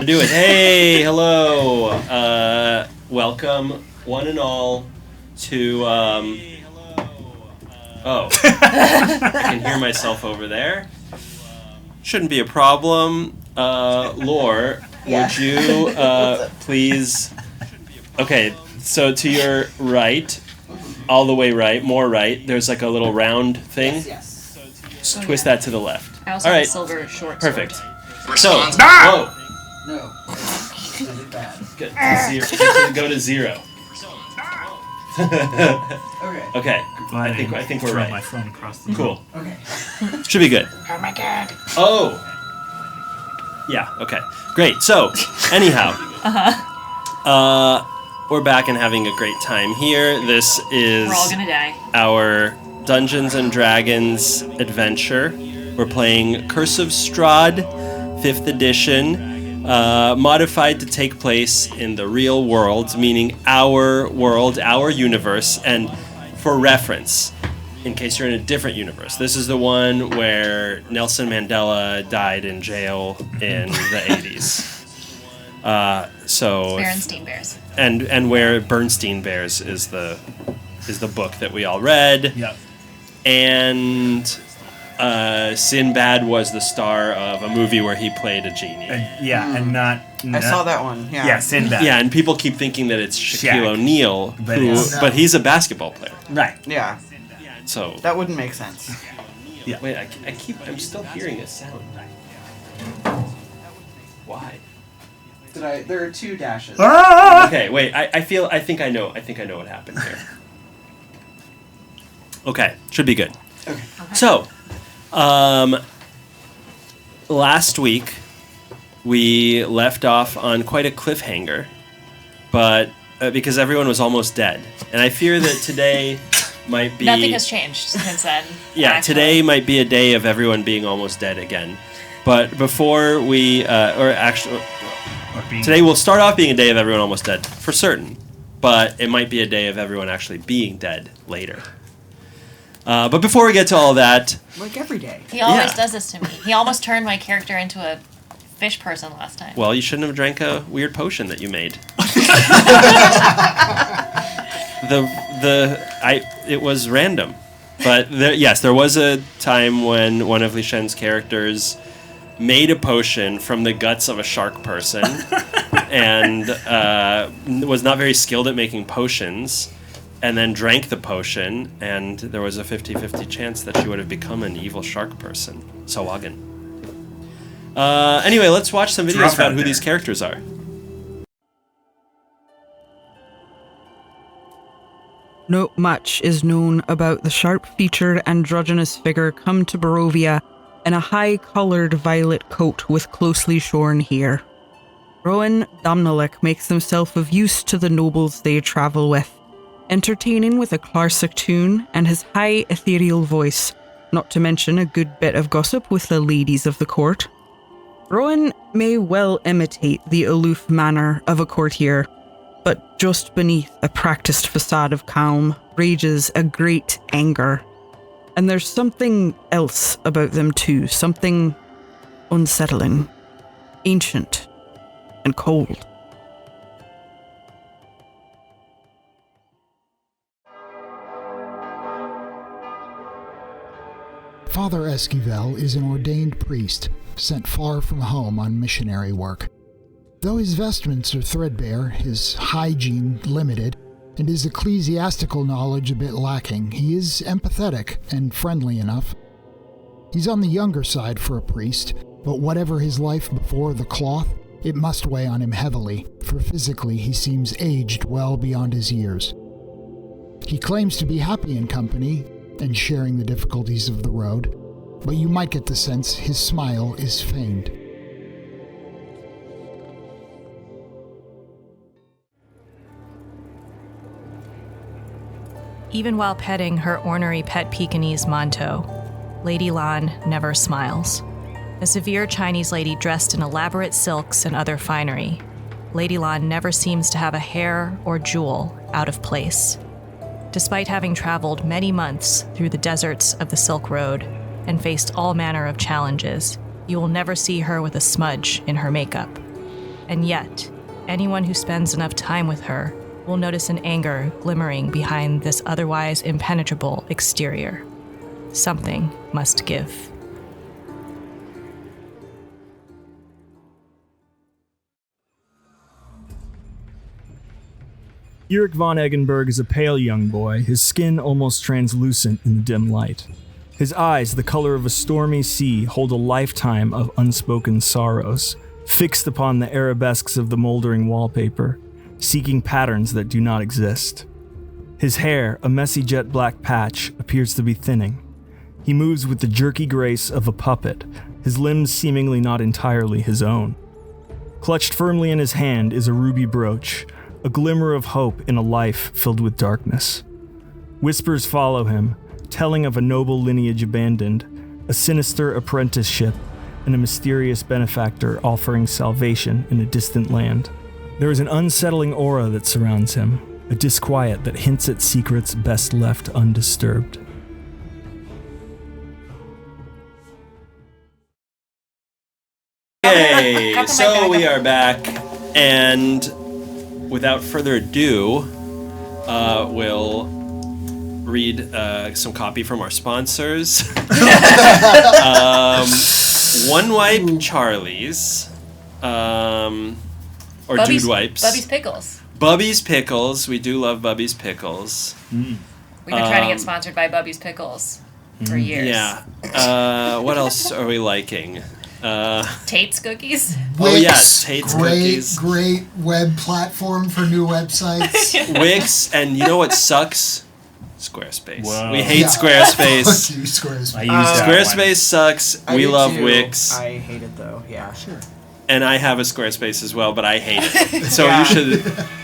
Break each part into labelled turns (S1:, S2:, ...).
S1: Do it. Hey, hello. Welcome, one and all, to. Oh, I can hear myself over there. Shouldn't be a problem. Lore, would you please? Okay, so to your right, all the way right, more right. There's like a little round thing.
S2: Yes.
S1: Just twist that to the left.
S3: I also have a silver short sword.
S1: Perfect. So, whoa.
S2: No. Did it bad.
S1: Good. Go to 0. Okay. I think we're right.
S4: My phone across the
S1: Cool.
S2: Okay.
S1: Should be good.
S3: Oh my god.
S1: Oh. Yeah. Okay. Great. So, anyhow. We're back and having a great time here. This is
S3: We're all gonna die.
S1: our Dungeons and Dragons adventure. We're playing Curse of Strahd, 5th edition, modified to take place in the real world, meaning our world, our universe. And for reference, in case you're in a different universe, this is the one where Nelson Mandela died in jail in the 80s.
S3: Berenstain Bears.
S1: And where Bernstein Bears is the book that we all read.
S4: Yep.
S1: And Sinbad was the star of a movie where he played a genie.
S4: And not.
S2: I saw that one. Yeah.
S4: Yeah, Sinbad.
S1: Yeah, and people keep thinking that it's Shaquille
S4: Shaq.
S1: O'Neal,
S4: But
S1: he's a basketball player.
S4: Right.
S2: Yeah.
S1: So
S2: That wouldn't make sense.
S4: Yeah.
S1: wait, I'm still hearing a sound. Why?
S2: There are 2 dashes.
S4: Ah!
S1: Okay, wait. I think I know what happened here. Okay, should be good.
S2: Okay.
S1: So, last week we left off on quite a cliffhanger, but because everyone was almost dead, and I fear that today might be
S3: Nothing has changed since then.
S1: yeah,
S3: actually.
S1: today might be a day of everyone being almost dead again. But before we, today will start off being a day of everyone almost dead for certain, but it might be a day of everyone actually being dead later. But before we get to all that,
S2: Like every day.
S3: He always
S1: Yeah.
S3: does this to me. He almost turned my character into a fish person last time.
S1: well, you shouldn't have drank a weird potion that you made. It was random, but there was a time when one of Li Shen's characters made a potion from the guts of a shark person, and was not very skilled at making potions, and then drank the potion, and there was a 50-50 chance that she would have become an evil shark person. Sawagan. Anyway, let's watch some videos about who these characters are.
S5: Not much is known about the sharp-featured androgynous figure come to Barovia in a high-coloured violet coat with closely shorn hair. Rowan Damnalik makes himself of use to the nobles they travel with, entertaining with a classic tune and his high ethereal voice, not to mention a good bit of gossip with the ladies of the court. Rowan may well imitate the aloof manner of a courtier, but just beneath a practiced facade of calm rages a great anger. And there's something else about them too, something unsettling, ancient, and cold.
S6: Father Esquivel is an ordained priest, sent far from home on missionary work. Though his vestments are threadbare, his hygiene limited, and his ecclesiastical knowledge a bit lacking, he is empathetic and friendly enough. He's on the younger side for a priest, but whatever his life before the cloth, it must weigh on him heavily, for physically he seems aged well beyond his years. He claims to be happy in company and sharing the difficulties of the road, but you might get the sense his smile is feigned.
S7: Even while petting her ornery pet Pekingese Monto, Lady Lan never smiles. A severe Chinese lady dressed in elaborate silks and other finery, Lady Lan never seems to have a hair or jewel out of place. Despite having traveled many months through the deserts of the Silk Road and faced all manner of challenges, you will never see her with a smudge in her makeup. And yet, anyone who spends enough time with her will notice an anger glimmering behind this otherwise impenetrable exterior. Something must give.
S8: Eric von Eggenberg is a pale young boy, his skin almost translucent in the dim light. His eyes, the color of a stormy sea, hold a lifetime of unspoken sorrows, fixed upon the arabesques of the moldering wallpaper, seeking patterns that do not exist. His hair, a messy jet black patch, appears to be thinning. He moves with the jerky grace of a puppet, his limbs seemingly not entirely his own. Clutched firmly in his hand is a ruby brooch, a glimmer of hope in a life filled with darkness. Whispers follow him, telling of a noble lineage abandoned, a sinister apprenticeship, and a mysterious benefactor offering salvation in a distant land. There is an unsettling aura that surrounds him, a disquiet that hints at secrets best left undisturbed.
S1: Okay, so we are back, and without further ado, we'll read some copy from our sponsors. One Wipe Charlie's, or Dude Wipes.
S3: Bubby's Pickles.
S1: Bubby's Pickles. We do love Bubby's Pickles.
S3: We've been trying to get sponsored by Bubby's Pickles for years.
S1: Yeah. What else are we liking?
S3: Tate's Cookies.
S1: Oh yes, Tate's Cookies.
S6: Great web platform for new websites.
S1: Wix, and you know what sucks? Squarespace.
S4: Whoa.
S1: We hate Squarespace.
S6: Fuck you, Squarespace.
S4: I use that
S1: Squarespace
S4: one.
S1: sucks.
S2: I
S1: We
S2: do
S1: love
S2: too.
S1: Wix.
S2: I hate it though. Yeah. Sure.
S1: And I have a Squarespace as well, but I hate it. So
S2: Yeah.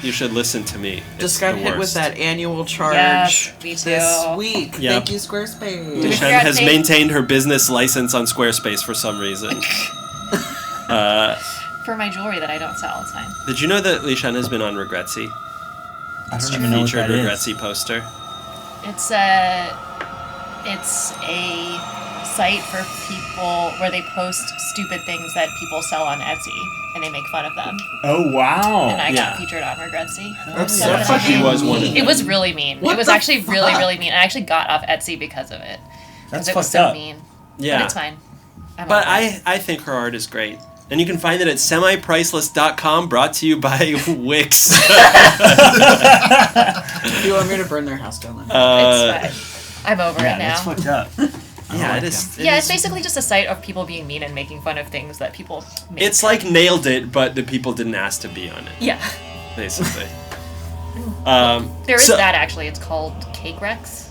S1: you should listen to me.
S2: Just
S1: It's
S2: got
S1: the
S2: hit with
S1: worst.
S2: that annual charge
S3: Yes, me too.
S2: this week.
S1: Yep.
S2: Thank you, Squarespace.
S3: we
S1: Lishan
S3: figure out
S1: has
S3: Tate?
S1: maintained her business license on Squarespace for some reason.
S3: For my jewelry that I don't sell, it's fine.
S1: Did you know that Lishan has been on Regretsy?
S4: I don't even know what
S1: Featured
S4: that is.
S1: Regretsy poster.
S3: It's a site for people where they post stupid things that people sell on Etsy, and they make fun of them.
S4: Oh, wow.
S3: And I
S1: yeah.
S3: got featured on Regretsy.
S2: That's
S3: So
S2: so
S3: then I
S2: fucking
S1: She was one of
S2: mean.
S1: them.
S3: It was really mean.
S2: What
S3: it was
S2: the
S3: actually really,
S2: fuck?
S3: really mean. I actually got off Etsy because of it.
S4: That's
S3: Because it was
S4: fucked
S3: so
S4: up.
S3: mean.
S1: Yeah.
S3: But it's fine. I'm
S1: But
S3: over it.
S1: I think her art is great. And you can find it at semipriceless.com, brought to you by Wix.
S2: You want me to burn their house down then?
S3: It's fine. I'm over
S4: Yeah,
S3: it now.
S4: that's fucked up.
S1: Yeah, it is.
S3: Yeah, it's basically just a site of people being mean and making fun of things that people make.
S1: It's like Nailed It, but the people didn't ask to be on it,
S3: Yeah.
S1: basically.
S3: There is
S1: So-
S3: that actually. It's called Cake Rex.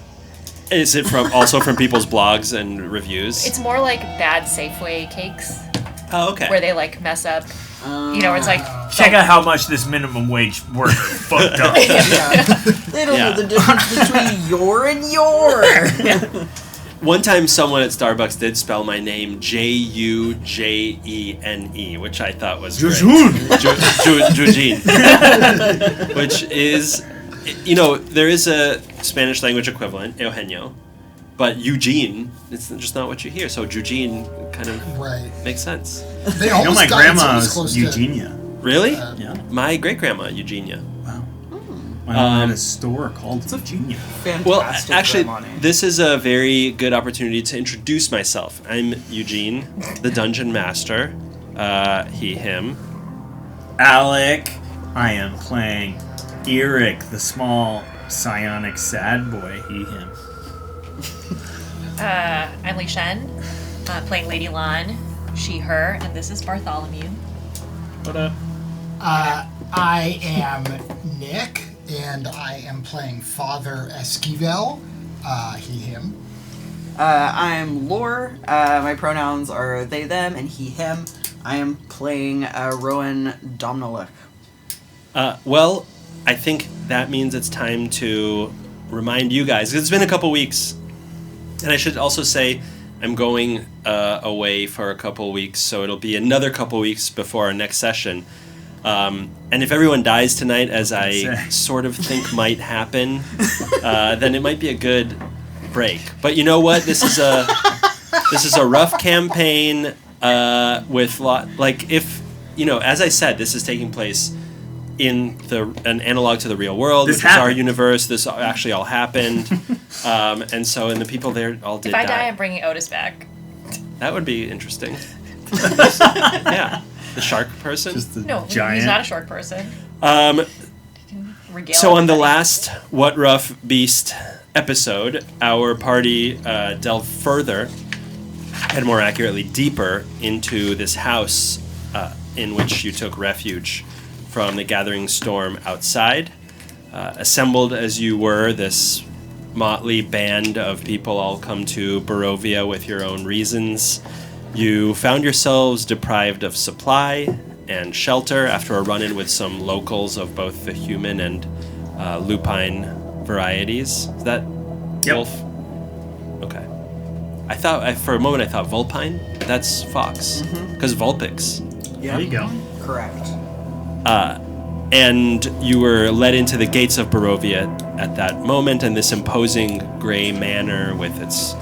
S1: Is it also from people's blogs and reviews?
S3: It's more like bad Safeway cakes
S1: Oh, okay.
S3: where they like mess up. You know, where it's like
S4: Check out how much this minimum wage worker fucked up.
S2: Yeah. They don't
S1: Yeah.
S2: know the difference between your and your.
S1: One time someone at Starbucks did spell my name Jujene, which I thought was great. Jujene. Which is, you know, there is a Spanish language equivalent, Eugenio, but Eugene, it's just not what you hear. So Eugene kind of
S6: Right.
S1: makes sense.
S6: They
S4: You know,
S6: almost
S4: my
S6: got it so
S4: grandma's
S6: close to-
S4: Eugenia.
S1: Really?
S4: Yeah.
S1: My great-grandma, Eugenia.
S4: Wow. My mom had a store called Eugenia.
S2: Fantastic.
S1: Well, actually,
S2: grandma name.
S1: this is a very good opportunity to introduce myself. I'm Eugene, the Dungeon Master. He, him.
S4: Alec. I am playing Eric, the small psionic sad boy. He, him.
S3: I'm Li Shen, playing Lady Lan, she, her, and this is Bartholomew.
S1: What up?
S6: I am Nick, and I am playing Father Esquivel. He, him.
S2: I'm Lore. My pronouns are they, them, and he, him. I am playing Rowan Domnalik.
S1: Well, I think that means it's time to remind you guys, 'cause it's been a couple weeks. And I should also say I'm going away for a couple weeks, so it'll be another couple weeks before our next session. And if everyone dies tonight, as I sort of think might happen, then it might be a good break. But you know what? This is a rough campaign with if as I said, this is taking place in an analog to the real world.
S4: This
S1: which is our
S4: happened.
S1: universe. This actually all happened. And the people there all did
S3: If I die,
S1: die.
S3: I'm bringing Otis back.
S1: That would be interesting. Yeah. The shark person.
S4: Just the
S3: No,
S4: giant.
S3: he's not a short person. Regale
S1: So on the
S3: everybody.
S1: last What Rough Beast episode, our party delved further, and more accurately, deeper into this house in which you took refuge from the gathering storm outside. Assembled as you were, this motley band of people all come to Barovia with your own reasons. You found yourselves deprived of supply and shelter after a run-in with some locals of both the human and lupine varieties. Is that
S4: Yep.
S1: wolf? Okay. For a moment I thought vulpine. That's fox. Because vulpix.
S4: There you go.
S2: Correct.
S1: And you were led into the gates of Barovia at that moment, and this imposing gray manor with its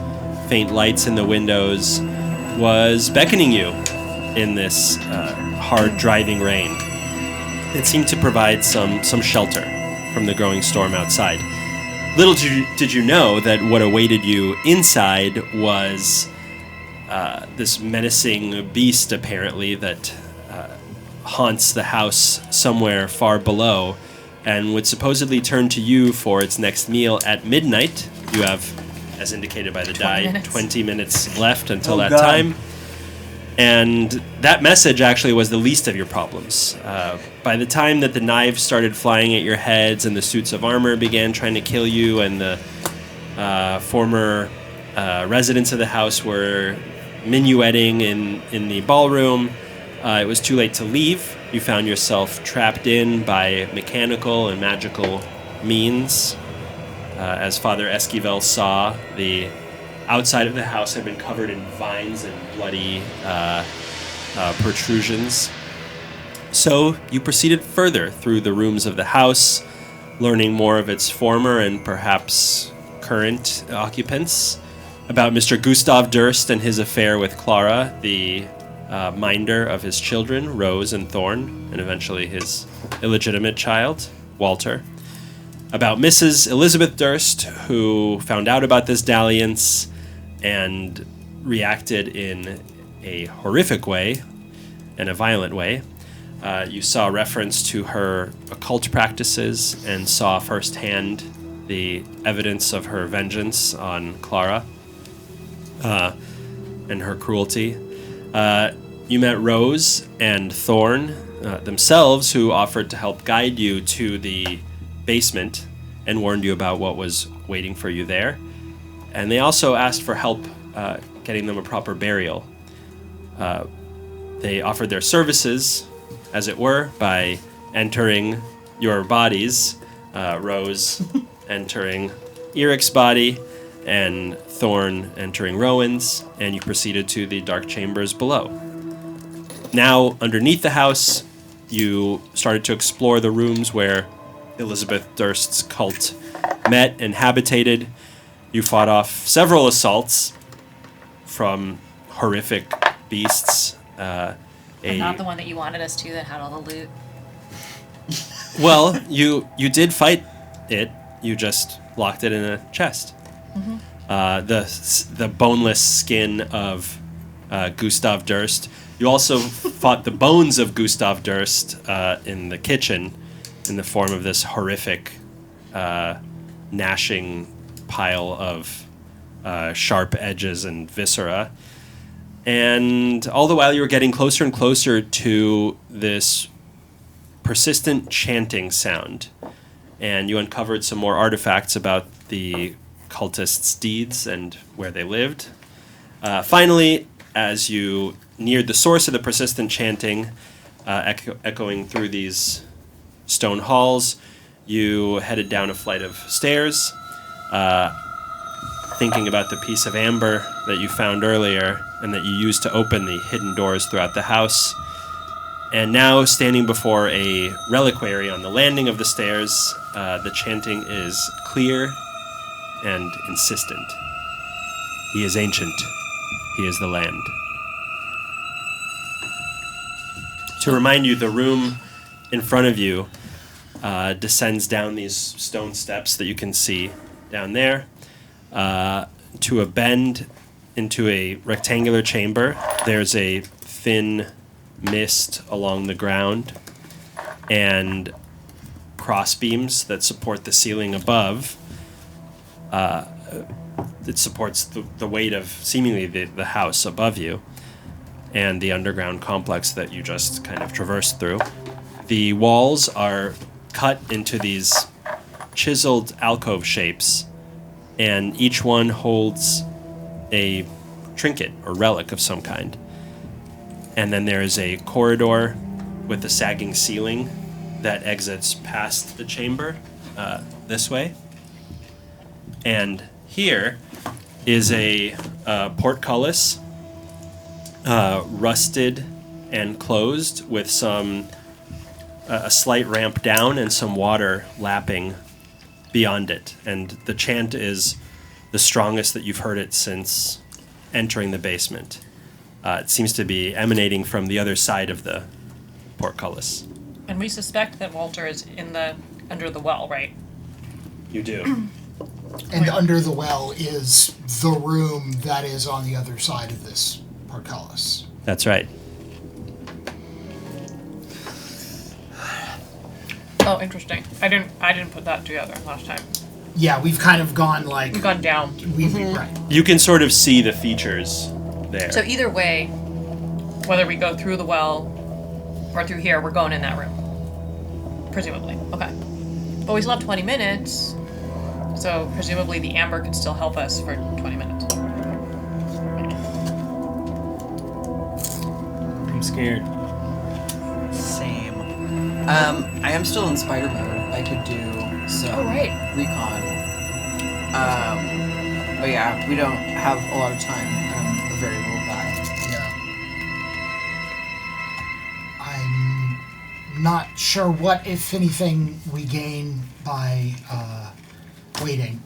S1: faint lights in the windows was beckoning you in this hard driving rain. It seemed to provide some shelter from the growing storm outside. Little did you know that what awaited you inside was this menacing beast, apparently, that haunts the house somewhere far below and would supposedly turn to you for its next meal at midnight. You have, as indicated by the
S3: 20
S1: die,
S3: minutes.
S1: 20 minutes left until
S2: Oh,
S1: that
S2: God.
S1: time. And that message actually was the least of your problems. By the time that the knives started flying at your heads and the suits of armor began trying to kill you and the former residents of the house were minuetting in the ballroom, it was too late to leave. You found yourself trapped in by mechanical and magical means. As Father Esquivel saw, the outside of the house had been covered in vines and bloody protrusions. So you proceeded further through the rooms of the house, learning more of its former and perhaps current occupants, about Mr. Gustav Durst and his affair with Clara, the minder of his children, Rose and Thorn, and eventually his illegitimate child, Walter. About Mrs. Elizabeth Durst, who found out about this dalliance and reacted in a horrific way and a violent way. You saw reference to her occult practices and saw firsthand the evidence of her vengeance on Clara and her cruelty. You met Rose and Thorn themselves, who offered to help guide you to the basement and warned you about what was waiting for you there. And they also asked for help getting them a proper burial. They offered their services, as it were, by entering your bodies, Rose entering Eric's body, and Thorn entering Rowan's, and you proceeded to the dark chambers below. Now, underneath the house, you started to explore the rooms where Elizabeth Durst's cult met and habitated. You fought off several assaults from horrific beasts.
S3: But not the one that you wanted us to that had all the loot.
S1: Well, you did fight it. You just locked it in a chest. The boneless skin of Gustav Durst. You also fought the bones of Gustav Durst in the kitchen in the form of this horrific gnashing pile of sharp edges and viscera. And all the while you were getting closer and closer to this persistent chanting sound. And you uncovered some more artifacts about the cultists' deeds and where they lived. Finally, as you neared the source of the persistent chanting, echoing through these stone halls, you headed down a flight of stairs, thinking about the piece of amber that you found earlier and that you used to open the hidden doors throughout the house. And now, standing before a reliquary on the landing of the stairs, the chanting is clear and insistent. He is ancient. He is the land. To remind you, the room in front of you descends down these stone steps that you can see down there to a bend into a rectangular chamber. There's a thin mist along the ground and crossbeams that support the ceiling above. It supports the weight of seemingly the house above you and the underground complex that you just kind of traversed through. The walls are cut into these chiseled alcove shapes, and each one holds a trinket or relic of some kind. And then there is a corridor with a sagging ceiling that exits past the chamber this way. And here is a portcullis, rusted and closed, with a slight ramp down and some water lapping beyond it. And the chant is the strongest that you've heard it since entering the basement. It seems to be emanating from the other side of the portcullis.
S3: And we suspect that Walter is under the well, right?
S1: You do.
S6: And under the well is the room that is on the other side of this portcullis.
S1: That's right.
S3: Oh, interesting. I didn't put that together last time.
S6: Yeah, we've kind of gone like...
S3: We've gone down.
S6: Right.
S1: You can sort of see the features there.
S3: So either way, whether we go through the well or through here, we're going in that room. Presumably. Okay. But we still have 20 minutes, so presumably the amber could still help us for 20 minutes.
S4: I'm scared.
S2: Same. I am still in spider mode. I could do some recon. But yeah, we don't have a lot of time. I'm a very little guy.
S6: Yeah. I'm not sure what, if anything, we gain by waiting.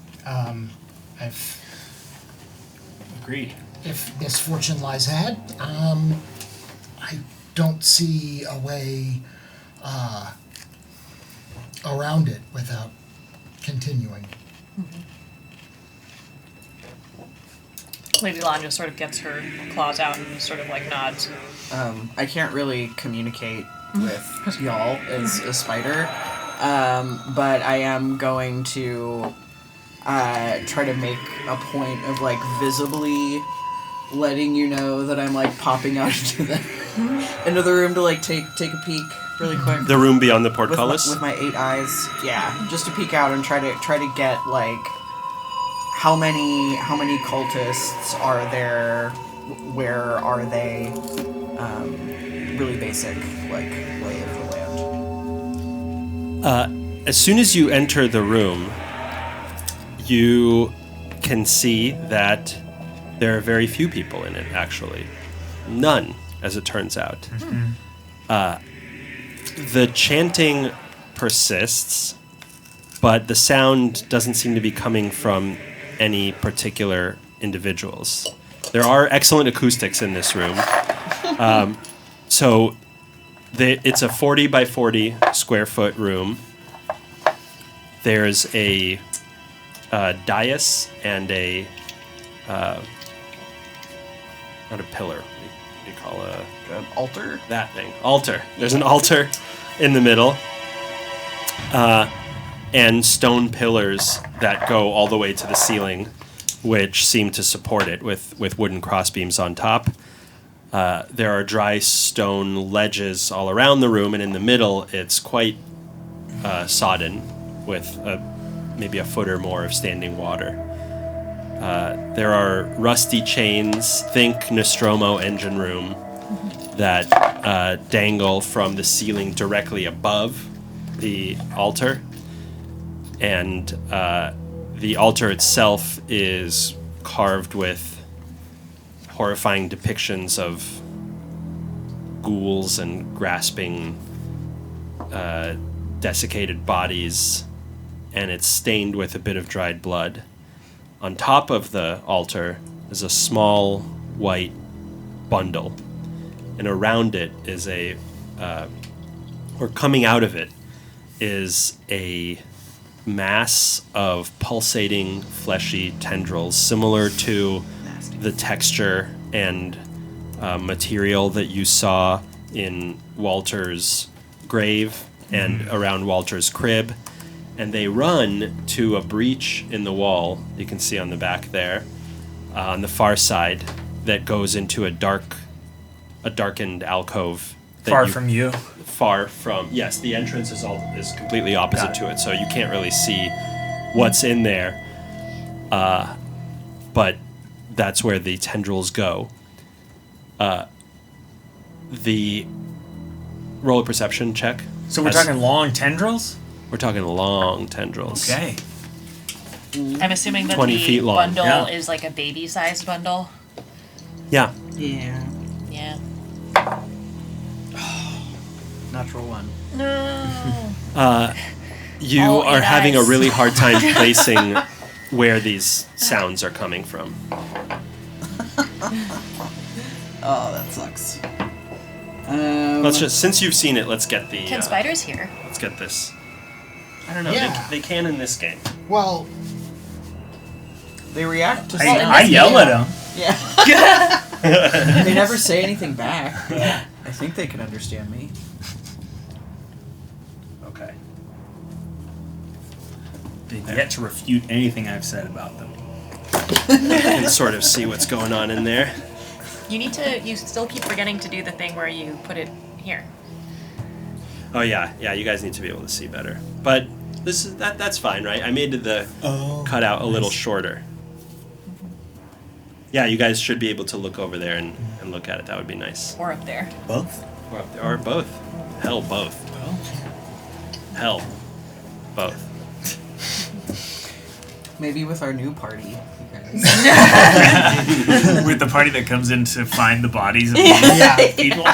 S1: Agreed.
S6: If misfortune lies ahead, I don't see a way around it without continuing.
S3: Mm-hmm. Lady Lan just sort of gets her claws out and sort of like nods.
S2: I can't really communicate with y'all as a spider, but I am going to try to make a point of like visibly letting you know that I'm like popping out into the room to like take a peek really quick.
S1: The room beyond the portcullis?
S2: With my 8 eyes, yeah, just to peek out and try to get like how many cultists are there, where are they, really basic like lay of the land.
S1: As soon as you enter the room, you can see that there are very few people in it, actually. None, as it turns out. The chanting persists, but the sound doesn't seem to be coming from any particular individuals. There are excellent acoustics in this room. So it's a 40 by 40 square foot room. There's a dais and a not a pillar. What do you call
S2: An altar?
S1: that thing? Altar. There's an altar in the middle, and stone pillars that go all the way to the ceiling, which seem to support it with wooden crossbeams on top. There are dry stone ledges all around the room, and in the middle, it's quite sodden with maybe a foot or more of standing water. There are rusty chains, think Nostromo engine room, that dangle from the ceiling directly above the altar. And the altar itself is carved with horrifying depictions of ghouls and grasping, desiccated bodies, and it's stained with a bit of dried blood. On top of the altar is a small white bundle, and around it is a or coming out of it, is a mass of pulsating, fleshy tendrils, similar to the texture and material that you saw in Walter's grave and around Walter's crib. And they run to a breach in the wall, you can see on the back there, on the far side, that goes into a darkened alcove.
S4: Far from you?
S1: Far from, yes, the entrance is completely opposite to it, so you can't really see what's in there. But that's where the tendrils go. The roll a perception check.
S4: So we're talking long tendrils?
S1: We're talking long tendrils.
S4: Okay.
S3: I'm assuming that
S1: 20
S3: the
S1: feet long.
S3: bundle
S4: Yeah.
S3: is like a baby-sized bundle.
S1: Yeah.
S2: Yeah.
S3: Yeah.
S2: Natural one.
S3: No.
S1: You
S3: Oh,
S1: are
S3: it
S1: having a
S3: is.
S1: really hard time placing where these sounds are coming from.
S2: Oh, that sucks.
S1: Let's just, since you've seen it, let's get the.
S3: Can spiders hear?
S1: Let's get this. I don't know.
S6: Yeah.
S1: They can in this game.
S6: Well,
S2: They react to
S3: Well, in
S2: sound.
S4: I
S3: this
S4: yell
S3: game-
S4: at them.
S2: Yeah. They never say anything back. But I think they can understand me.
S1: Okay.
S4: They've yet to refute anything I've said about them.
S1: You can sort of see what's going on in there.
S3: You still keep forgetting to do the thing where you put it here.
S1: Oh yeah, you guys need to be able to see better. But that's fine, right? I made the cutout a little shorter. Yeah, you guys should be able to look over there and look at it. That would be nice.
S3: Or up there.
S4: Both?
S1: Or up there, or both. Hell, both. Hell, both.
S2: Maybe with our new party. You guys.
S4: With the party that comes in to find the bodies of these people.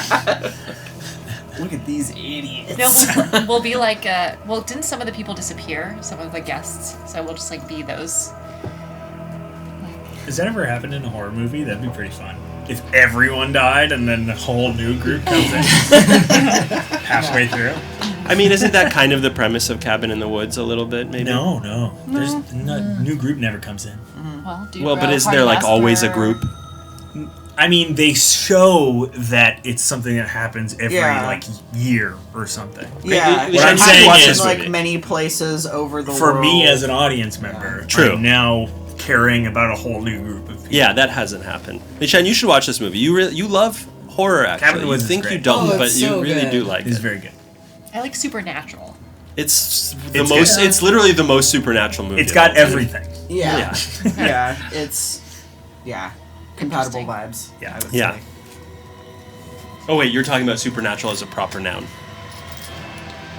S2: Look at these idiots.
S3: No, we'll be like, well, didn't some of the people disappear? Some of the guests. So we'll just like be those.
S4: Has that ever happened in a horror movie? That'd be pretty fun. If everyone died and then the whole new group comes in halfway through.
S1: I mean, isn't that kind of the premise of Cabin in the Woods a little bit, maybe?
S4: No. There's new group never comes in.
S3: Well, do
S1: Well, but isn't there like always a group?
S4: I mean, they show that it's something that happens every like year or something.
S2: Yeah,
S1: What I'm
S2: I've
S1: saying
S2: watched
S1: is-
S2: in, like many places over the
S4: For
S2: world.
S4: me as an audience member,
S1: True.
S4: I'm now caring about a whole new group of people.
S1: Yeah, that hasn't happened. Michan, you should watch this movie. You love horror,
S4: Cabin in
S1: actually.
S4: the
S1: You
S4: Woods is
S1: think
S4: great.
S1: you don't,
S2: Oh,
S1: but
S2: it's
S1: you
S2: so
S1: really
S2: good.
S1: do like
S4: It's
S1: it.
S4: very good.
S3: I like supernatural.
S1: It's
S4: It's
S1: most.
S4: good.
S1: It's literally the most supernatural movie.
S4: It's
S1: of all
S4: got
S1: time.
S4: everything.
S2: Yeah. Yeah. It's compatible vibes.
S4: Yeah.
S2: I would
S1: Yeah.
S2: say.
S1: Oh wait, you're talking about supernatural as a proper noun.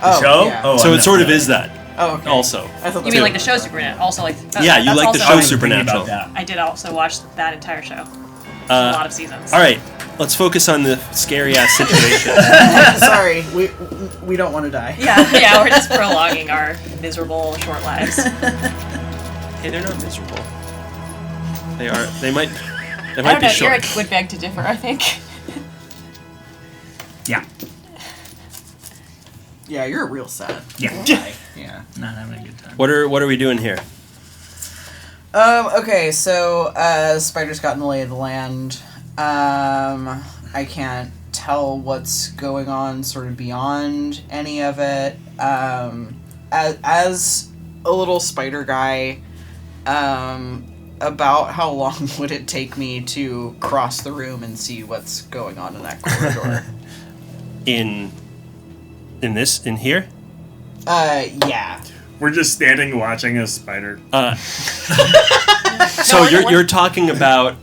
S2: Oh,
S4: show?
S2: Yeah.
S4: Oh,
S1: So
S4: I'm
S1: it sort
S4: not
S1: of is that.
S2: Oh, okay.
S1: Also.
S2: I thought
S3: You mean like the show Supernatural? Also like.
S1: Yeah, you
S3: that's
S1: like the
S3: also-
S1: show
S4: I was thinking
S1: Supernatural.
S4: about that.
S3: I did also watch that entire show. A lot of seasons.
S1: All right, let's focus on the scary ass situation.
S2: Sorry, we don't want to die.
S3: Yeah, we're just prolonging our miserable short lives.
S1: Hey, they're not miserable. They are. They might. They
S3: I
S1: might
S3: don't
S1: be
S3: know.
S1: short.
S3: Eric would beg to differ. I think.
S4: Yeah.
S2: Yeah, you're real sad.
S4: Yeah.
S2: Yeah.
S4: Not having a good time.
S1: What are we doing here?
S2: Okay, so Spider's gotten the lay of the land. I can't tell what's going on sort of beyond any of it. As a little spider guy, about how long would it take me to cross the room and see what's going on in that corridor?
S1: In here?
S2: Yeah.
S4: We're just standing watching a spider.
S1: So you're talking about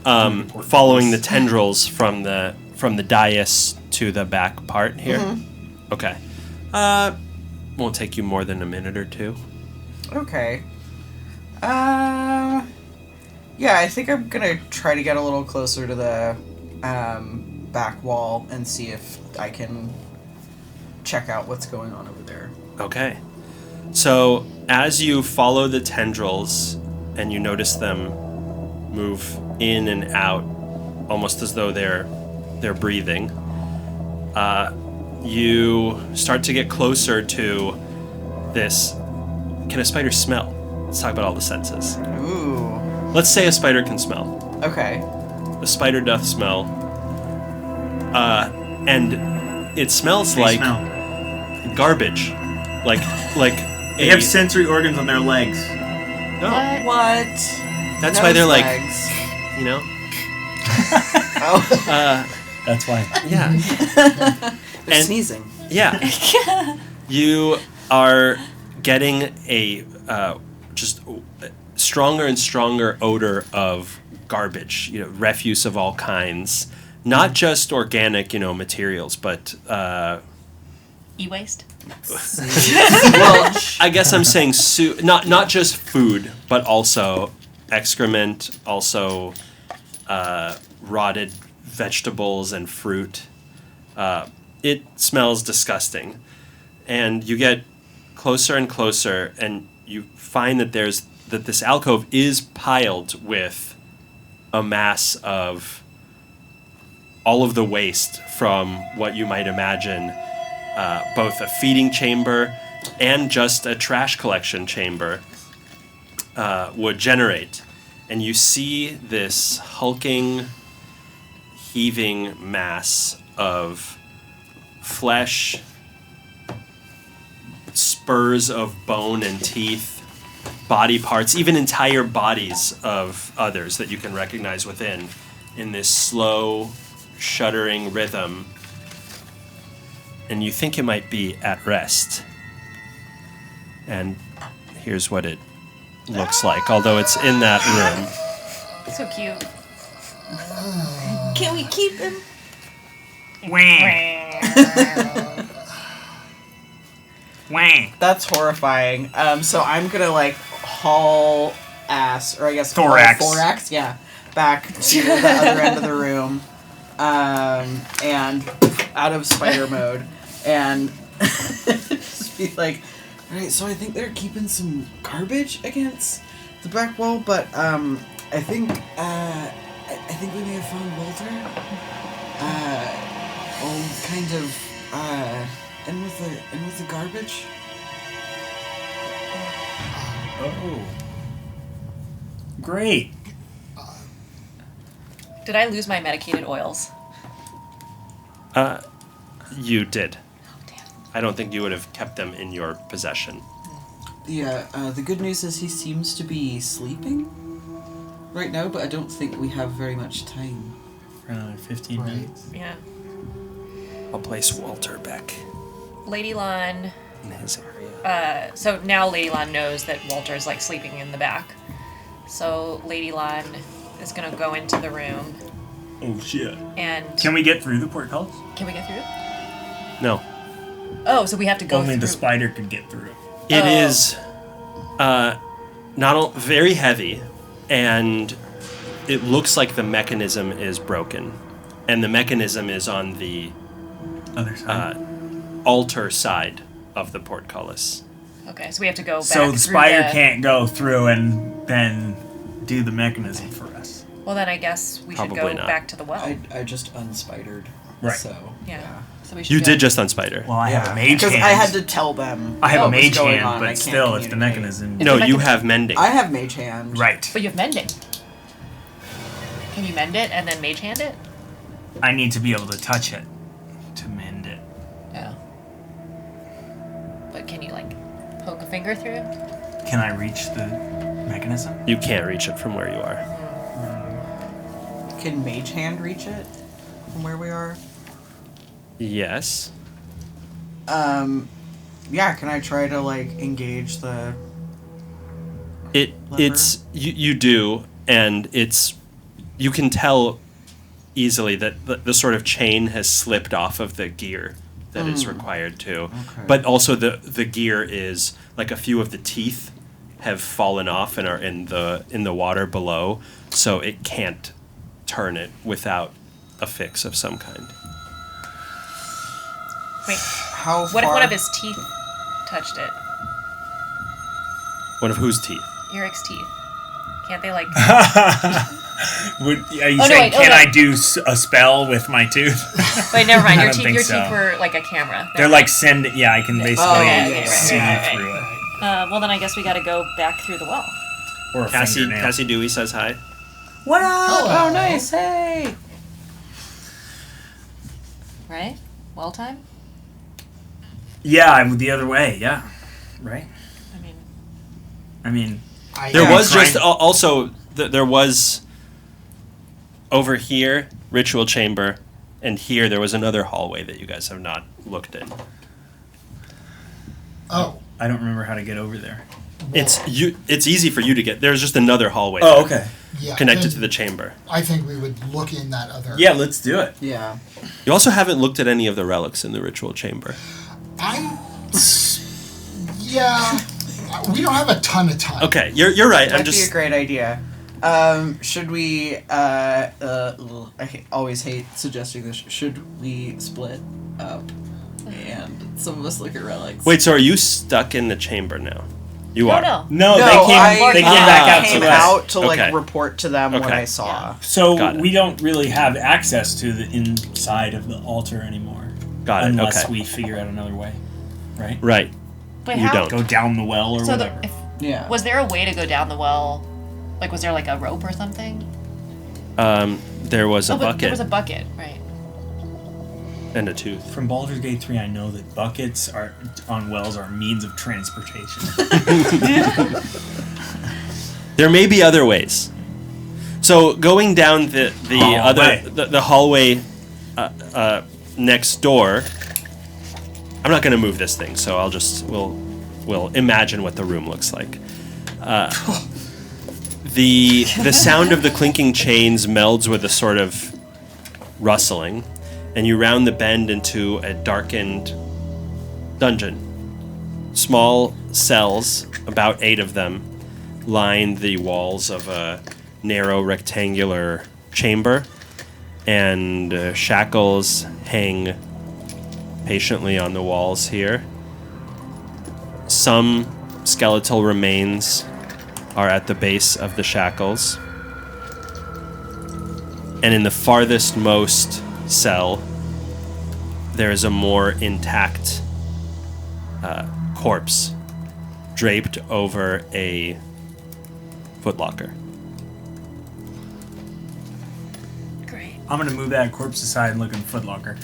S1: following the tendrils from the dais to the back part here.
S2: Mm-hmm.
S1: Okay. Won't take you more than a minute or two.
S2: Okay. Yeah, I think I'm gonna try to get a little closer to the back wall and see if I can check out what's going on over there.
S1: Okay. So as you follow the tendrils and you notice them move in and out, almost as though they're breathing, you start to get closer to this. Can a spider smell? Let's talk about all the senses.
S2: Ooh.
S1: Let's say a spider can smell.
S2: Okay.
S1: The spider doth smell. And it smells like garbage. Like
S4: They have sensory organs on their legs.
S1: no.
S2: What?
S1: That's why they're like,
S2: legs.
S1: you know.
S2: Oh.
S4: That's why.
S1: Yeah.
S2: They're
S1: And-
S2: sneezing.
S1: Yeah. You are getting a just stronger and stronger odor of garbage, refuse of all kinds. Not just organic, materials, but
S3: E-waste?
S1: well, I guess I'm saying not just food, but also excrement, also rotted vegetables and fruit. It smells disgusting. And you get closer and closer, and you find that this alcove is piled with a mass of all of the waste from what you might imagine both a feeding chamber and just a trash collection chamber would generate. And you see this hulking, heaving mass of flesh, spurs of bone and teeth, body parts, even entire bodies of others that you can recognize within, in this slow, shuddering rhythm. And you think it might be at rest. And here's what it looks like, although it's in that room.
S3: So cute.
S2: Can we keep him? That's horrifying. So I'm gonna haul ass, or I guess thorax, yeah, back to the other end of the room, and out of spider mode, and just be like, all right. So I think they're keeping some garbage against the back wall, but I think we may have found Walter. Kind of in with the garbage.
S4: Oh. Great.
S3: Did I lose my medicated oils?
S1: You did.
S3: Oh, damn.
S1: I don't think you would have kept them in your possession.
S2: The good news is he seems to be sleeping right now, but I don't think we have very much time.
S4: For another 15 minutes.
S3: Yeah.
S1: I'll place Walter back
S3: Lady Lon.
S1: in his area.
S3: So now Lady Lon knows that Walter's sleeping in the back. So Lady Lon is gonna go into the room.
S4: Oh shit.
S3: And
S4: Can we get through the portcullis?
S3: can we get through it?
S1: No.
S3: Oh, so we have to go
S4: Only
S3: through.
S4: the spider could get through.
S1: It is very heavy, and it looks like the mechanism is broken. And the mechanism is on the
S4: Other side.
S1: altar side of the portcullis.
S3: Okay, so we have to go back.
S4: So the
S3: through
S4: spider can't go through and then do the mechanism for us.
S3: Well, then I guess we should
S1: Probably
S3: go
S1: not.
S3: back to the well.
S2: I just unspidered.
S4: Right.
S2: So
S3: yeah. So we should
S1: You
S3: go.
S1: did just on Spider.
S4: Well, I have a mage
S2: because
S4: hand.
S2: I had to tell them.
S4: I have a
S2: what was
S4: mage
S2: going
S4: hand,
S2: on. I
S4: but
S2: can't
S4: still, if the
S2: communicate.
S4: mechanism...
S1: No, you have mending.
S2: I have mage hand.
S4: Right.
S3: But you have mending. Can you mend it and then mage hand it?
S4: I need to be able to touch it to mend it.
S3: Yeah. But can you poke a finger through it?
S4: Can I reach the mechanism?
S1: You can't reach it from where you are.
S2: Can mage hand reach it from where we are?
S1: Yes.
S2: Yeah. Can I try to engage the?
S1: It's you do, and you can tell easily that the sort of chain has slipped off of the gear that is required to.
S2: Okay.
S1: But also the gear is a few of the teeth have fallen off and are in the water below, so it can't turn it without a fix of some kind.
S3: Wait,
S2: How far?
S3: what if one of his teeth touched it?
S1: One of whose teeth?
S3: Eric's teeth. Can't they like?
S4: Are you
S3: no,
S4: saying
S3: wait,
S4: can
S3: no.
S4: I do a spell with my tooth?
S3: Wait, never mind.
S4: I
S3: Your
S4: don't
S3: teeth,
S4: think
S3: your
S4: so.
S3: teeth were like a camera.
S4: They're like sending. Yeah, I can basically
S3: yeah,
S4: see
S3: right.
S4: through it.
S3: Well, then I guess we got to go back through the well.
S4: Or a fingernail.
S1: Cassie Dewey says hi.
S2: What up?
S6: Hello.
S2: Oh, nice. Hey.
S3: Right? Well time.
S4: Yeah, the other way. Yeah, right.
S3: I mean,
S4: I mean,
S1: There was
S4: trying-
S1: just also there was over here ritual chamber, and here there was another hallway that you guys have not looked in.
S6: Oh.
S4: I don't remember how to get over there.
S1: It's easy for you to get. There's just another hallway.
S4: Oh, okay.
S6: Yeah.
S1: Connected
S6: then
S1: to the chamber.
S6: I think we would look in that other.
S4: Yeah, let's do it.
S2: Yeah.
S1: You also haven't looked at any of the relics in the ritual chamber.
S6: Yeah. We don't have a ton of time.
S1: Okay, you're right.
S2: Might
S1: I'm
S2: be a
S1: just
S2: great idea. Should we? Always hate suggesting this. Should we split up, and some of us look at relics?
S1: wait. So are you stuck in the chamber now? You are.
S3: no.
S4: No,
S2: No,
S4: they came back out
S2: came
S4: to us.
S2: out to like
S1: Okay.
S2: report to them what
S1: Okay.
S2: I saw.
S4: So
S1: Got it.
S4: we don't really have access to the inside of the altar anymore.
S1: Got it.
S4: Unless
S1: Okay.
S4: we figure out another way, right?
S1: Right.
S3: Wait,
S1: You
S3: how?
S1: don't.
S4: Go down the well or
S3: So
S4: whatever.
S2: Yeah.
S3: was there a way to go down the well? Like, was there like a rope or something?
S1: There was a
S3: But
S1: bucket
S3: there was a bucket, right?
S1: and a tooth.
S4: From Baldur's Gate 3, I know that buckets on wells are means of transportation.
S1: There may be other ways. So going down the
S4: Hallway.
S1: the hallway next door. I'm not going to move this thing, so we'll imagine what the room looks like. The sound of the clinking chains melds with a sort of rustling, and you round the bend into a darkened dungeon. Small cells, about 8 of them, line the walls of a narrow rectangular chamber, and shackles hang patiently on the walls here. Some skeletal remains are at the base of the shackles. And in the farthest most cell, there is a more intact corpse draped over a footlocker.
S3: Great.
S4: I'm going to move that corpse aside and look in the footlocker.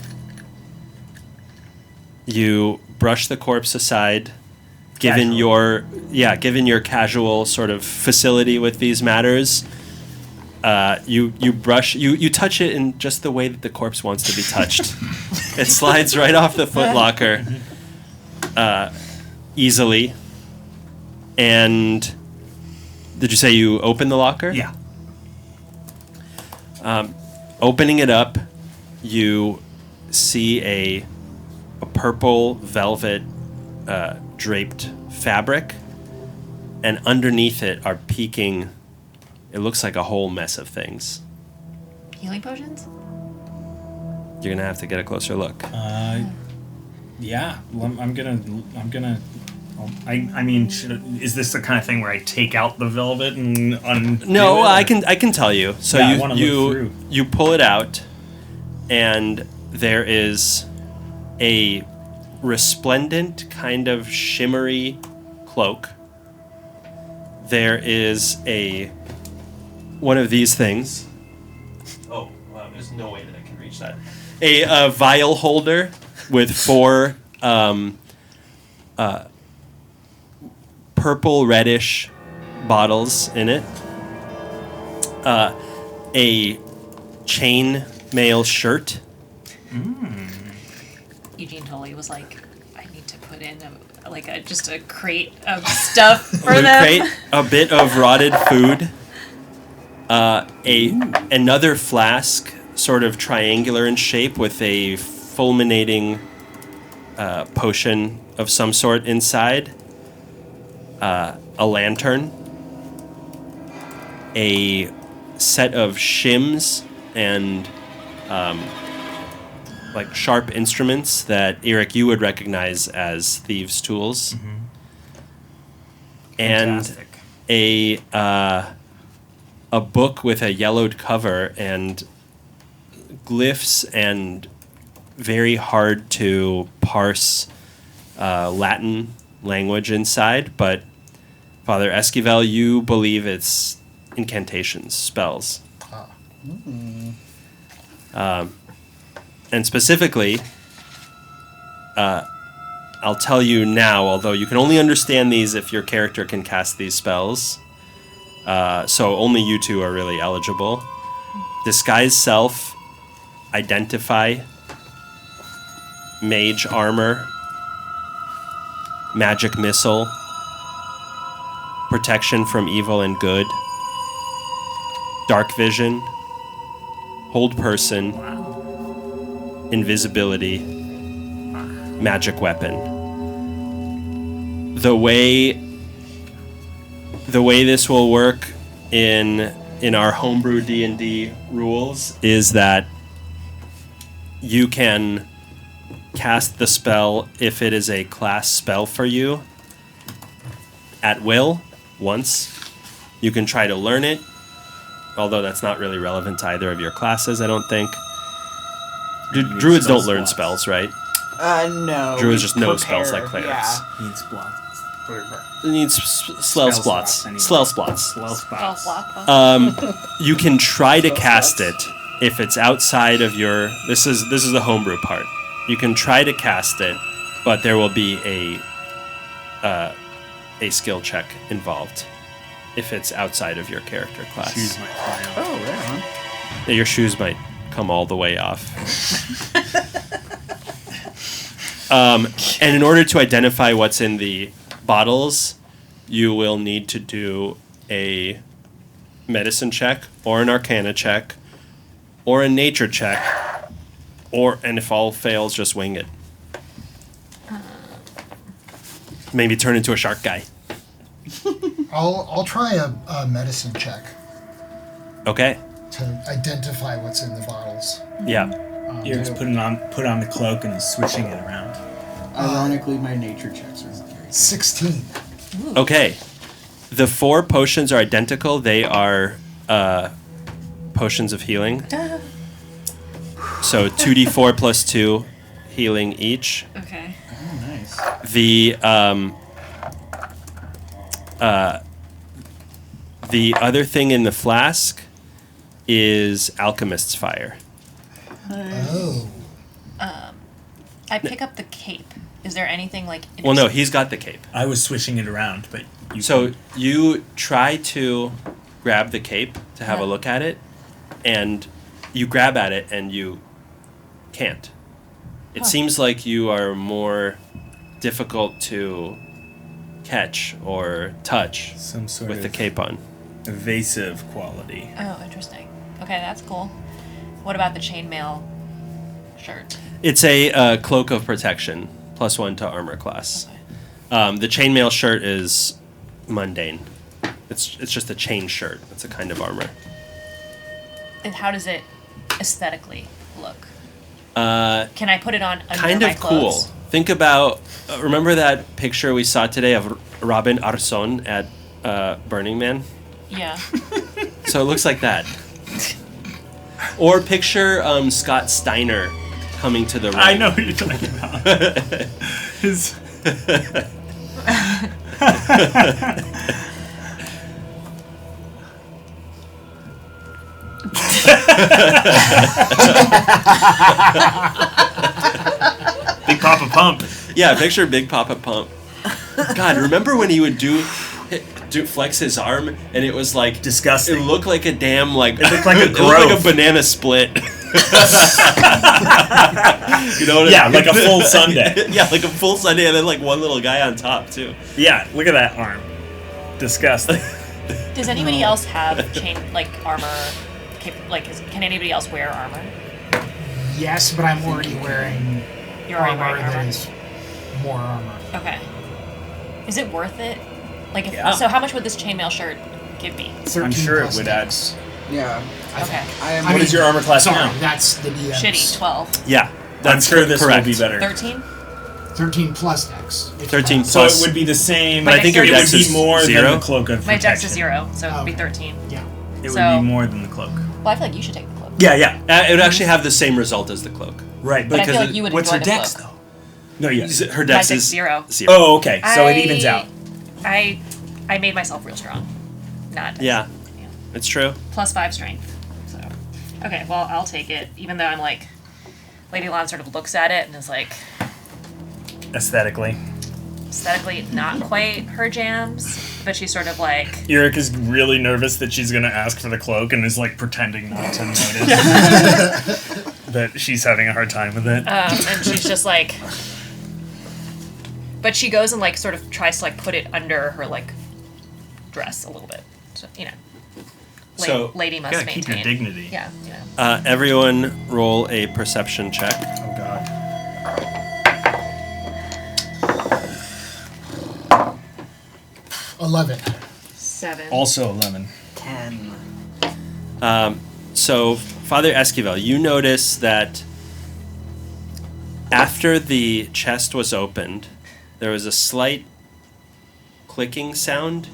S1: You brush the corpse aside, given
S4: Casual.
S1: your casual sort of facility with these matters. You touch it in just the way that the corpse wants to be touched. It slides right off the footlocker easily. And did you say you open the locker?
S4: Yeah.
S1: Opening it up, you see a purple velvet draped fabric, and underneath it are peeking, it looks like a whole mess of things.
S3: Healing potions?
S1: You're gonna have to get a closer look.
S4: Yeah. Well, I'm gonna. I mean, is this the kind of thing where I take out the velvet and undo
S1: No,
S4: it?
S1: I can tell you. So
S4: Yeah, I wanna look
S1: you
S4: through.
S1: you pull it out, and there is a resplendent kind of shimmery cloak. There is one of these things. Oh, wow, there's no way that I can reach that. A vial holder with 4 purple reddish bottles in it. A chain mail shirt.
S3: Eugene totally was like, I need to put in just a crate of stuff for
S1: Loot
S3: them.
S1: crate, a bit of rotted food, another flask, sort of triangular in shape, with a fulminating potion of some sort inside, a lantern, a set of shims and like sharp instruments that Eric you would recognize as thieves' tools. And
S4: Fantastic.
S1: a a book with a yellowed cover and glyphs and very hard to parse Latin language inside, but Father Esquivel, you believe it's incantations, spells. And specifically, I'll tell you now, although you can only understand these if your character can cast these spells, so only you two are really eligible. Disguise Self, Identify, Mage Armor, Magic Missile, Protection from Evil and Good, Dark Vision, Hold Person, Invisibility, Magic Weapon. The way this will work in our homebrew D&D rules is that you can cast the spell if it is a class spell for you at will once. You can try to learn it, although that's not really relevant to either of your classes, I don't think. Druids don't learn spells, right?
S2: No.
S1: Druids just know
S2: prepare,
S1: spells like clerics.
S2: Yeah.
S4: Needs blots.
S1: It needs slell spots.
S4: anyway.
S1: Slell spots.
S4: Slow spots.
S1: You can try to cast it if it's outside of your... This is the homebrew part. You can try to cast it, but there will be a skill check involved if it's outside of your character class.
S4: Shoes might fly off.
S2: Oh, right on.
S1: Yeah, your shoes might come all the way off. And in order to identify what's in the bottles, you will need to do a medicine check or an arcana check or a nature check, and if all fails, just wing it. Maybe turn into a shark guy.
S6: I'll try a medicine check
S1: Okay.
S6: to identify what's in the bottles.
S1: Yeah.
S4: You're just put on the cloak and switching it around.
S2: Ironically, my nature checks are very good.
S6: 16.
S1: Okay. The 4 potions are identical. They are potions of healing. So 2d4 plus 2 healing each.
S3: Okay.
S2: Oh, nice.
S1: The other thing in the flask is Alchemist's Fire.
S6: Oh.
S3: I pick up the cape. Is there anything like...
S1: Well, no, he's got the cape.
S4: I was switching it around, but
S1: So you try to grab the cape to have a look at it, and you grab at it and you can't. It seems like you are more difficult to catch or touch
S4: some sort
S1: with
S4: of
S1: the cape on.
S4: evasive quality.
S3: Oh, interesting. Okay, that's cool. What about the chainmail shirt?
S1: It's a cloak of protection, +1 to armor class.
S3: Okay.
S1: The chainmail shirt is mundane. It's just a chain shirt. It's a kind of armor.
S3: And how does it aesthetically look? Can I put it on under
S1: Kind
S3: my
S1: of cool.
S3: clothes?
S1: Think about, remember that picture we saw today of Robin Arson at Burning Man?
S3: Yeah.
S1: So it looks like that. Or picture Scott Steiner coming to the ring.
S4: I know what you're talking about. His Big Papa Pump.
S1: Yeah, picture Big Papa Pump. God, remember when he would do flex his arm and it was like
S4: Disgusting.
S1: It looked like a damn like
S4: It looked like a
S1: it looked like a
S4: growth.
S1: banana split. You know what
S4: Yeah,
S1: I mean?
S4: like a full sundae.
S1: Yeah, like a full sundae and then like one little guy on top too.
S4: Yeah, look at that arm. Disgusting.
S3: Does anybody else have chain armor? Can anybody else wear armor?
S9: Yes, but I'm already wearing
S3: You're already
S9: armor
S3: wearing
S9: that
S3: armor.
S9: is more armor.
S3: Okay. Is it worth it?
S4: Yeah.
S3: So how much would this chainmail shirt give me?
S9: 13
S4: sure it
S9: plus
S4: would
S9: dex.
S2: Yeah.
S9: I
S3: Okay.
S9: think.
S2: I am.
S9: I
S4: What is your armor class
S9: sorry,
S4: now?
S9: that's the DM's.
S3: Shitty. 12.
S1: Yeah,
S4: I'm
S1: that's
S4: sure this
S1: correct.
S4: will be better.
S3: 13?
S9: 13 plus dex. If
S1: 13
S9: you
S4: So
S1: plus.
S4: it would be the same.
S1: But I think your
S4: it
S1: dex
S4: would
S1: is
S4: be more
S1: zero.
S4: than the cloak of
S3: My
S4: protection.
S3: dex is 0, so it would be
S9: Okay.
S3: 13.
S9: have- Yeah.
S4: It
S3: So-
S4: would be more than the cloak.
S3: Well, I feel like you should take the cloak.
S4: Yeah, yeah.
S1: It would actually have the same result as the cloak.
S4: Right,
S3: But I
S4: because
S3: feel like you would
S4: what's
S3: enjoy
S4: her
S3: the
S4: dex
S3: cloak.
S4: though? No, yes.
S1: Her dex
S3: My
S1: is
S3: dex 0.
S1: 0.
S4: Oh, okay. So it evens out.
S3: I made myself real strong. Not.
S1: Yeah, it's true.
S3: +5 strength. So. Okay, well, I'll take it, even though I'm like... Lady Lon sort of looks at it and is like,
S4: Aesthetically.
S3: aesthetically not quite her jams, but she's sort of like...
S4: Eureka's really nervous that she's going to ask for the cloak and is like pretending not to notice that she's having a hard time with it.
S3: and she's just like... But she goes and like sort of tries to like put it under her like dress a little bit. So, you know.
S1: So-
S3: Lady must
S4: You gotta
S3: maintain.
S4: keep your dignity.
S3: Yeah, you know.
S1: Everyone roll a perception check.
S4: Oh, God.
S9: 11.
S3: 7.
S4: Also 11.
S2: 10.
S1: So, Father Esquivel, you notice that after the chest was opened, there was a slight clicking sound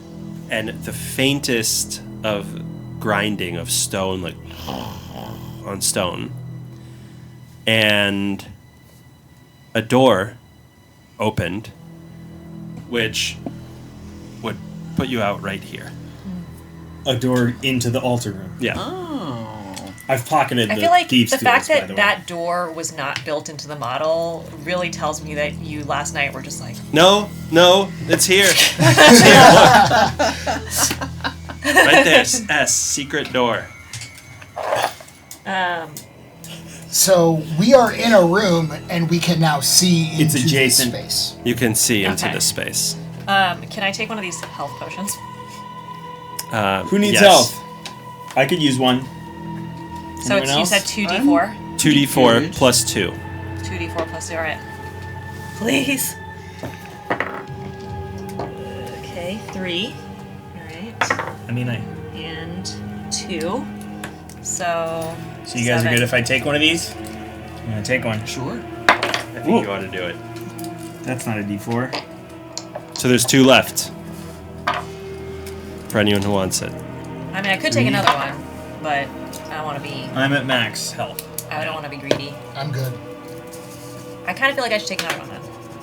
S1: and the faintest of grinding of stone, like on stone. And a door opened, which would put you out right here.
S4: A door into the altar room.
S1: Yeah.
S2: Oh.
S4: I've pocketed
S3: I
S4: the
S3: feel like
S4: thieves'
S3: the fact
S4: tools, by
S3: that
S4: the way.
S3: that door was not built into the model really tells me that you last night were just like,
S1: No, it's here. It's here, look. Right there, S, secret door.
S9: So we are in a room and we can now see into
S4: It's adjacent.
S9: this space.
S1: You can see into
S3: Okay.
S1: this space.
S3: can I take one of these health potions?
S4: Who needs
S1: yes.
S4: health? I could use one.
S3: So
S4: Anyone
S3: you
S4: else?
S3: said 2d4?
S1: 2d4 plus 2.
S3: 2d4 plus 2, alright. Please. Okay, 3. Alright.
S4: I mean,
S3: And 2. So
S4: So you guys are
S3: 7.
S4: good if I take one of these? I'm gonna take one.
S2: Sure.
S1: I think you ought to do it.
S4: That's not a D4.
S1: So there's 2 left. For anyone who wants it.
S3: I mean, I could take another one, but I don't want to be.
S4: I'm at max health.
S3: I don't want to be greedy.
S9: I'm good.
S3: I kind of feel like I should take another one then,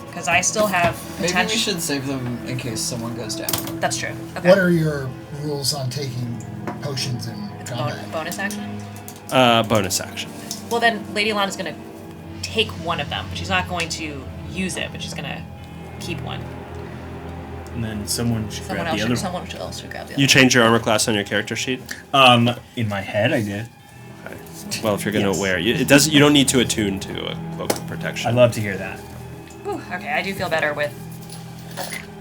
S3: because I still have
S2: Maybe
S3: potential.
S2: we should save them in case someone goes down.
S3: That's true. Okay.
S6: What are your rules on taking potions in combat?
S3: Bonus action?
S1: Bonus action.
S3: Well, then Lady Lana is going to take one of them, but she's not going to use it, but she's going to keep one.
S4: And then someone should grab the other one.
S3: Someone else should grab the other
S1: You change your armor class on your character sheet?
S4: In my head I did.
S1: Well, if you're going to
S4: Yes.
S1: wear it. It does. You don't need to attune to a cloak of protection.
S4: I'd love to hear that.
S3: one. Whew, okay, I do feel better with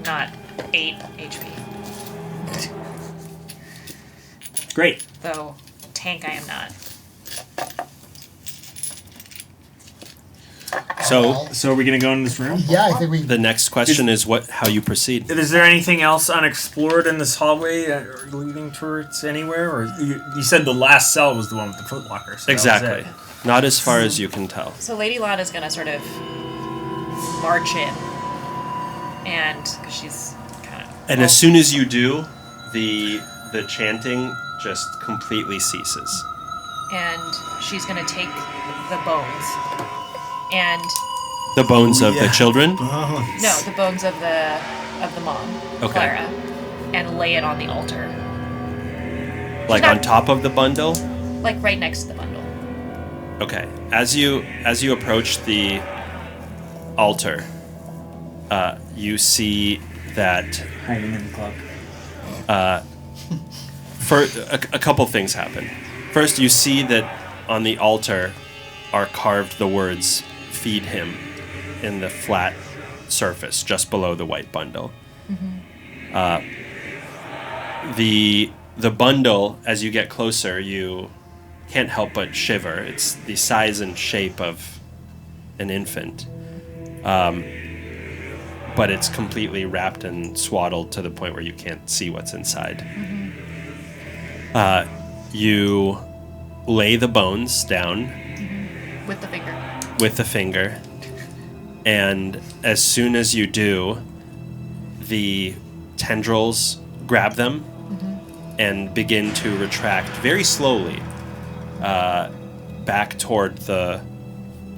S3: not 8 HP.
S4: Great.
S3: Though, tank I am not.
S1: So
S4: So are we gonna go in this room?
S6: Yeah, I think we.
S1: the next question is how you proceed.
S4: Is there anything else unexplored in this hallway or leading towards anywhere? Or you said the last cell was the one with the footlocker. So that was
S1: Exactly.
S4: it.
S1: Not as far as you can tell.
S3: So Lady Lana is going to sort of march in, and because she's kind of.
S1: And as soon as you do, the chanting just completely ceases.
S3: And she's going to take the bones, and
S1: The bones of the children.
S3: no, the bones of the mom,
S1: Okay.
S3: Clara, and lay it on the altar,
S1: Like on top of the bundle.
S3: like right next to the bundle.
S1: Okay. As you approach the altar, you see that
S4: Hiding in the clock.
S1: for a couple things happen. First, you see that on the altar are carved the words "Feed him" in the flat surface just below the white bundle. The bundle, as you get closer, you can't help but shiver. It's the size and shape of an infant, but it's completely wrapped and swaddled to the point where you can't see what's inside. You lay the bones down
S3: With the finger.
S1: with the finger, and as soon as you do, the tendrils grab them and begin to retract very slowly back toward the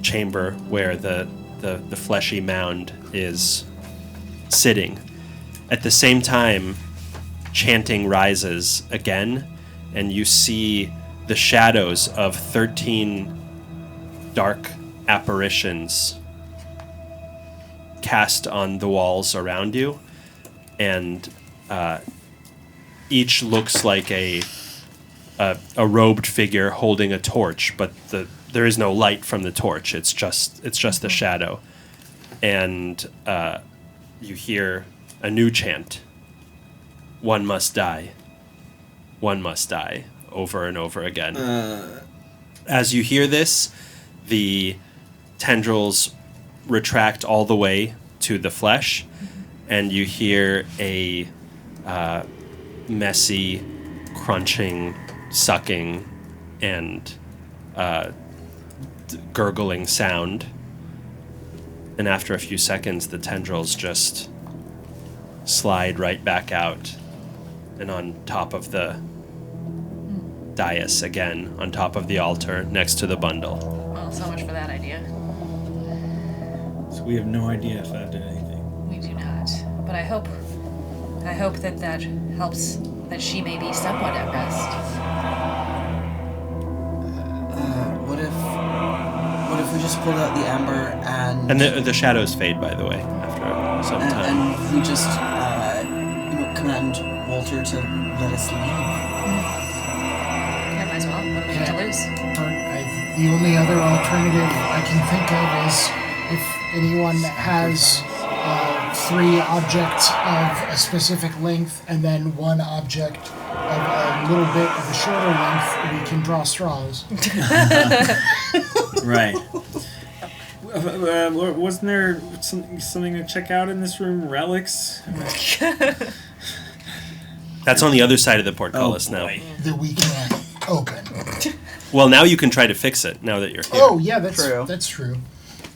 S1: chamber where the fleshy mound is sitting. At the same time, chanting rises again, and you see the shadows of 13 dark apparitions cast on the walls around you, and each looks like a robed figure holding a torch, but there is no light from the torch. It's just a shadow, and you hear a new chant: "One must die. One must die," over and over again. As you hear this, the tendrils retract all the way to the flesh, and you hear a messy, crunching, sucking, and gurgling sound. And after a few seconds, the tendrils just slide right back out, and on top of the dais again, on top of the altar, next to the bundle.
S3: Well, so much for that idea.
S4: So we have no idea if that did anything.
S3: We do not. But I hope that helps, that she may be somewhat at rest.
S2: What if we just pulled out the ember and
S1: the shadows fade, by the way, after some time.
S2: and we just command Walter to let us leave?
S3: Yeah, might as well. What do we have to lose?
S9: The only other alternative I can think of is if anyone has 3 objects of a specific length and then 1 object of a little bit of a shorter length, we can draw straws.
S4: Right. Wasn't there something to check out in this room? Relics?
S1: That's on the other side of the portcullis now.
S9: That we can't open.
S1: Well, now you can try to fix it, now that you're here.
S9: Oh, yeah, that's
S2: True.
S9: That's true.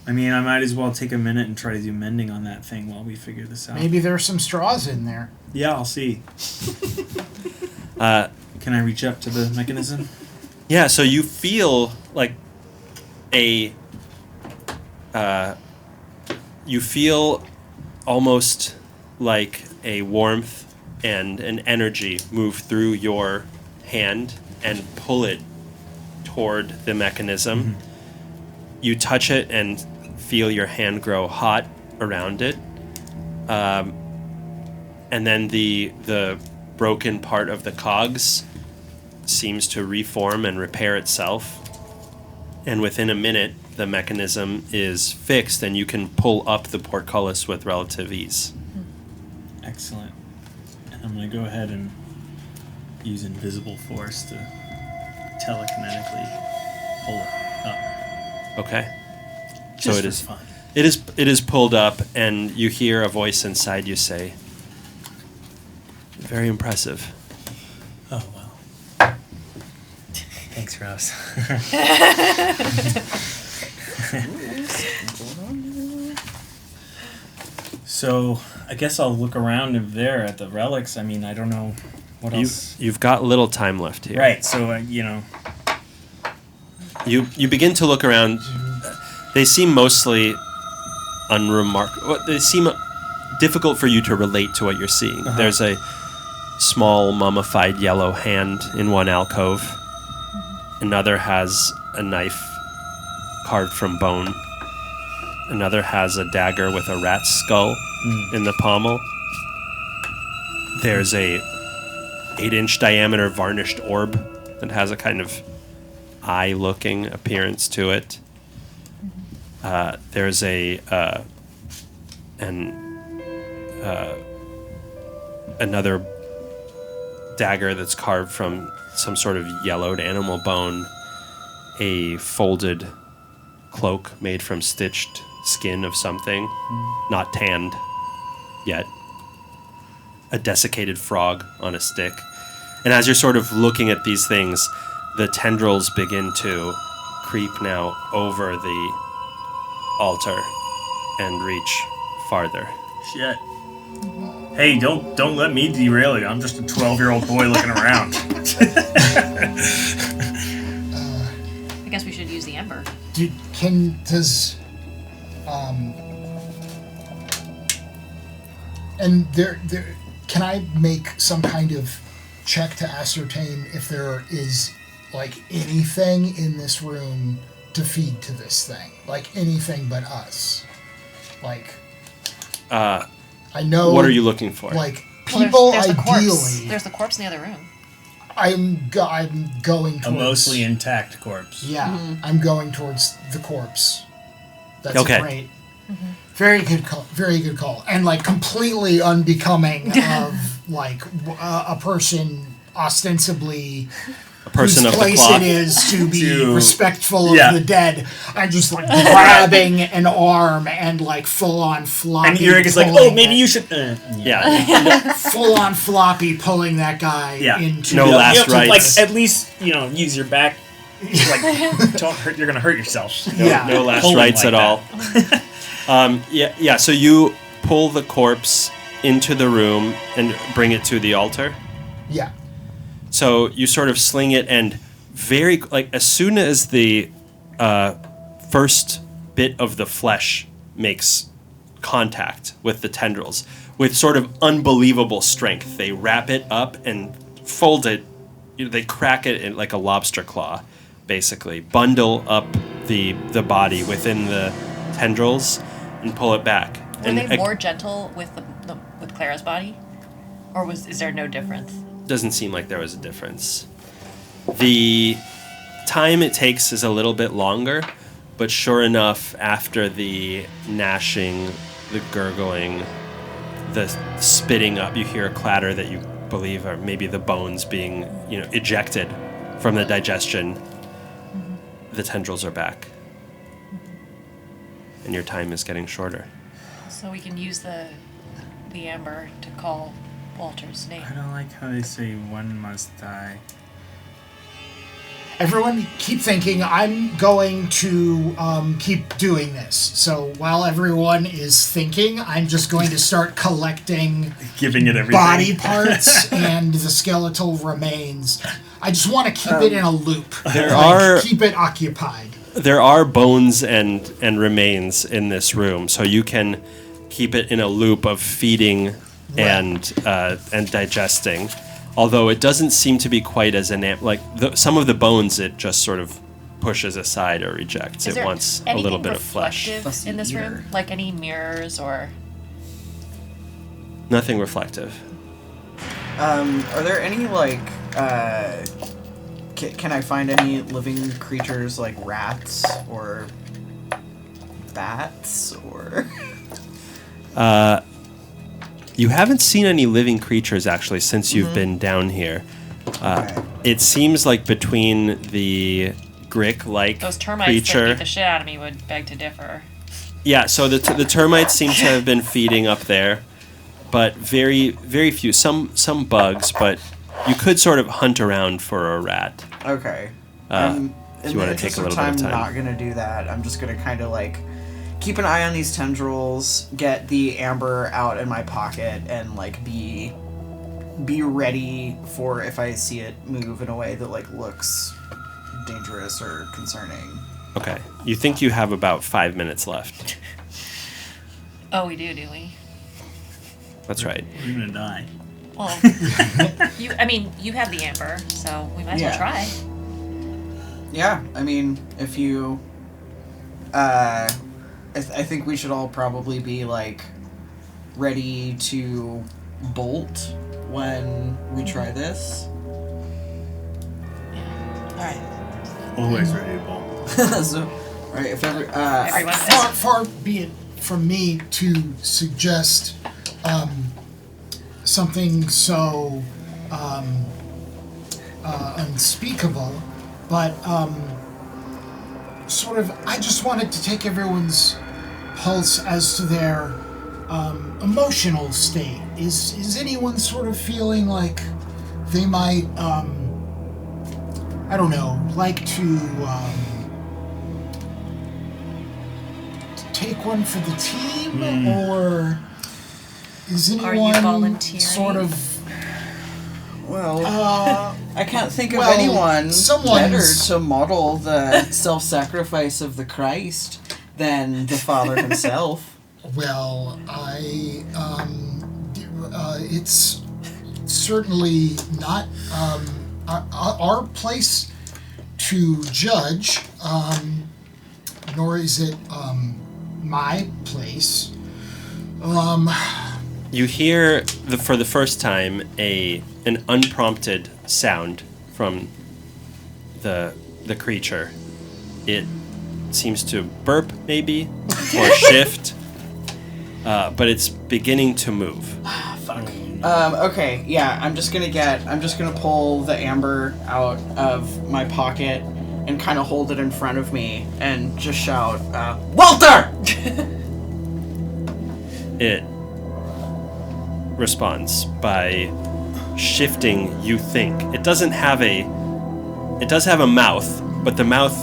S4: I mean, I might as well take a minute and try to do mending on that thing while we figure this out.
S9: Maybe there's some straws in there.
S4: Yeah, I'll see. Can I reach up to the mechanism?
S1: Yeah, so you feel like you feel almost like a warmth and an energy move through your hand and pull it toward the mechanism. Mm-hmm. You touch it and feel your hand grow hot around it. And then the broken part of the cogs seems to reform and repair itself. And within a minute, the mechanism is fixed and you can pull up the portcullis with relative ease.
S4: Excellent. And I'm going to go ahead and use invisible force to telekinetically pull it up.
S1: Okay.
S4: Just
S1: so
S4: for fun.
S1: It is pulled up, and you hear a voice inside you say, "Very impressive."
S10: Oh, wow. Thanks, Rose.
S4: So, I guess I'll look around in there at the relics. I mean, I don't know what else.
S1: You've got little time left here.
S4: Right, so,
S1: You begin to look around. They seem mostly unremarkable. They seem difficult for you to relate to what you're seeing. Uh-huh. There's a small mummified yellow hand in one alcove. Another has a knife carved from bone. Another has a dagger with a rat's skull in the pommel. There's a 8-inch diameter varnished orb that has a kind of eye-looking appearance to it. There's another dagger that's carved from some sort of yellowed animal bone, a folded cloak made from stitched skin of something, not tanned yet, a desiccated frog on a stick. And as you're sort of looking at these things, the tendrils begin to creep now over the altar and reach farther.
S4: Shit.
S8: Hey, don't let me derail you. I'm just a 12-year-old boy looking around.
S3: I guess we should use the ember.
S9: Can I make some kind of check to ascertain if there is like anything in this room to feed to this thing? Like anything but us? Like I know.
S1: What are you looking for?
S9: Like people
S3: there's
S9: ideally.
S3: The corpse. There's the corpse in the other room.
S9: I'm going towards
S4: a mostly intact corpse.
S9: Yeah, I'm going towards the corpse. That's
S1: okay.
S9: Great. Very good call. Very good call. And like completely unbecoming of like a person ostensibly.
S1: A person
S9: whose
S1: of the
S9: place
S1: cloth.
S9: it is to be respectful
S8: Yeah.
S9: of the dead. I'm just like grabbing an arm and like full on floppy.
S8: And Eric is like,
S9: pulling
S8: oh, maybe
S9: it.
S8: you should.
S1: Yeah.
S9: Full on floppy pulling that guy into
S1: No last rites.
S8: Like at least use your back. Like don't hurt. You're gonna hurt yourself.
S1: No last
S8: Pulling
S1: rites
S8: like
S1: at all. Yeah. So you pull the corpse into the room and bring it to the altar.
S9: Yeah.
S1: So you sort of sling it, and as soon as the first bit of the flesh makes contact with the tendrils, with sort of unbelievable strength, they wrap it up and fold it. They crack it in like a lobster claw, basically. Bundle up the body within the tendrils and pull it back.
S3: Were they more gentle with with Clara's body, or is there no difference?
S1: Doesn't seem like there was a difference. The time it takes is a little bit longer, but sure enough, after the gnashing, the gurgling, the spitting up, you hear a clatter that you believe are maybe the bones being, ejected from the digestion. The tendrils are back. And your time is getting shorter.
S3: So we can use the amber to call Walter's name.
S4: I don't like how they say one must die.
S9: Everyone keep thinking I'm going to keep doing this. So while everyone is thinking, I'm just going to start collecting
S8: giving it everything.
S9: Body parts and the skeletal remains. I just want to keep it in a loop. Keep it occupied.
S1: There are bones and remains in this room, so you can keep it in a loop of feeding and digesting. Although it doesn't seem to be quite as some of the bones it just sort of pushes aside or rejects. It wants a little bit of flesh.
S3: In this room, like any mirrors or
S1: Nothing reflective.
S2: Are there any can I find any living creatures like rats or bats or?
S1: You haven't seen any living creatures actually since you've been down here. It seems like between the Grick-like
S3: those termites
S1: creature.
S3: that beat the shit out of me would beg to differ.
S1: Yeah, so the termites seem to have been feeding up there, but very very few. Some bugs, but you could sort of hunt around for a rat.
S2: Okay.
S1: If you want to take a little bit of time.
S2: I'm not gonna do that. I'm just gonna kind of keep an eye on these tendrils, get the amber out in my pocket, and be ready for if I see it move in a way that looks dangerous or concerning.
S1: Okay. You think you have about 5 minutes left.
S3: Oh, we do we?
S1: That's right.
S4: We're gonna die.
S3: Well, you have the amber, so we might as well try.
S2: Yeah, I mean, if you, I think we should all probably be ready to bolt when we try this.
S3: Yeah. All right.
S4: Always ready to bolt.
S2: So, right, if
S3: Everyone
S9: far be it from me to suggest something so unspeakable, but I just wanted to take everyone's pulse as to their emotional state. Is anyone sort of feeling like they might like to take one for the team, or Is
S3: Are you
S9: anyone
S3: volunteering?
S9: sort of...
S2: Well, I can't think of
S9: well,
S2: anyone
S9: someone's-
S2: better to model the self-sacrifice of the Christ than the Father himself.
S9: Well, it's certainly not our place to judge, nor is it my place.
S1: You hear for the first time an unprompted sound from the creature. It seems to burp, maybe, or shift, but it's beginning to move.
S2: Okay, yeah, I'm just gonna pull the amber out of my pocket and kind of hold it in front of me and just shout, Walter!
S1: It responds by shifting, you think. It does have a mouth, but the mouth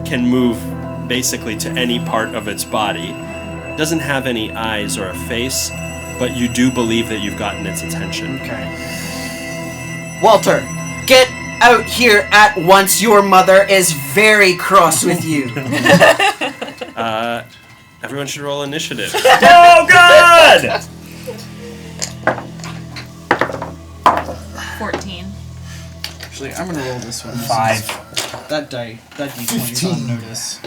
S1: can move basically to any part of its body. It doesn't have any eyes or a face, but you do believe that you've gotten its attention.
S2: Okay. Walter, get out here at once. Your mother is very cross with you.
S1: Everyone should roll initiative.
S4: Oh God!
S3: 14.
S2: Actually, I'm gonna roll this one.
S10: 5.
S2: That d20 is on notice.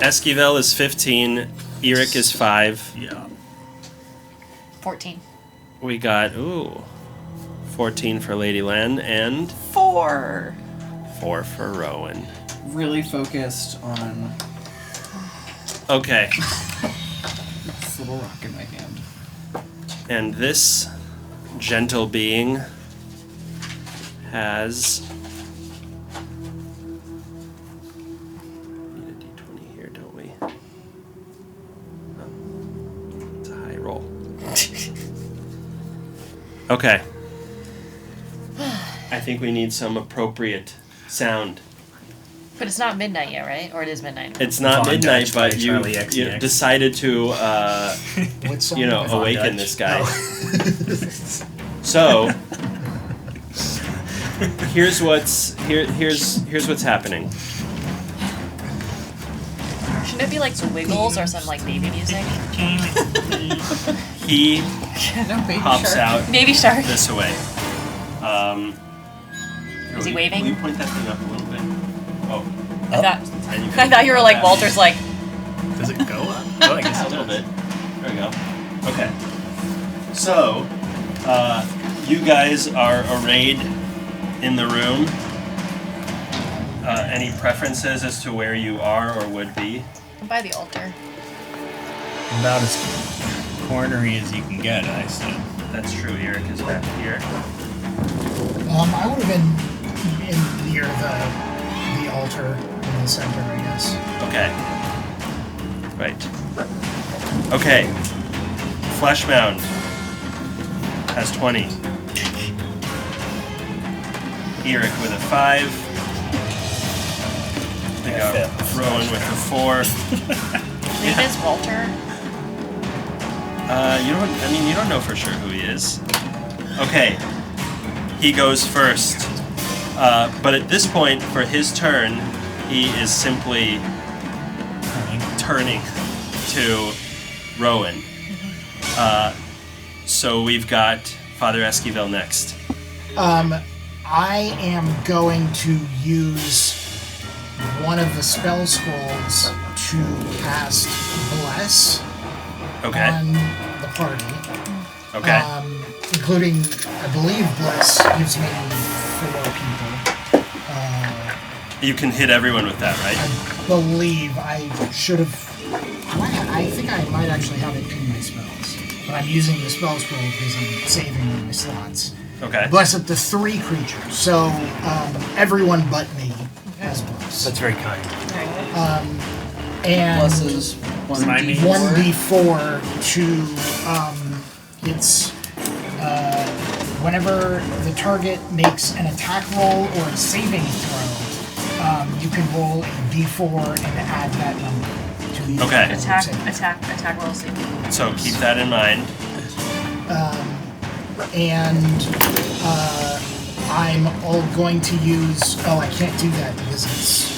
S1: Esquivel is 15. Eric is 5.
S4: Yeah.
S3: 14.
S1: We got 14 for Lady Lan and
S3: 4.
S1: 4 for Rowan.
S2: Really focused on
S1: Okay.
S2: this little rock in my hand.
S1: And this gentle being has... Need a d20 here, don't we? Oh, it's a high roll. Okay. I think we need some appropriate sound.
S3: But it's not midnight yet, right? Or it is midnight?
S1: It's not
S10: Von
S1: midnight,
S10: Dutch by
S1: but you
S10: Charlie XCX.
S1: decided to,
S9: What song?
S1: awaken
S10: Dutch.
S1: this guy. So, here's what's happening.
S3: Shouldn't it be like some wiggles or some like baby music?
S1: He
S2: No, baby
S1: hops
S2: shark.
S1: out
S3: Baby shark.
S1: this way.
S3: Is he waving?
S1: Will you point that thing up a little bit? Oh,
S3: I thought,
S1: and you
S3: I thought you were like,
S1: that.
S3: Walter's like,
S10: Does it go up? Oh, I guess
S1: a
S10: it
S1: little
S10: does.
S1: bit. There we go. Okay. So, you guys are arrayed in the room. Any preferences as to where you are or would be?
S3: by the altar.
S10: About as cornery as you can get, I assume.
S1: That's true. Eric is back here.
S9: I would have been in near the altar in the center, I guess.
S1: Okay. Right. Okay. Flesh Mound has 20. Eric with a 5. We got Rowan with a 4.
S3: Name is Walter.
S1: You don't know for sure who he is. Okay. He goes first. But at this point, for his turn, he is simply turning to Rowan. So we've got Father Esquivel next.
S9: I am going to use one of the spell scrolls to cast Bless
S1: Okay.
S9: on the party.
S1: Okay.
S9: Including, I believe, Bless gives me 4 people.
S1: You can hit everyone with that, right?
S9: I believe I should have. I think I might actually have it in my spells. But I'm using the spell scroll because I'm saving my slots.
S1: Okay.
S9: Bless up to 3 creatures. So everyone but me has Bless.
S10: That's very kind.
S9: And
S2: Pluses
S10: Remind me.
S9: 1d4 to it's whenever the target makes an attack roll or a saving throw, you can roll a d4 and add that number to the
S1: Okay.
S3: Attack roll save.
S1: So keep that in mind.
S9: And I'm all going to use. Oh, I can't do that because it's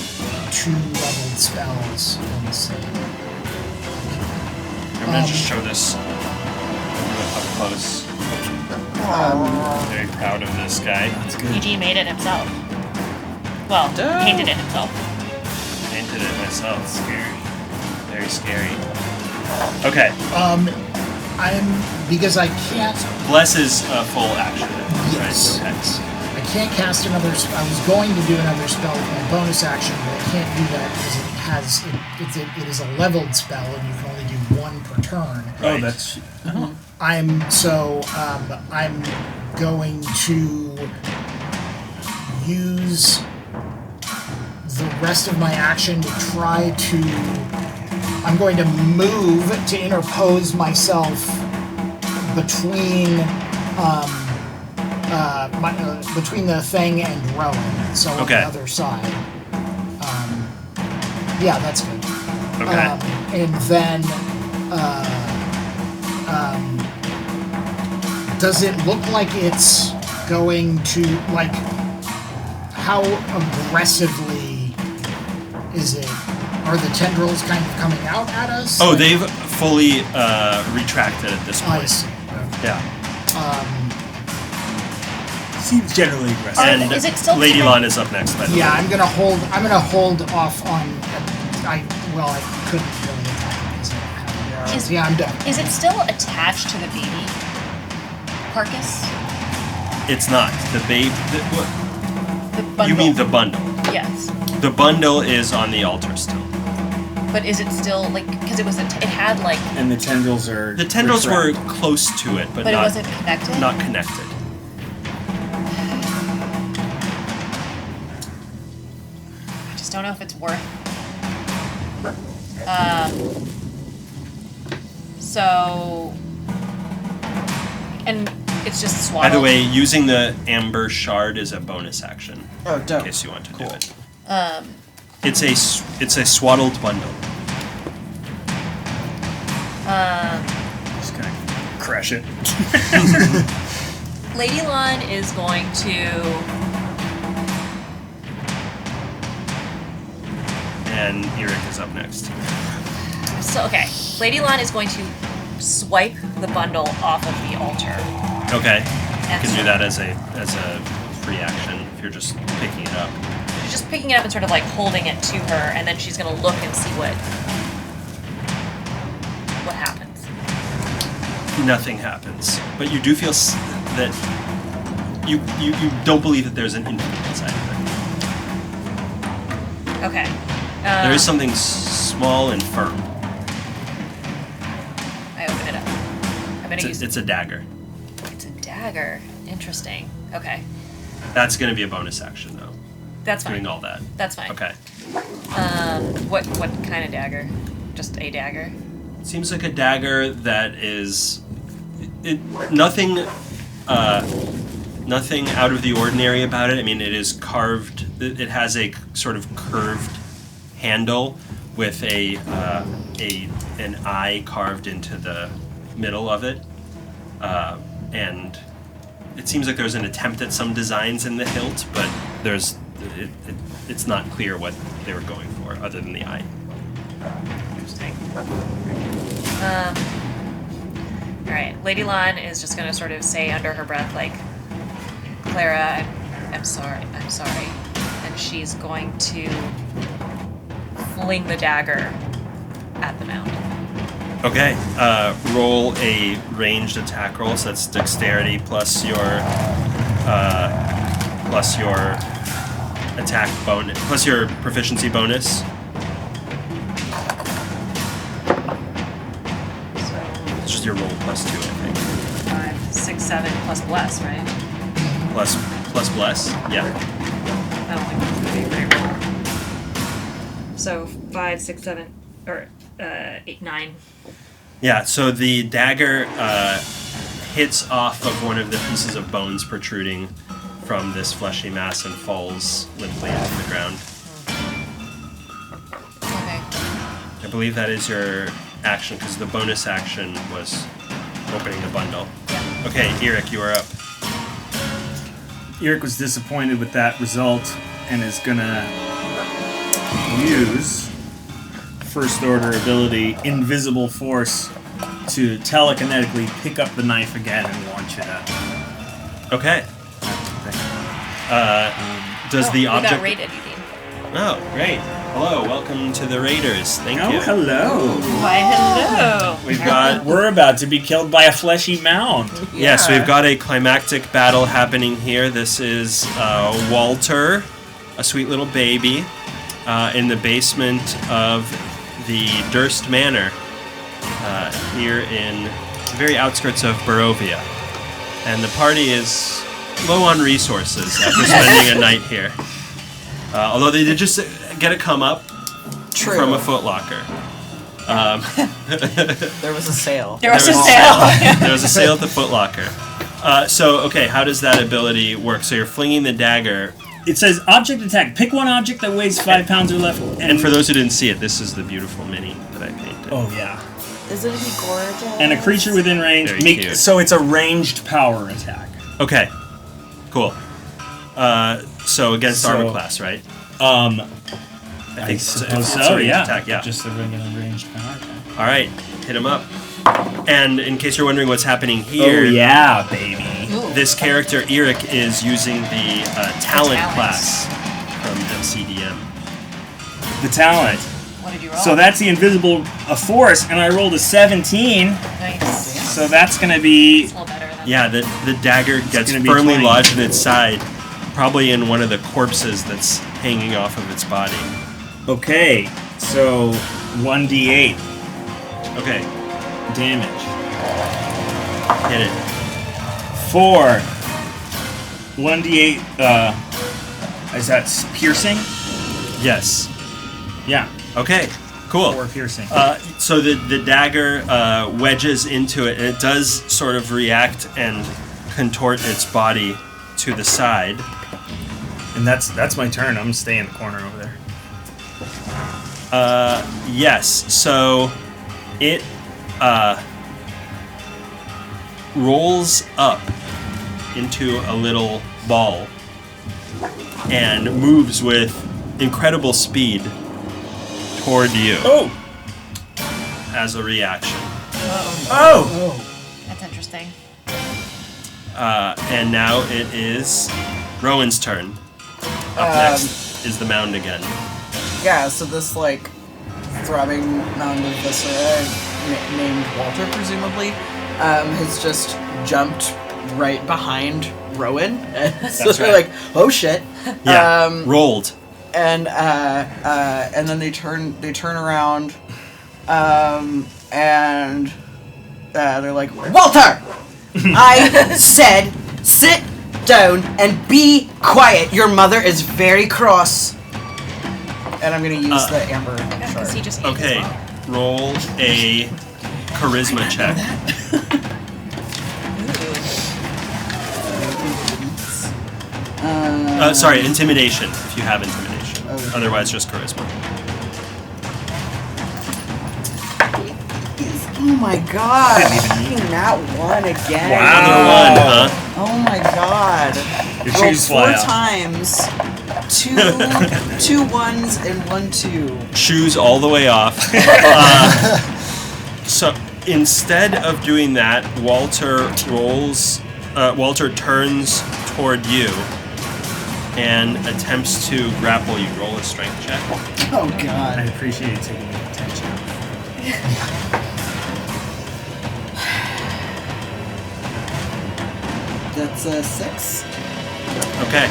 S9: 2 leveled spells. Let me see.
S1: I'm gonna just show this up close. Very proud of this guy. That's good.
S3: EG made it himself. Well, painted it himself.
S1: Painted it myself. Scary. Very scary. Okay.
S9: Because I can't.
S1: Bless is full action.
S9: Yes.
S1: Right? Okay.
S9: I can't cast another. I was going to do another spell with my bonus action, but I can't do that because it is a leveled spell, and you can only do 1 per turn.
S4: Oh, that's.
S9: I'm going to use the rest of my action to try to. I'm going to move to interpose myself between between the thing and Rowan, so on the other side. Yeah, that's good.
S1: Okay.
S9: And then, does it look like it's going to, like, how aggressively is it? Are the tendrils kind of coming out at us?
S1: Oh, they've fully retracted at this point.
S9: I see.
S1: Yeah.
S4: Seems generally aggressive.
S1: And
S3: is it still
S1: Lady
S3: keeping-
S1: Lon is up next, by the way.
S9: Yeah, I'm gonna hold off on. I couldn't really attack because I don't have. Yeah, I'm done.
S3: Is it still attached to the baby carcass?
S1: It's not. The babe.
S3: The bundle.
S1: You mean the bundle?
S3: Yes.
S1: The bundle is on the altar still.
S3: But is it still like because it had like
S4: And the tendrils are.
S1: The tendrils were
S4: retract.
S1: close to it, but
S3: it
S1: not,
S3: wasn't connected?
S1: Not connected.
S3: I just don't know if it's worth. So, and it's just swaddled.
S1: By the way, using the amber shard is a bonus action.
S2: Oh, dope.
S1: In case you want to do it.
S3: Um,
S1: It's a swaddled bundle.
S4: Just gonna crush it.
S3: Lady Lon is going to.
S1: And Eric is up next.
S3: So okay, Lady Lon is going to swipe the bundle off of the altar.
S1: Okay. You can do that as a free action if you're just picking it up.
S3: She's just picking it up and sort of like holding it to her, and then she's gonna look and see what happens.
S1: Nothing happens, but you do feel that you don't believe that there's an infant inside of it.
S3: Okay.
S1: There is something small and firm.
S3: I open it up. I'm gonna use.
S1: It's a dagger.
S3: It's a dagger. Interesting. Okay.
S1: That's going to be a bonus action, though.
S3: That's fine.
S1: Doing all that.
S3: That's fine.
S1: Okay.
S3: What kind of dagger? Just a dagger?
S1: It seems like a dagger that is nothing nothing out of the ordinary about it. I mean, it is carved. It has a sort of curved handle with an eye carved into the middle of it, and it seems like there's an attempt at some designs in the hilt, but it's not clear what they were going for other than the eye.
S3: Interesting. All right. Lady Lon is just gonna sort of say under her breath, like, "Clara, I'm sorry. And she's going to fling the dagger at the mound.
S1: Okay, roll a ranged attack roll, so that's dexterity plus your attack bonus, plus your proficiency bonus. It's just your roll plus 2, I think.
S3: 5, 6, 7 plus bless, right?
S1: Plus bless, yeah.
S3: I don't think that's gonna be a great roll. So 5, 6, 7, or 8, 9.
S1: Yeah, so the dagger hits off of one of the pieces of bones protruding from this fleshy mass and falls limply into the ground.
S3: Okay.
S1: believe that is your action, because the bonus action was opening the bundle. Okay, Eric, you are up.
S8: Eric was disappointed with that result and is gonna use first order ability Invisible Force to telekinetically pick up the knife again and launch it at him.
S1: Okay. Does the
S3: We
S1: object...
S3: got raided, Eugene.
S1: Oh, great. Hello, welcome to the Raiders. Thank you.
S8: Hello.
S3: Why, hello.
S1: We've got...
S10: We're about to be killed by a fleshy mound.
S1: Yes, we've got a climactic battle happening here. This is Walter, a sweet little baby, in the basement of the Durst Manor, here in the very outskirts of Barovia. And the party is low on resources after spending a night here. Although they did just get a come up from a Foot Locker.
S2: There was a sale.
S3: There was a sale.
S1: There was a sale at the Foot Locker. Okay, how does that ability work? So you're flinging the dagger.
S10: It says object attack. Pick one object that weighs 5 pounds or less.
S1: And for those who didn't see it, this is the beautiful mini that I painted.
S10: Oh, yeah.
S2: Isn't he gorgeous?
S10: And a creature within range.
S1: Very cute.
S10: So it's a ranged power attack.
S1: Okay, cool. So against armor class, right?
S10: I
S1: think
S10: suppose
S1: it's a
S10: so,
S1: ranged
S10: yeah.
S1: attack, yeah.
S10: Just a regular ranged power attack.
S1: All right, hit him up. And in case you're wondering what's happening here,
S10: Oh, yeah, baby.
S1: this character, Eric, is using the talent class from MCDM.
S10: The talent.
S3: What did you roll?
S10: So that's the invisible force, and I rolled a 17.
S3: Nice.
S10: So that's going to be...
S3: It's a little better than
S1: Yeah, the dagger gets
S10: gonna be
S1: firmly
S10: 20.
S1: lodged in its side, probably in one of the corpses that's hanging off of its body.
S10: Okay, so 1d8
S1: Okay,
S10: damage.
S1: hit it.
S10: 4. 1d8, is that piercing?
S1: Yes.
S10: Yeah,
S1: Okay, cool.
S10: 4 piercing.
S1: So the dagger wedges into it, and it does sort of react and contort its body to the side.
S10: And that's my turn. I'm gonna stay in the corner over there.
S1: Yes, so it rolls up into a little ball and moves with incredible speed toward you
S10: Oh!
S1: as a reaction.
S10: Oh!
S3: That's interesting.
S1: And now it is Rowan's turn. Up next is the mound again.
S2: Yeah, so this, like, throbbing mound of viscera, named Walter, presumably, has just jumped right behind Rowan. So
S10: That's
S2: they're
S10: right.
S2: like, oh shit.
S1: Yeah, rolled.
S2: And then they turn around, and they're like, Walter! I said, sit down and be quiet. Your mother is very cross. And I'm gonna use the amber
S3: Because
S2: shard.
S3: he just ate
S1: Okay,
S3: his mom.
S1: roll a charisma check. Sorry, intimidation, if you have intimidation. Otherwise, just charisma.
S2: Oh my god! Fucking that one again.
S1: Another one, huh?
S2: Oh my god!
S10: Your
S2: Rolled
S10: shoes
S2: 4
S10: fly out.
S2: times. Two 1s and 1 2.
S1: Shoes all the way off. So instead of doing that, Walter turns toward you and attempts to grapple you. Roll a strength check.
S2: Oh god.
S10: I appreciate you taking the attention.
S2: That's a 6.
S1: Okay.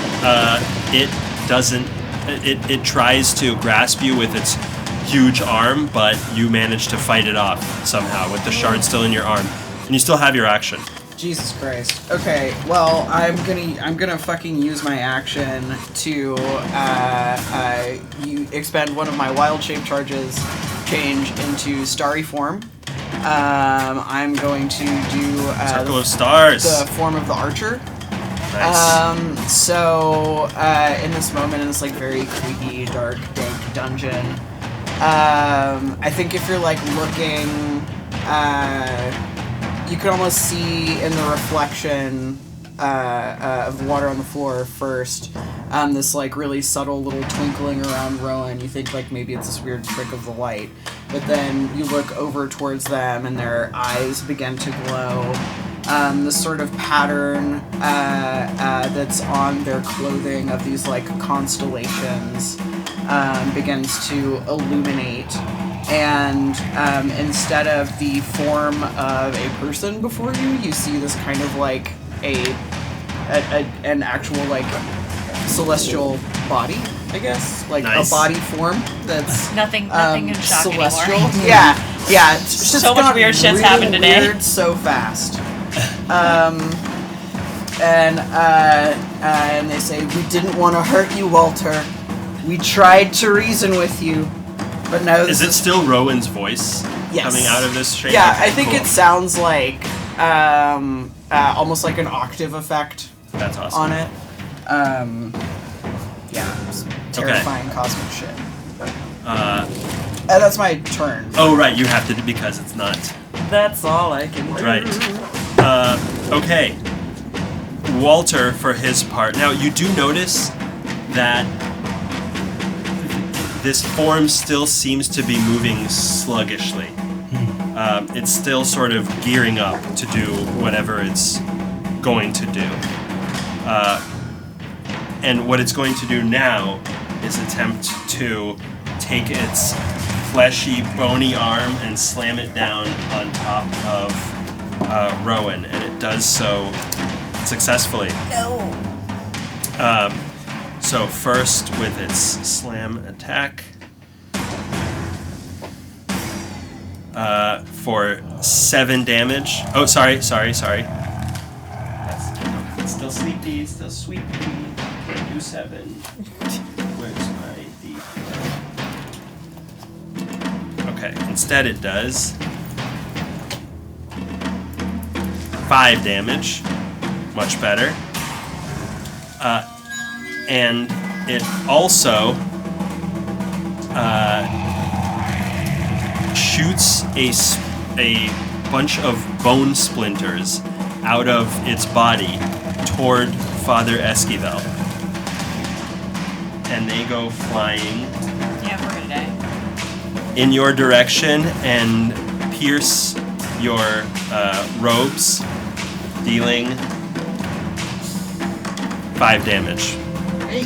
S1: It doesn't. It tries to grasp you with its huge arm, but you manage to fight it off somehow with the shard still in your arm, and you still have your action.
S2: Jesus Christ. Okay, well, I'm gonna fucking use my action to you expend one of my wild shape charges, change into starry form. I'm going to do
S1: Circle of Stars.
S2: the form of the archer.
S1: Nice.
S2: So in this moment, in this like very creepy, dark, dank dungeon, I think if you're like looking, you can almost see in the reflection of the water on the floor first, this like really subtle little twinkling around Rowan. You think like maybe it's this weird trick of the light, but then you look over towards them and their eyes begin to glow. This sort of pattern that's on their clothing of these like constellations begins to illuminate, and instead of the form of a person before you, you see this kind of like an actual like celestial body, I guess, like
S1: Nice.
S2: a body form that's
S3: Nothing in shock
S2: celestial.
S3: anymore.
S2: Yeah. It's just
S3: So much
S2: gone
S3: weird shit's
S2: really
S3: happened today.
S2: Weird so fast. And they say, "We didn't want to hurt you, Walter. We tried to reason with you, but now
S1: Is it still Rowan's voice
S2: Yes.
S1: coming out of this shape?
S2: Yeah,
S1: Okay,
S2: I think
S1: cool.
S2: it sounds like almost like an octave effect
S1: That's awesome.
S2: on it. Yeah, it's terrifying cosmic shit. That's my turn.
S1: Oh, right, you have to do because it's not.
S2: That's all I can do.
S1: Right. Okay. Walter, for his part. Now, you do notice that this form still seems to be moving sluggishly. It's still sort of gearing up to do whatever it's going to do. And what it's going to do now is attempt to take its fleshy, bony arm and slam it down on top of Rowan, and it does so successfully.
S2: No.
S1: So first with its slam attack for 7 damage. Oh, sorry. It's still sleepy. It's still sweepy. Can't do 7. Where's my D4? Okay, instead it does 5 damage. Much better. And it also shoots a bunch of bone splinters out of its body toward Father Esquivel. And they go flying
S3: Yeah, we're gonna die.
S1: in your direction and pierce your robes, dealing 5 damage.
S9: Hey.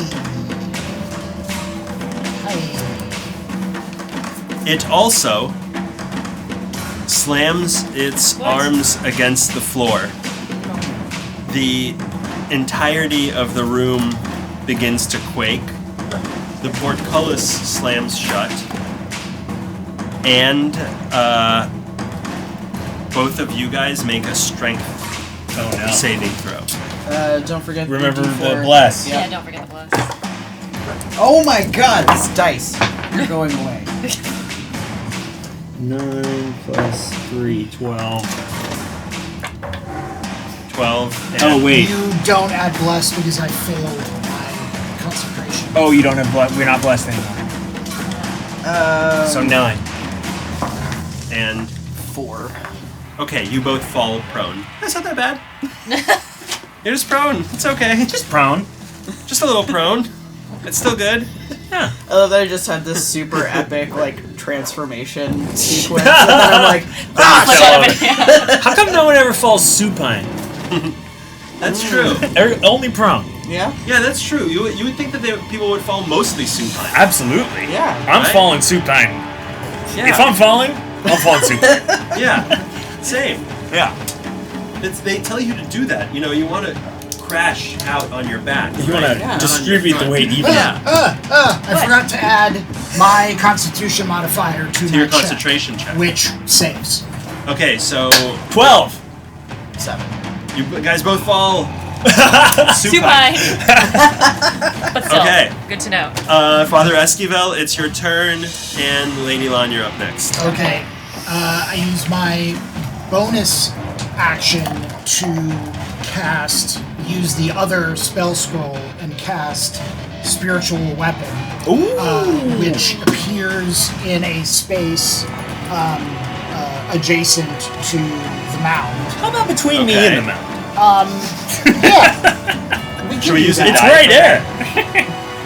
S1: It also slams its arms against the floor. The entirety of the room begins to quake. The portcullis slams shut. And both of you guys make a strength saving throw.
S2: Don't forget
S10: Remember
S2: the
S10: the
S2: D4.
S10: bless.
S3: Yeah, don't forget the bless.
S2: Oh my god, this dice. You're going away.
S10: 9 plus 3, 12.
S1: 12. And
S10: Oh, wait.
S9: You don't add bless because I failed my concentration.
S10: Oh, you don't have we're not blessed anymore. So 9.
S1: And
S2: 4.
S1: okay, you both fall prone. That's not that bad. You're just prone. It's okay.
S10: Just prone.
S1: Just a little prone. It's still good.
S10: Yeah.
S2: I love that I just had this super epic like transformation sequence, and then I'm like,
S10: How come no one ever falls supine?
S1: That's true.
S10: Only prone.
S2: yeah,
S1: Yeah, that's true. You would think that people would fall mostly supine.
S10: Absolutely.
S2: yeah.
S10: I'm
S1: Right?
S10: falling supine.
S1: Yeah.
S10: If I'm falling supine.
S1: Yeah. Same.
S10: Yeah.
S1: They tell you to do that. You know, you want to crash out on your back.
S10: You want to
S2: Yeah.
S10: distribute the weight evenly.
S1: Yeah.
S9: I forgot to add my Constitution modifier to
S1: To
S9: my
S1: your
S9: check,
S1: concentration check.
S9: which saves.
S1: Okay, so
S10: 12.
S2: 7.
S1: you guys both fall
S3: Supine. But still,
S1: Okay.
S3: good to know.
S1: Father Esquivel, it's your turn, and Lady Lon, you're up next.
S9: Okay. I use my bonus action to use the other spell scroll and cast Spiritual Weapon, which appears appears in a space adjacent to the mound.
S10: How about between me and the mountain?
S9: Yeah.
S1: Should we use it?
S10: It's right there.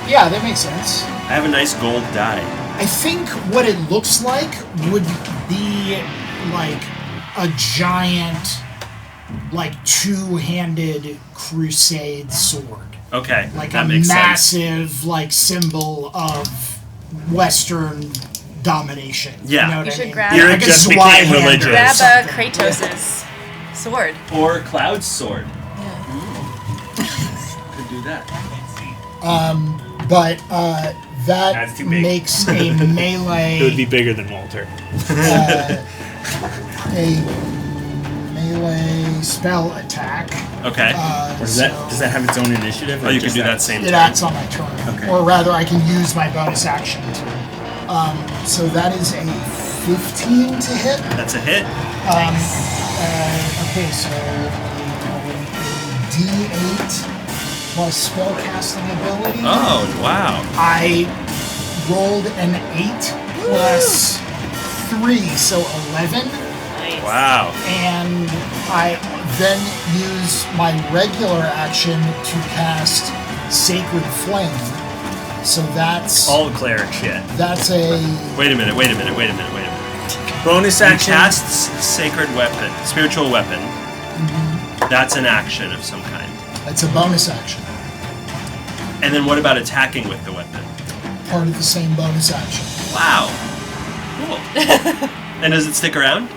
S9: Yeah, that makes sense.
S1: I have a nice gold die.
S9: I think what it looks like would be like a giant, like two-handed crusade sword.
S1: Okay,
S9: Like
S1: that
S9: a
S1: makes
S9: massive,
S1: sense.
S9: like, symbol of Western domination.
S1: Yeah.
S9: You know what
S3: You
S9: I
S3: should
S9: mean?
S3: grab-
S10: You're
S9: Like a
S10: just became
S9: Swihand or
S10: religious.
S3: Grab
S9: something.
S3: Kratos's sword.
S1: Or Cloud's sword.
S3: Yeah.
S1: Could do that.
S9: But that
S10: That's too big.
S9: makes a melee.
S10: It would be bigger than Walter.
S9: A melee spell attack.
S1: Okay.
S10: Or does that have its own initiative?
S1: Oh, you can do that same
S9: It
S1: turn.
S9: acts on my turn.
S10: Okay.
S9: Or rather, I can use my bonus action to. So that is a 15 to hit.
S1: That's a hit.
S9: Okay, so D8 plus spellcasting ability.
S1: Oh, wow.
S9: I rolled an 8 plus 3, so 11.
S3: Nice.
S1: Wow.
S9: And I then use my regular action to cast Sacred Flame. So that's
S10: All cleric shit.
S9: that's a
S1: Wait a minute.
S10: Bonus
S1: He
S10: action.
S1: casts sacred weapon, spiritual weapon. That's an action of some kind.
S9: that's a bonus action,
S1: And then what about attacking with the weapon?
S9: part of the same bonus action.
S1: Wow. Cool. And does it stick around?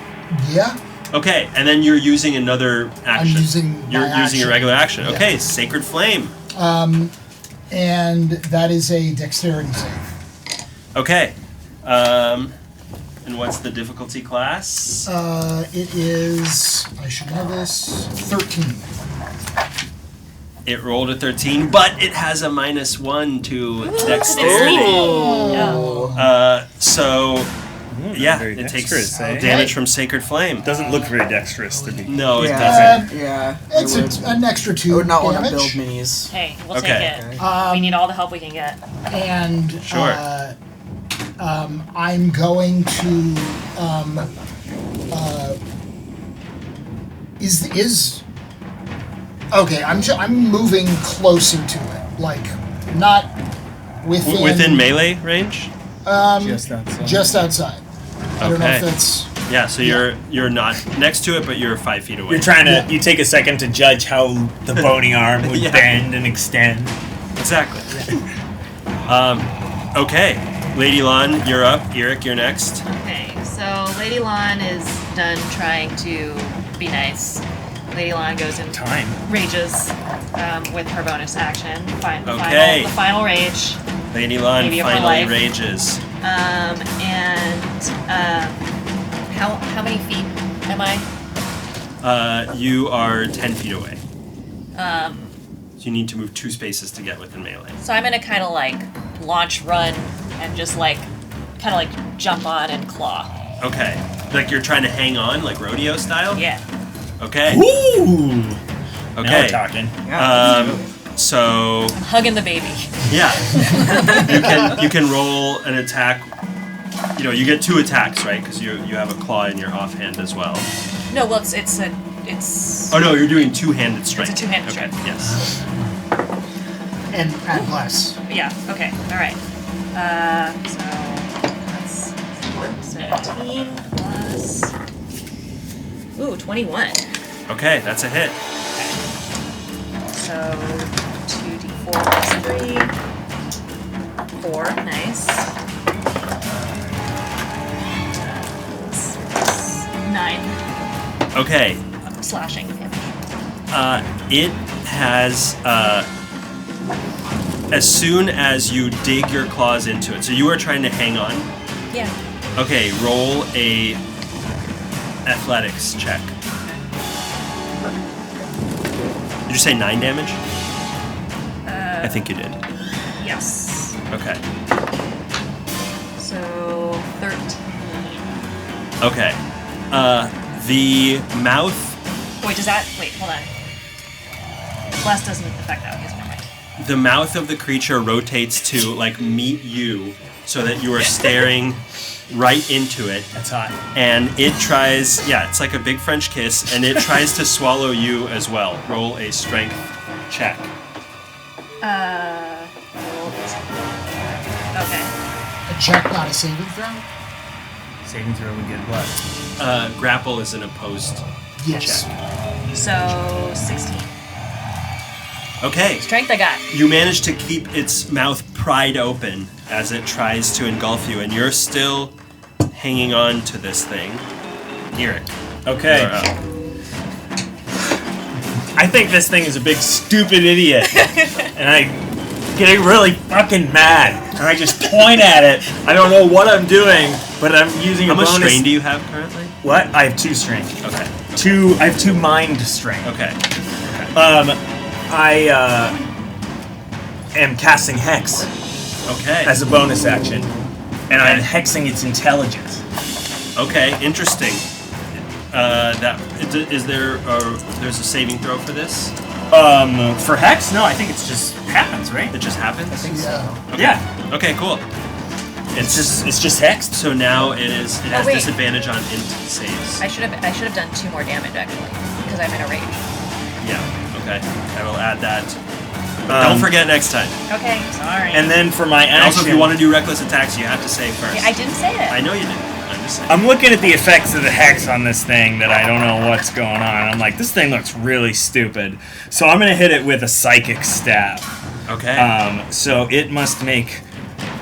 S9: Yeah,
S1: Okay, and then you're using another action.
S9: using my
S1: You're using your
S9: action.
S1: regular action.
S9: Yeah.
S1: Okay, Sacred Flame.
S9: and that is a dexterity save.
S1: Okay. And what's the difficulty class?
S9: It is, I should know this, 13.
S1: It rolled a 13, but it has a -1 to dexterity. So, yeah,
S10: very
S1: it takes
S10: dexterous, eh?
S1: damage from Sacred Flame.
S10: Doesn't look very dexterous to me.
S1: No, it
S2: Yeah.
S1: doesn't.
S2: Yeah.
S9: It's an extra 2
S2: I would not want to
S9: damage.
S2: build minis.
S3: Hey, we'll
S1: Okay.
S3: take it. We need all the help we can get.
S9: And
S1: Sure.
S9: I'm going to is okay. I'm moving closer to it, like not
S1: Within melee range?
S10: Just outside.
S9: just outside. I don't know if
S1: Okay.
S9: that's
S1: Yeah, so you're not next to it, but you're 5 feet away.
S10: You're trying to. You take a second to judge how the bony arm would
S1: Yeah.
S10: bend and extend.
S1: Exactly. Okay, Lady Lon, you're up. Eric, you're next.
S3: Okay, so Lady Lon is done trying to be nice. Lady Lon goes in
S10: Time.
S3: rages with her bonus action.
S1: Okay.
S3: The final rage.
S1: Lady Lon
S3: Maybe of her
S1: finally
S3: life.
S1: rages.
S3: How many feet am I?
S1: You are 10 feet away. So you need to move 2 spaces to get within melee.
S3: So I'm gonna kind of like launch, run, and just like kind of like jump on and claw.
S1: Okay. Like you're trying to hang on, like rodeo style?
S3: Yeah.
S1: Okay.
S10: Ooh. Now
S1: Okay.
S10: we're talking.
S1: So
S3: I'm hugging the baby.
S1: yeah, you can roll an attack. You know, you get 2 attacks, right? Because you have a claw in your offhand as well.
S3: No, well it's
S1: Oh no, you're doing 2-handed strike.
S3: It's a two-handed
S1: okay.
S3: strike.
S1: Yes.
S9: and add less.
S3: yeah. Okay. All right. So that's 17 plus. Ooh, 21.
S1: Okay, that's a hit.
S3: So 2d4 plus 3. 4. Nice. 9
S1: Okay.
S3: slashing damage.
S1: It has as soon as you dig your claws into it. So you are trying to hang on.
S3: Yeah.
S1: Okay, roll a athletics check. Did you say 9 damage? I think you did.
S3: Yes.
S1: Okay.
S3: So 13.
S1: Okay. The mouth.
S3: Wait, does that? Wait, hold on. Bless doesn't affect that. Never mind.
S1: The mouth of the creature rotates to like meet you so that you are staring right into it.
S10: That's hot.
S1: And it tries, it's like a big French kiss, and it tries to swallow you as well. Roll a strength check.
S3: Okay.
S9: A check, not a saving throw?
S10: Saving throw would get what?
S1: Grapple is an opposed
S9: Yes.
S1: check.
S3: So 16.
S1: Okay.
S3: Strength I got.
S1: You manage to keep its mouth pried open as it tries to engulf you, and you're still hanging on to this thing. Eric.
S10: Okay.
S1: You're up.
S10: I think this thing is a big stupid idiot. And I get really fucking mad. And I just point at it. I don't know what I'm doing, but I'm using
S1: How
S10: a
S1: much
S10: bonus.
S1: strain do you have currently?
S10: What? I have 2 strength.
S1: Okay.
S10: I have 2 mind strength.
S1: Okay.
S10: I am casting Hex
S1: Okay.
S10: as a bonus action. And I'm hexing its intelligence.
S1: Okay, interesting. There's a saving throw for this?
S10: For Hex? No, I think it just happens, right?
S1: It just happens? I think
S10: Yeah.
S1: Okay, cool.
S10: It's just hexed.
S1: So now it has
S3: wait.
S1: disadvantage on int saves.
S3: I should have done 2 more damage actually, because I'm in a rage.
S1: Yeah, okay. I will add that. But don't forget next time.
S3: Okay, sorry.
S10: And then for my
S1: And
S10: action,
S1: also, if you want to do reckless attacks, you have to say first.
S3: I didn't say it.
S1: I know you didn't. I'm just saying.
S10: I'm looking at the effects of the hex on this thing that I don't know what's going on. I'm like, this thing looks really stupid. So I'm gonna hit it with a psychic stab.
S1: Okay.
S10: So it must make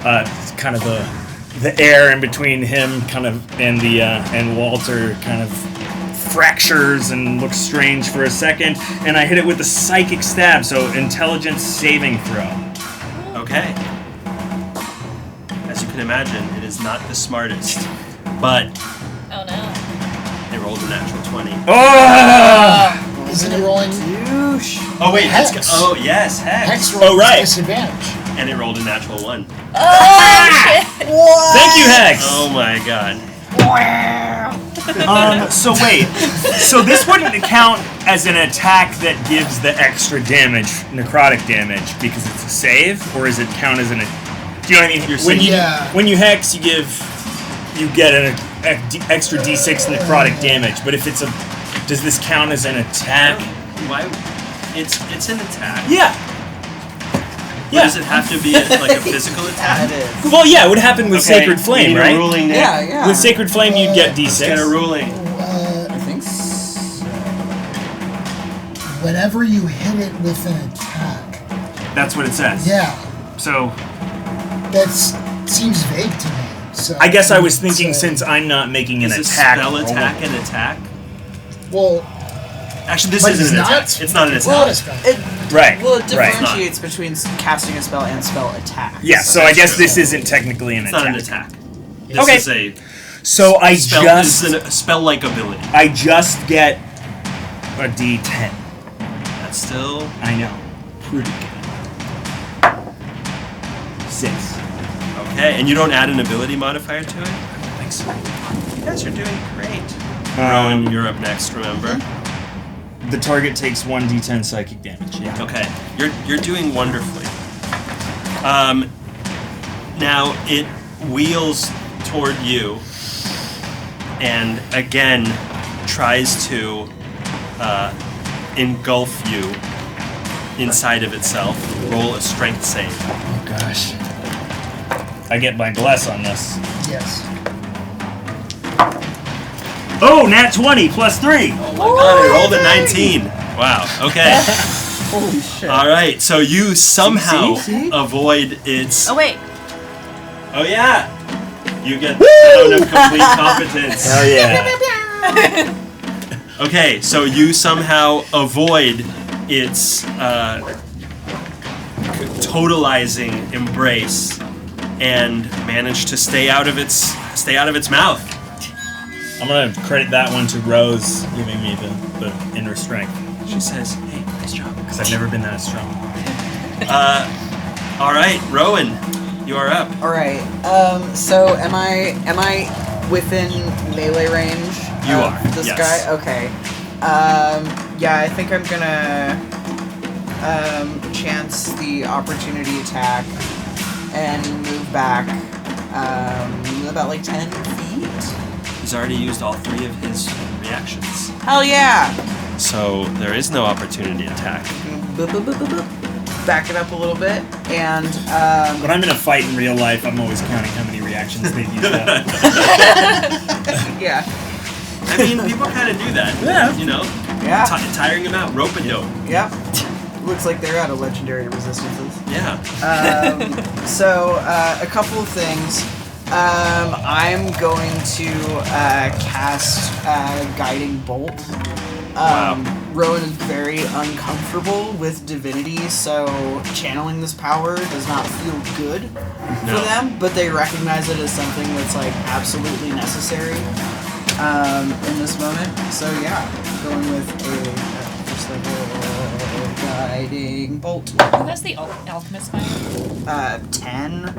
S10: kind of the air in between him kind of and the and Walter kind of fractures and looks strange for a second, and I hit it with a psychic stab, so intelligence saving throw.
S1: Okay. As you can imagine, it is not the smartest, but
S3: Oh no.
S1: they rolled a natural 20.
S10: Oh!
S9: Isn't it rolling?
S1: Oh wait,
S9: Hex.
S1: yes, Hex.
S9: Hex rolls
S10: right.
S9: disadvantage.
S1: And it rolled a natural 1.
S10: Thank you, Hex.
S1: Oh my god.
S10: So wait, so this wouldn't count as an attack that gives the extra damage, necrotic damage, because it's a save, or is it count as an? Do you know what I mean? When you hex, you get an extra d6 necrotic damage. But if it's does this count as an attack?
S1: Why? It's an attack.
S10: Yeah.
S1: But does it have to be like a physical attack?
S2: It is.
S10: Well, yeah, it would happen with
S1: Okay,
S10: Sacred Flame,
S1: we need
S10: right?
S1: A ruling, Nick.
S2: Yeah.
S10: With Sacred Flame, you'd get d6.
S1: Let's get a ruling.
S2: I think so.
S9: Whenever you hit it with an attack.
S10: That's what it says.
S9: Yeah.
S10: So
S9: That seems vague to me. So
S10: I guess I was thinking since I'm not making an
S1: Is a
S10: attack.
S1: spell
S10: roll.
S1: attack an attack?
S9: Well,
S1: Actually, this
S9: but
S1: isn't
S9: it's
S1: an
S9: not.
S1: attack. It's not an
S9: Well,
S1: attack.
S9: it's not.
S10: Right.
S2: Well, it
S10: right.
S2: differentiates between casting a spell and spell attack.
S10: Yeah, so I guess this isn't technically an
S1: It's
S10: attack.
S1: not an attack. This
S10: Okay.
S1: is a
S10: So I
S1: spell.
S10: just
S1: This is a spell-like ability.
S10: I just get a d10.
S1: That's still
S10: I know. Pretty good. 6.
S1: okay. And you don't add an ability modifier to it?
S10: I don't think so.
S1: You guys are doing great. Rowan, you're up next. Remember?
S10: The target takes 1d10 psychic damage. Yeah.
S1: Okay, you're doing wonderfully. Now it wheels toward you, and again tries to engulf you inside of itself. Roll a strength save.
S10: Oh gosh. I get my bless on this.
S9: Yes.
S10: Oh, nat 20 plus 3.
S1: Oh my god, I rolled a 19. Wow. Okay.
S2: Holy shit.
S1: All right. So you somehow
S2: See?
S1: avoid its.
S3: Oh wait.
S1: Oh yeah. You get down of complete competence.
S10: Oh yeah.
S1: Okay, so you somehow avoid its totalizing embrace and manage to stay out of its mouth.
S10: I'm gonna credit that one to Rose giving me the inner strength,
S1: She says, "Hey, nice job."
S10: because I've never been that strong.
S1: All right, Rowan, you are up.
S2: All right. So am I within melee range?
S1: You
S2: of
S1: are,
S2: This
S1: yes.
S2: guy. Okay. Yeah, I think I'm gonna chance the opportunity attack and move back About like 10 feet.
S1: He's already used all 3 of his reactions.
S2: Hell yeah!
S1: So there is no opportunity attack.
S2: Boop, boop, boop, boop, boop. Back it up a little bit, and
S10: When I'm in a fight in real life, I'm always counting how many reactions they've used up.
S2: yeah.
S1: I mean, people kind of do that.
S10: Yeah.
S1: You know?
S2: Yeah.
S1: Tiring them out. Rope-a-dope.
S2: Yep. Looks like they're out of legendary resistances.
S1: Yeah.
S2: So, a couple of things. I'm going to cast Guiding Bolt. Rowan is very uncomfortable with divinity, so channeling this power does not feel good for them, but they recognize it as something that's like absolutely necessary in this moment. So yeah, going with a first level Guiding Bolt.
S3: Who has the alchemist fire?
S2: 10.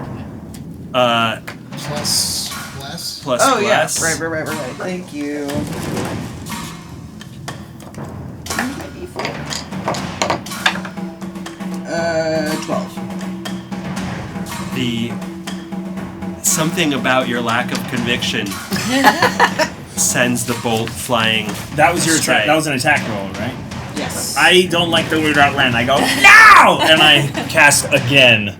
S9: Plus less.
S1: Plus
S2: Oh
S1: bless.
S2: yeah, right. Thank you. 12.
S1: Something about your lack of conviction sends the bolt flying.
S10: That was your
S1: astray.
S10: attack. That was an attack roll, right?
S2: Yes.
S10: I don't like the word outland. I go, no! And I cast again.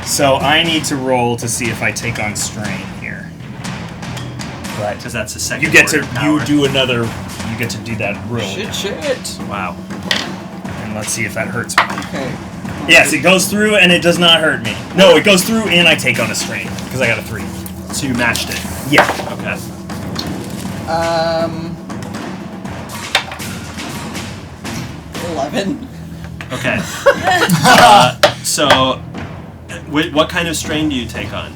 S10: So I need to roll to see if I take on strain here. But
S1: Because that's the second
S10: you get to
S1: word power.
S10: you get to do that roll.
S2: Shit.
S1: Wow.
S10: And let's see if that hurts me.
S2: Okay.
S10: Yes, it goes through and it does not hurt me. No, it goes through and I take on a strain because I got a 3.
S1: So you matched it.
S10: Yeah.
S1: Okay.
S2: 11.
S1: Okay. So, what kind of strain do you take on?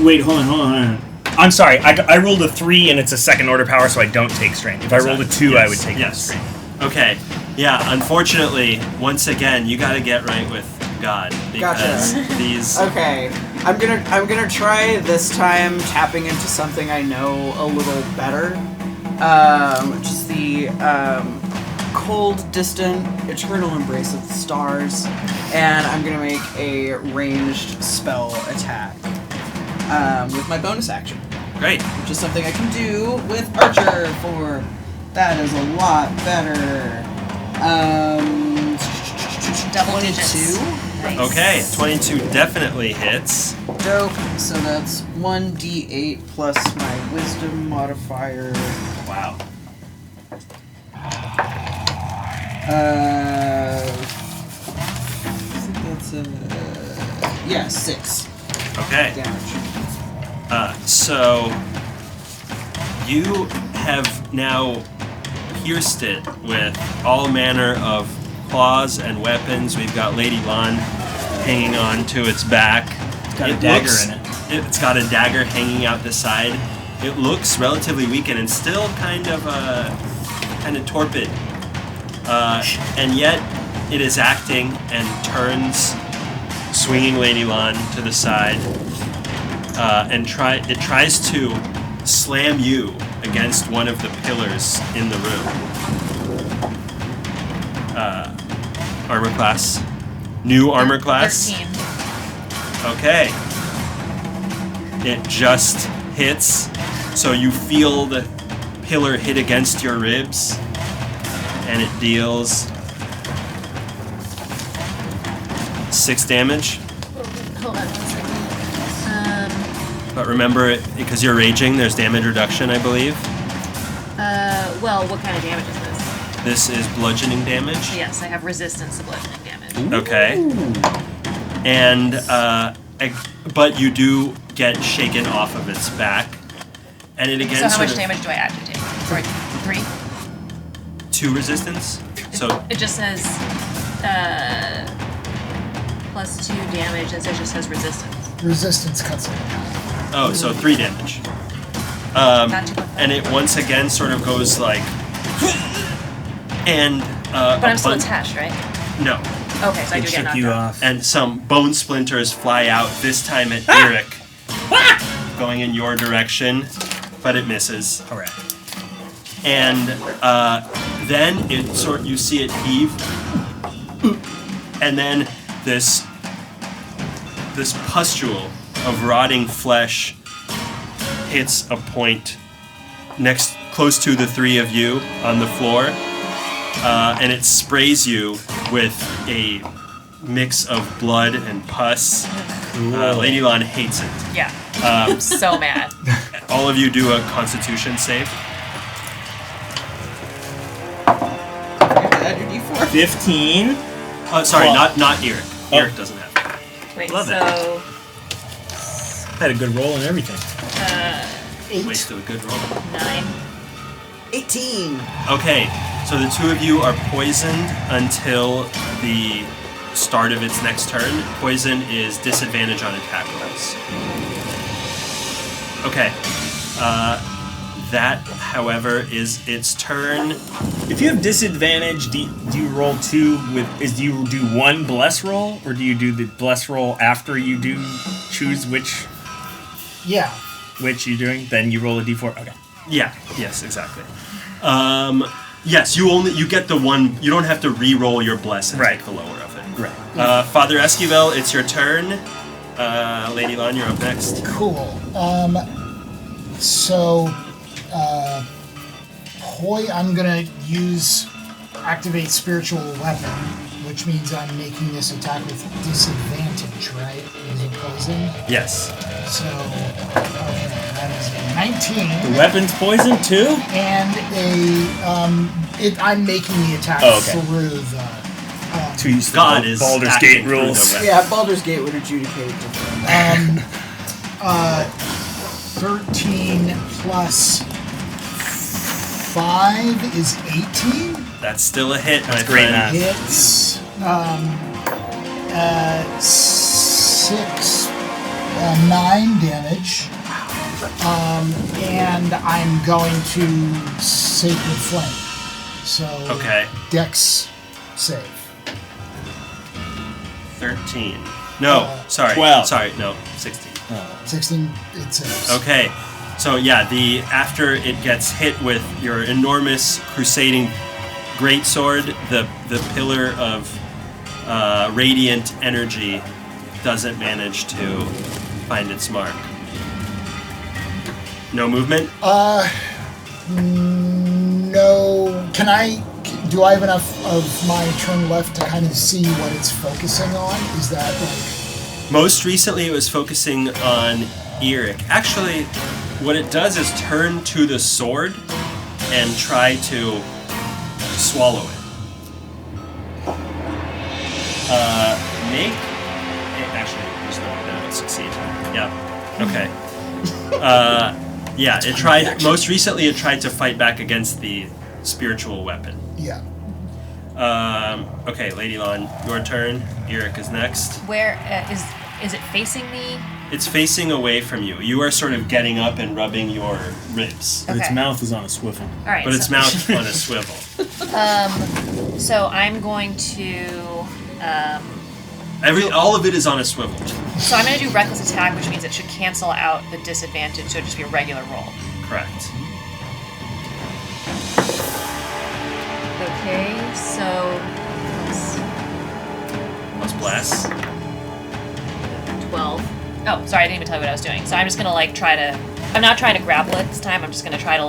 S10: Wait, hold on. I'm sorry. I rolled a 3 and it's a second order power, so I don't take strain. If I rolled a 2, I would take strain.
S1: Okay. Yeah, unfortunately, once again, you gotta get right with God. Because these...
S2: Okay. I'm gonna try this time tapping into something I know a little better. Which is the cold, distant, eternal embrace of the stars. And I'm gonna make a ranged spell attack. With my bonus action.
S1: Great.
S2: Which is something I can do with Archer for. That is a lot better.
S3: Double digits.
S2: 22.
S3: Nice.
S1: Okay, 22 definitely hits.
S2: Dope. So that's 1d8 plus my wisdom modifier.
S1: Wow.
S2: I think that's 6
S1: Okay.
S2: damage.
S1: So you have now pierced it with all manner of claws and weapons. We've got Lady Lon hanging on to its back.
S10: It's got a dagger in it.
S1: It's got a dagger hanging out the side. It looks relatively weakened and still kind of torpid. And yet it is acting and turns, swinging Lady Lon to the side, and it tries to slam you against one of the pillars in the room. Armor class. New armor class.
S3: 13.
S1: Okay. It just hits, so you feel the pillar hit against your ribs, and it deals 6 damage.
S3: Hold on 1 second.
S1: But remember, because you're raging, there's damage reduction, I believe.
S3: Well, what kind of damage is this?
S1: This is bludgeoning damage.
S3: Yes, I have resistance to bludgeoning damage.
S1: Okay. And, but you do get shaken off of its back. And it again
S3: So how
S1: sort
S3: much
S1: of
S3: damage do I actually take? Sorry, 3?
S1: 2 resistance. So
S3: It just says plus 2 damage, and it just says resistance.
S9: Resistance cuts it.
S1: so 3 damage.
S3: Not too much.
S1: And it once again sort of goes like, and
S3: But I'm still attached, right?
S1: No,
S3: Okay, so I
S10: It
S3: do get
S10: shook
S3: knocked
S10: you
S3: out.
S10: off.
S1: and some bone splinters fly out. This time at Eric, going in your direction, but it misses.
S10: Correct.
S1: And then you see it heave, and then this pustule of rotting flesh hits a point close to the three of you on the floor, and it sprays you with a mix of blood and pus. Lady Lon hates it.
S3: Yeah. I'm so mad.
S1: All of you do a Constitution save.
S2: Add your D4.
S10: 15.
S1: Sorry,
S10: Well-
S1: not Eric. Eric doesn't have it.
S3: Wait,
S10: Love it.
S3: so
S10: Had a good roll and everything.
S2: 8.
S1: Wasted a good roll.
S3: 9.
S2: 18.
S1: Okay, so the two of you are poisoned until the start of its next turn. Poison is disadvantage on attack rolls. Okay. That, however, is its turn.
S10: If you have disadvantage, do you roll 2 with? Do you do 1 bless roll, or do you do the bless roll after you do choose which
S9: Yeah.
S10: you're doing? Then you roll a d4. Okay.
S1: Yeah. Yes. Exactly. Yes. You get the one. You don't have to re-roll your bless and
S10: Right.
S1: take the lower of it.
S10: Right.
S1: Father Esquivel, it's your turn. Lady Lon, you're up next.
S9: Cool. So, I'm gonna activate spiritual weapon, which means I'm making this attack with disadvantage, right? Is it poison?
S1: Yes.
S9: So, okay, that is a 19.
S10: The weapon's poison too.
S9: And I'm making the attack through the.
S10: To use the
S1: God is
S10: Baldur's
S1: acting
S10: Gate
S1: through
S10: rules.
S1: the weapon.
S2: Yeah, Baldur's Gate would adjudicate.
S9: 13 plus 5 is 18.
S1: That's still a hit, my
S10: great
S1: friend.
S10: math.
S9: Hits 9 damage. And I'm going to Sacred Flame. So
S1: Okay.
S9: Dex save.
S1: 13. No, sorry.
S10: 12.
S1: Sorry, no, 16.
S9: 16, it saves.
S1: Okay, so yeah, after it gets hit with your enormous crusading greatsword, the pillar of radiant energy doesn't manage to find its mark. No movement?
S9: No. Do I have enough of my turn left to kind of see what it's focusing on? Is that like...
S1: Most recently, it was focusing on Eric. Actually, what it does is turn to the sword and try to swallow it. Actually, there's no way that would succeed. Yeah. Okay. Yeah, it tried. Most recently, it tried to fight back against the spiritual weapon.
S9: Yeah.
S1: Okay, Lady Lon, your turn. Eric is next.
S3: Where is it facing me?
S1: It's facing away from you. You are sort of getting up and rubbing your ribs.
S10: But its
S3: Okay.
S10: mouth is on a swivel.
S3: All right.
S1: But its mouth on a swivel.
S3: So I'm going to.
S1: All of it is on a swivel.
S3: So I'm going to do reckless attack, which means it should cancel out the disadvantage, so it'd just be a regular roll.
S1: Correct.
S3: Okay, so
S1: Plus bless.
S3: 12. Oh, sorry, I didn't even tell you what I was doing. So I'm just gonna I'm not trying to grapple it this time. I'm just gonna try to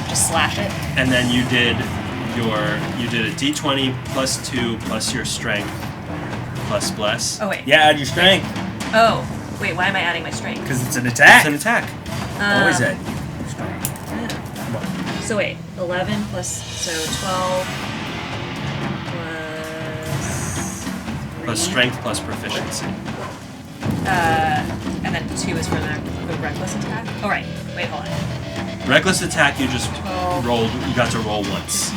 S3: just slash it.
S1: And then you did a d20 plus 2 plus your strength plus bless.
S3: Oh wait.
S10: Yeah, add your strength.
S3: Oh, wait. Why am I adding my strength?
S10: Because it's an attack.
S1: It's an attack.
S10: Always add.
S3: So wait, 11 plus 12
S1: Plus strength plus proficiency.
S3: and then 2 is for the reckless attack. Oh right. Wait, hold on.
S1: Reckless attack, you just
S3: 12.
S1: rolled. You got to roll once.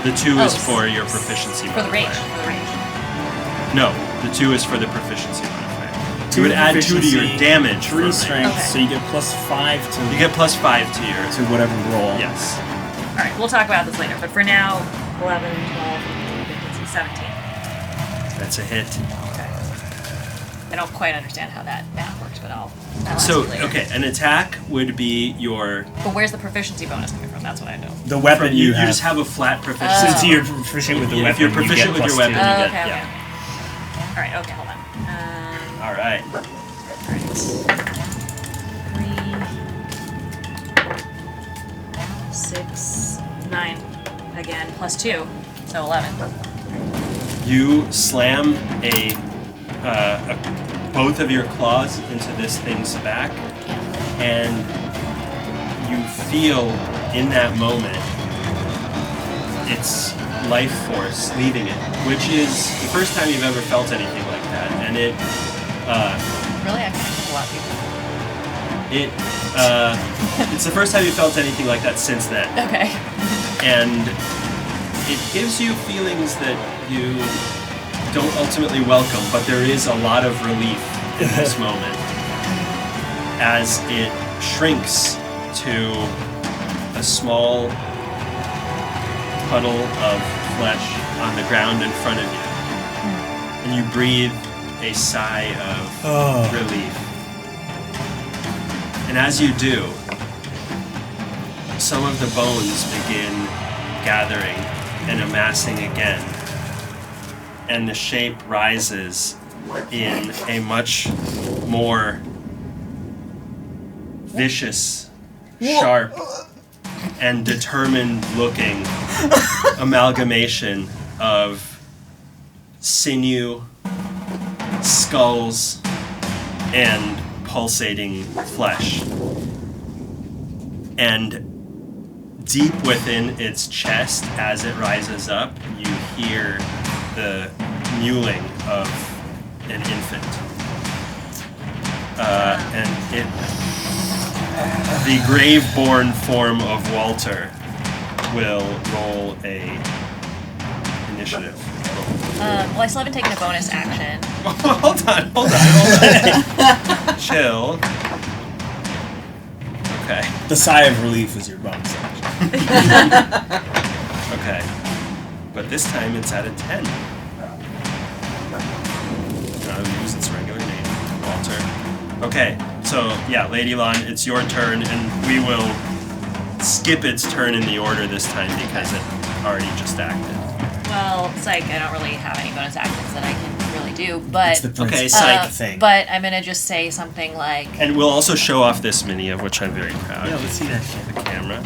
S1: The 2 is for your proficiency
S3: For the range.
S1: modifier.
S3: For the range.
S1: No, the 2 is for the proficiency modifier. You
S10: 2
S1: would add 2 to your
S10: proficiency,
S1: damage.
S10: 3
S1: for
S10: strength,
S3: Okay.
S10: so you get plus 5 to
S1: You get plus 5 to your.
S10: to whatever roll.
S1: Yes.
S3: All right, we'll talk about this later. But for now, 11, 12, 15, 17.
S1: That's a hit.
S3: Okay. I don't quite understand how that math works, but I'll ask
S1: So,
S3: you later.
S1: okay, an attack would be your.
S3: But where's the proficiency bonus coming from? That's what I know.
S10: The weapon
S1: You,
S10: you have.
S1: just have a flat proficiency.
S10: Since you're proficient with the
S1: If
S10: weapon,
S1: you're proficient
S10: you
S1: with
S10: get
S1: your
S10: plus
S1: weapon,
S10: 2.
S1: you get.
S3: Okay,
S1: Yeah.
S3: okay. All right, okay, hold on.
S1: right.
S7: 3, 6, 9. Again, plus 2. So 11.
S1: You slam both of your claws into this thing's back, and you feel in that moment its life force leaving it, which is the first time you've ever felt anything like that. And it
S7: Really? I connect with a lot of people.
S1: it's the first time you felt anything like that since then.
S7: Okay.
S1: And it gives you feelings that you don't ultimately welcome, but there is a lot of relief in this moment as it shrinks to a small puddle of flesh on the ground in front of you. And you breathe a sigh of relief. And as you do, some of the bones begin gathering and amassing again. And the shape rises in a much more vicious, sharp, and determined looking amalgamation of sinew, skulls, and pulsating flesh. And deep within its chest, as it rises up, you hear the mewling of an infant. And the grave-born form of Walter will roll a initiative.
S7: Well, I still haven't taken a bonus action.
S1: Hold on. Chill. Okay.
S10: The sigh of relief was your bonus action.
S1: Okay. But this time it's at a 10. I'll use its regular name, Walter. Okay, so yeah, Lady Lon, it's your turn, and we will skip its turn in the order this time because it already just acted.
S7: Well, psych, I don't really have any bonus actions that I can really do, but...
S10: It's the
S1: Okay,
S10: psych
S1: psych.
S10: thing.
S7: But I'm gonna just say something like...
S1: And we'll also show off this mini, of which I'm very proud.
S10: Yeah, let's see that shit.
S1: The camera.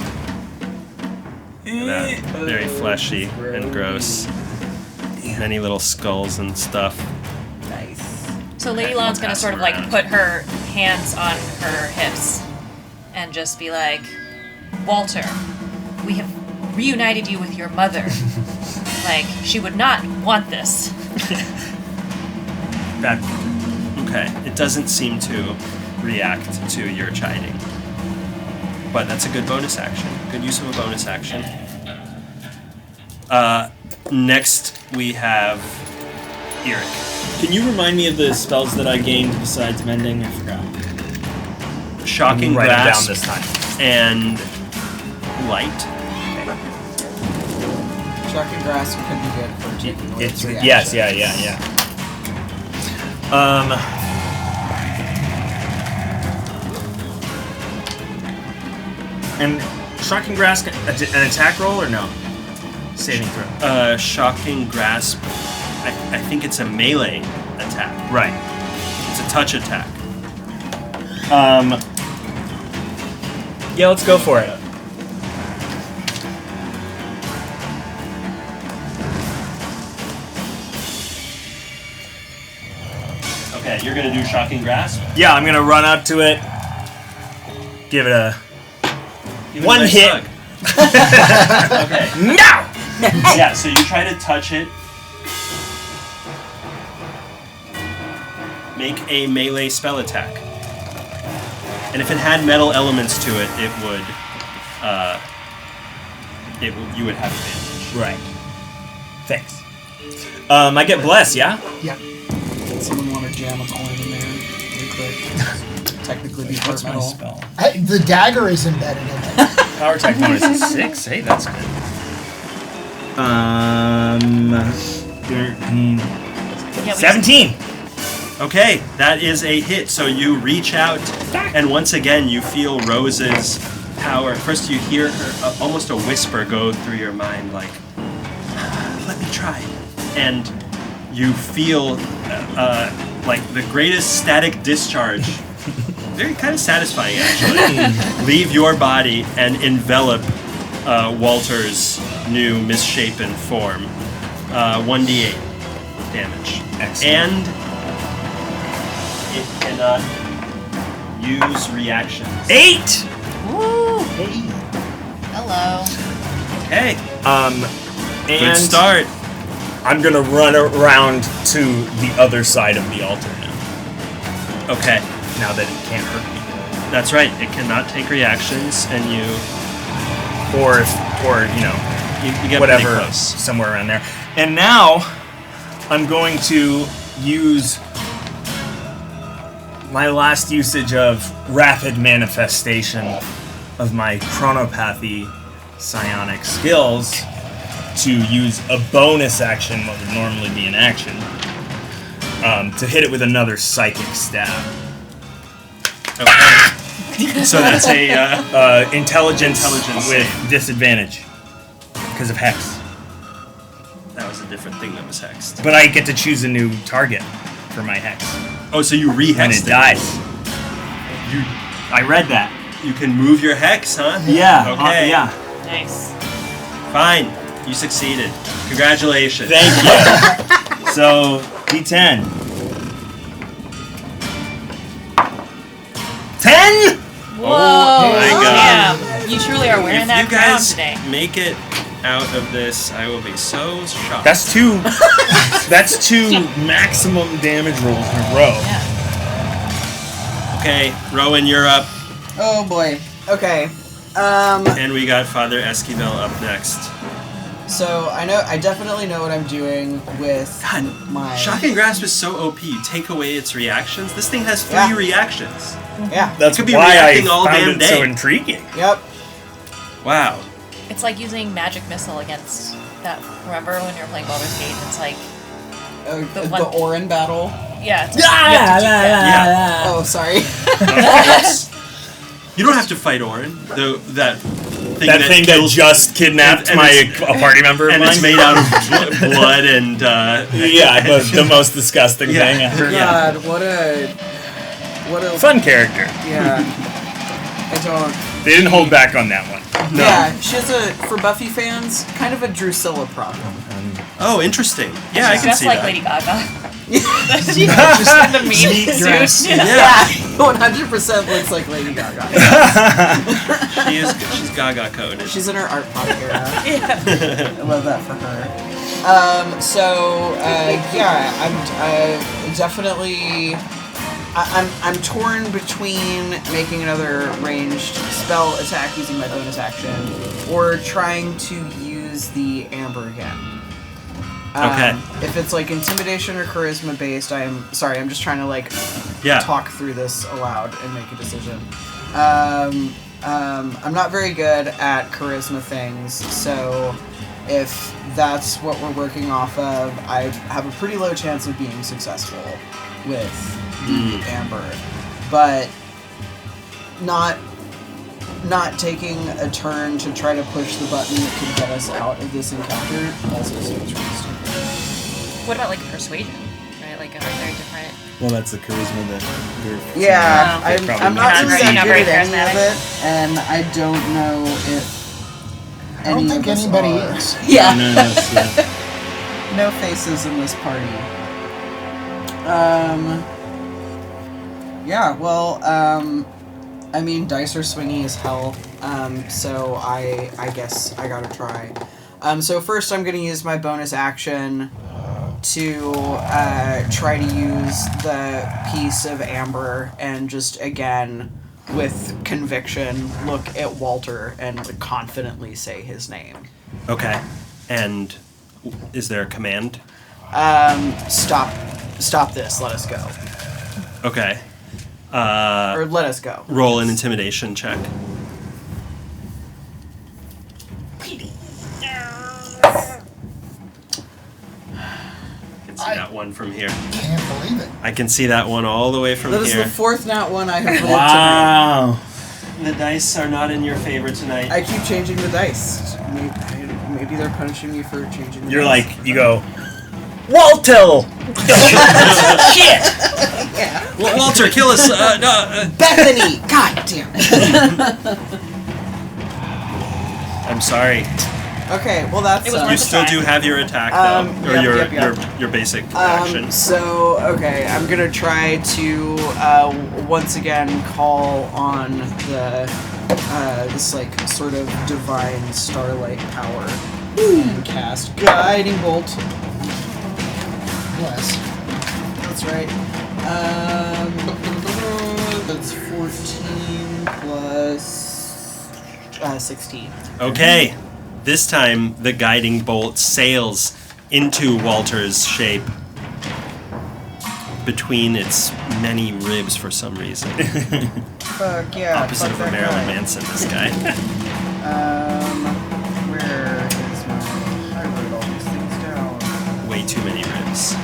S1: Look at that. Very fleshy and gross. Many little skulls and stuff.
S2: Nice.
S7: So Lady
S1: Okay,
S7: Lon's
S1: we'll
S7: gonna
S1: pass
S7: sort
S1: it
S7: of like
S1: around.
S7: put her hands on her hips and just be like, Walter, we have reunited you with your mother. Like, she would not want this.
S1: That. Okay. It doesn't seem to react to your chiding. But that's a good bonus action. Good use of a bonus action. Next we have Eric.
S10: Can you remind me of the spells that I gained besides mending? I forgot.
S1: Shocking
S10: Write them down
S1: Grasp
S10: this time.
S1: and Light.
S2: Shocking Grasp could be good for taking away
S10: It's
S2: reaction.
S10: yes, yeah. And Shocking Grasp, an attack roll or no? Saving throw.
S1: Shocking Grasp, I think it's a melee attack.
S10: Right.
S1: It's a touch attack.
S10: Yeah, let's go for it.
S1: Okay, you're gonna do Shocking Grasp?
S10: Yeah, I'm gonna run up to it. Give it a
S1: Give it a
S10: one
S1: nice
S10: hit.
S1: hug. Okay.
S10: No!
S1: Yeah, so you try to touch it. Make a melee spell attack. And if it had metal elements to it, you would have advantage.
S10: Right. Thanks. I get bless, yeah?
S9: Yeah.
S2: Someone want to jam a coin in there really quick? Technically be
S10: What's my
S2: metal.
S10: spell?
S9: The dagger is embedded in it.
S10: Power attack bonus is 6. Hey, that's good. 13.
S7: Yeah, we
S10: 17!
S1: Okay, that is a hit. So you reach out, and once again you feel Rose's power. First you hear her, almost a whisper go through your mind, like, "Let me try." And you feel like the greatest static discharge. Very kind of satisfying, actually. Leave your body and envelop Walter's new misshapen form. 1d8 damage.
S10: Excellent.
S1: And it cannot use reactions.
S10: 8!
S3: Woo! Hello.
S1: Okay.
S10: And
S1: Good start.
S10: I'm gonna run around to the other side of the altar now.
S1: Okay.
S10: Now that it can't hurt me.
S1: That's right. It cannot take reactions, and you get
S10: whatever,
S1: pretty close.
S10: somewhere around there. And now I'm going to use my last usage of rapid manifestation of my chronopathy psionic skills to use a bonus action, what would normally be an action, to hit it with another psychic stab.
S1: Okay. So that's a
S10: intelligence with
S1: save.
S10: disadvantage because of hex.
S1: That was a different thing that was hexed.
S10: But I get to choose a new target for my hex
S1: Oh, so you
S10: when
S1: re-hexed
S10: it dies. I read that.
S1: You can move your hex, huh?
S10: Yeah.
S1: Okay.
S10: Yeah.
S3: Nice.
S1: Fine. You succeeded. Congratulations.
S10: Thank you. So D10. 10.
S3: Whoa!
S1: Oh my God.
S3: Damn. You truly are wearing
S1: If
S3: that
S1: you
S3: crown
S1: guys
S3: today.
S1: make it out of this, I will be so shocked.
S10: That's two. That's two maximum damage rolls in a row.
S3: Yeah.
S1: Okay, Rowan, you're up.
S2: Oh boy. Okay.
S1: And we got Father Esquivel up next.
S2: So I definitely know what I'm doing with my.
S1: Shocking Grasp is so OP. You take away its reactions. This thing has 3
S2: Yeah.
S1: reactions.
S2: Yeah.
S10: That's
S1: could be
S10: why I
S1: reacting all
S10: found
S1: damn
S10: it
S1: day.
S10: so intriguing.
S2: Yep.
S1: Wow.
S3: It's like using magic missile against that. Remember when you were playing Baldur's Gate? It's like,
S2: The
S3: one-
S2: Orin battle.
S3: yeah. It's like, you have to do that.
S1: Yeah.
S2: Oh, sorry.
S1: You don't have to fight Orin. That thing
S10: That thing that
S1: kills-
S10: just kidnapped
S1: and
S10: a party member of
S1: and
S10: mine.
S1: it's made out of blood and
S10: yeah, the most disgusting thing ever.
S2: God, what a
S10: Fun character.
S2: yeah. I don't.
S10: They didn't hold back on that one.
S1: No.
S2: Yeah, she has for Buffy fans, kind of a Drusilla problem.
S1: Oh, interesting. Yeah, I
S3: She's
S1: can
S3: dressed
S1: see
S3: like
S1: that.
S3: Lady Gaga. She's just in the mean
S9: dress.
S3: suit.
S1: Yeah.
S2: 100% looks like Lady Gaga.
S1: She is. She's Gaga coded.
S2: She's in her art pop era.
S3: Yeah.
S2: I love that for her. I'm definitely. I'm torn between making another ranged spell attack using my bonus action, or trying to use the amber again.
S1: Okay.
S2: If it's like intimidation or charisma based, I'm just trying to talk through this aloud and make a decision. I'm not very good at charisma things, so if that's what we're working off of, I have a pretty low chance of being successful with the amber. But not taking a turn to try to push the button that could get us out of this encounter also seems really stupid.
S3: What about like persuasion? Right? Like, are there different?
S4: Well, that's the charisma that they're...
S2: Yeah,
S10: probably
S2: I'm not
S10: not.
S2: really
S3: You're not
S2: that good
S3: very
S2: at any of
S3: charismatic.
S2: it, and I don't know if
S9: I don't think anybody
S2: are.
S9: is.
S2: Yeah.
S4: No, that's,
S2: No faces in this party. Yeah, well, I mean, dice are swingy as hell, so I guess I gotta try. So first I'm gonna use my bonus action to try to use the piece of amber and just, again, with conviction, look at Walter and confidently say his name.
S1: Okay. And is there a command?
S2: Stop this, let us go.
S1: Okay.
S2: Or let us go.
S1: Roll an intimidation check. I can see that one from here.
S9: Can't believe it.
S1: I can see that one all the way from
S2: That is
S1: here.
S2: the fourth nat one I have rolled
S10: Wow.
S1: The dice are not in your favor tonight.
S2: tonight. I keep changing the dice. Maybe they're punishing me for changing the
S10: You're
S2: dice.
S10: like, you go, Walter! tell.
S2: Shit! Yeah.
S1: Walter, kill us.
S2: Bethany! God damn it.
S1: I'm sorry.
S2: Okay, well that's...
S3: It was
S1: You still do have your attack, though. Or your basic action.
S2: So, okay, I'm gonna try to once again call on the this like sort of divine starlight power and cast Guiding Bolt.
S9: Bless.
S2: That's right. That's 14 plus 16.
S1: Okay. This time, the guiding bolt sails into Walter's shape between its many ribs for some reason.
S2: Fuck yeah.
S1: Opposite of a Marilyn Manson, this guy.
S2: Where is my... I wrote all these things down.
S1: Way too many ribs.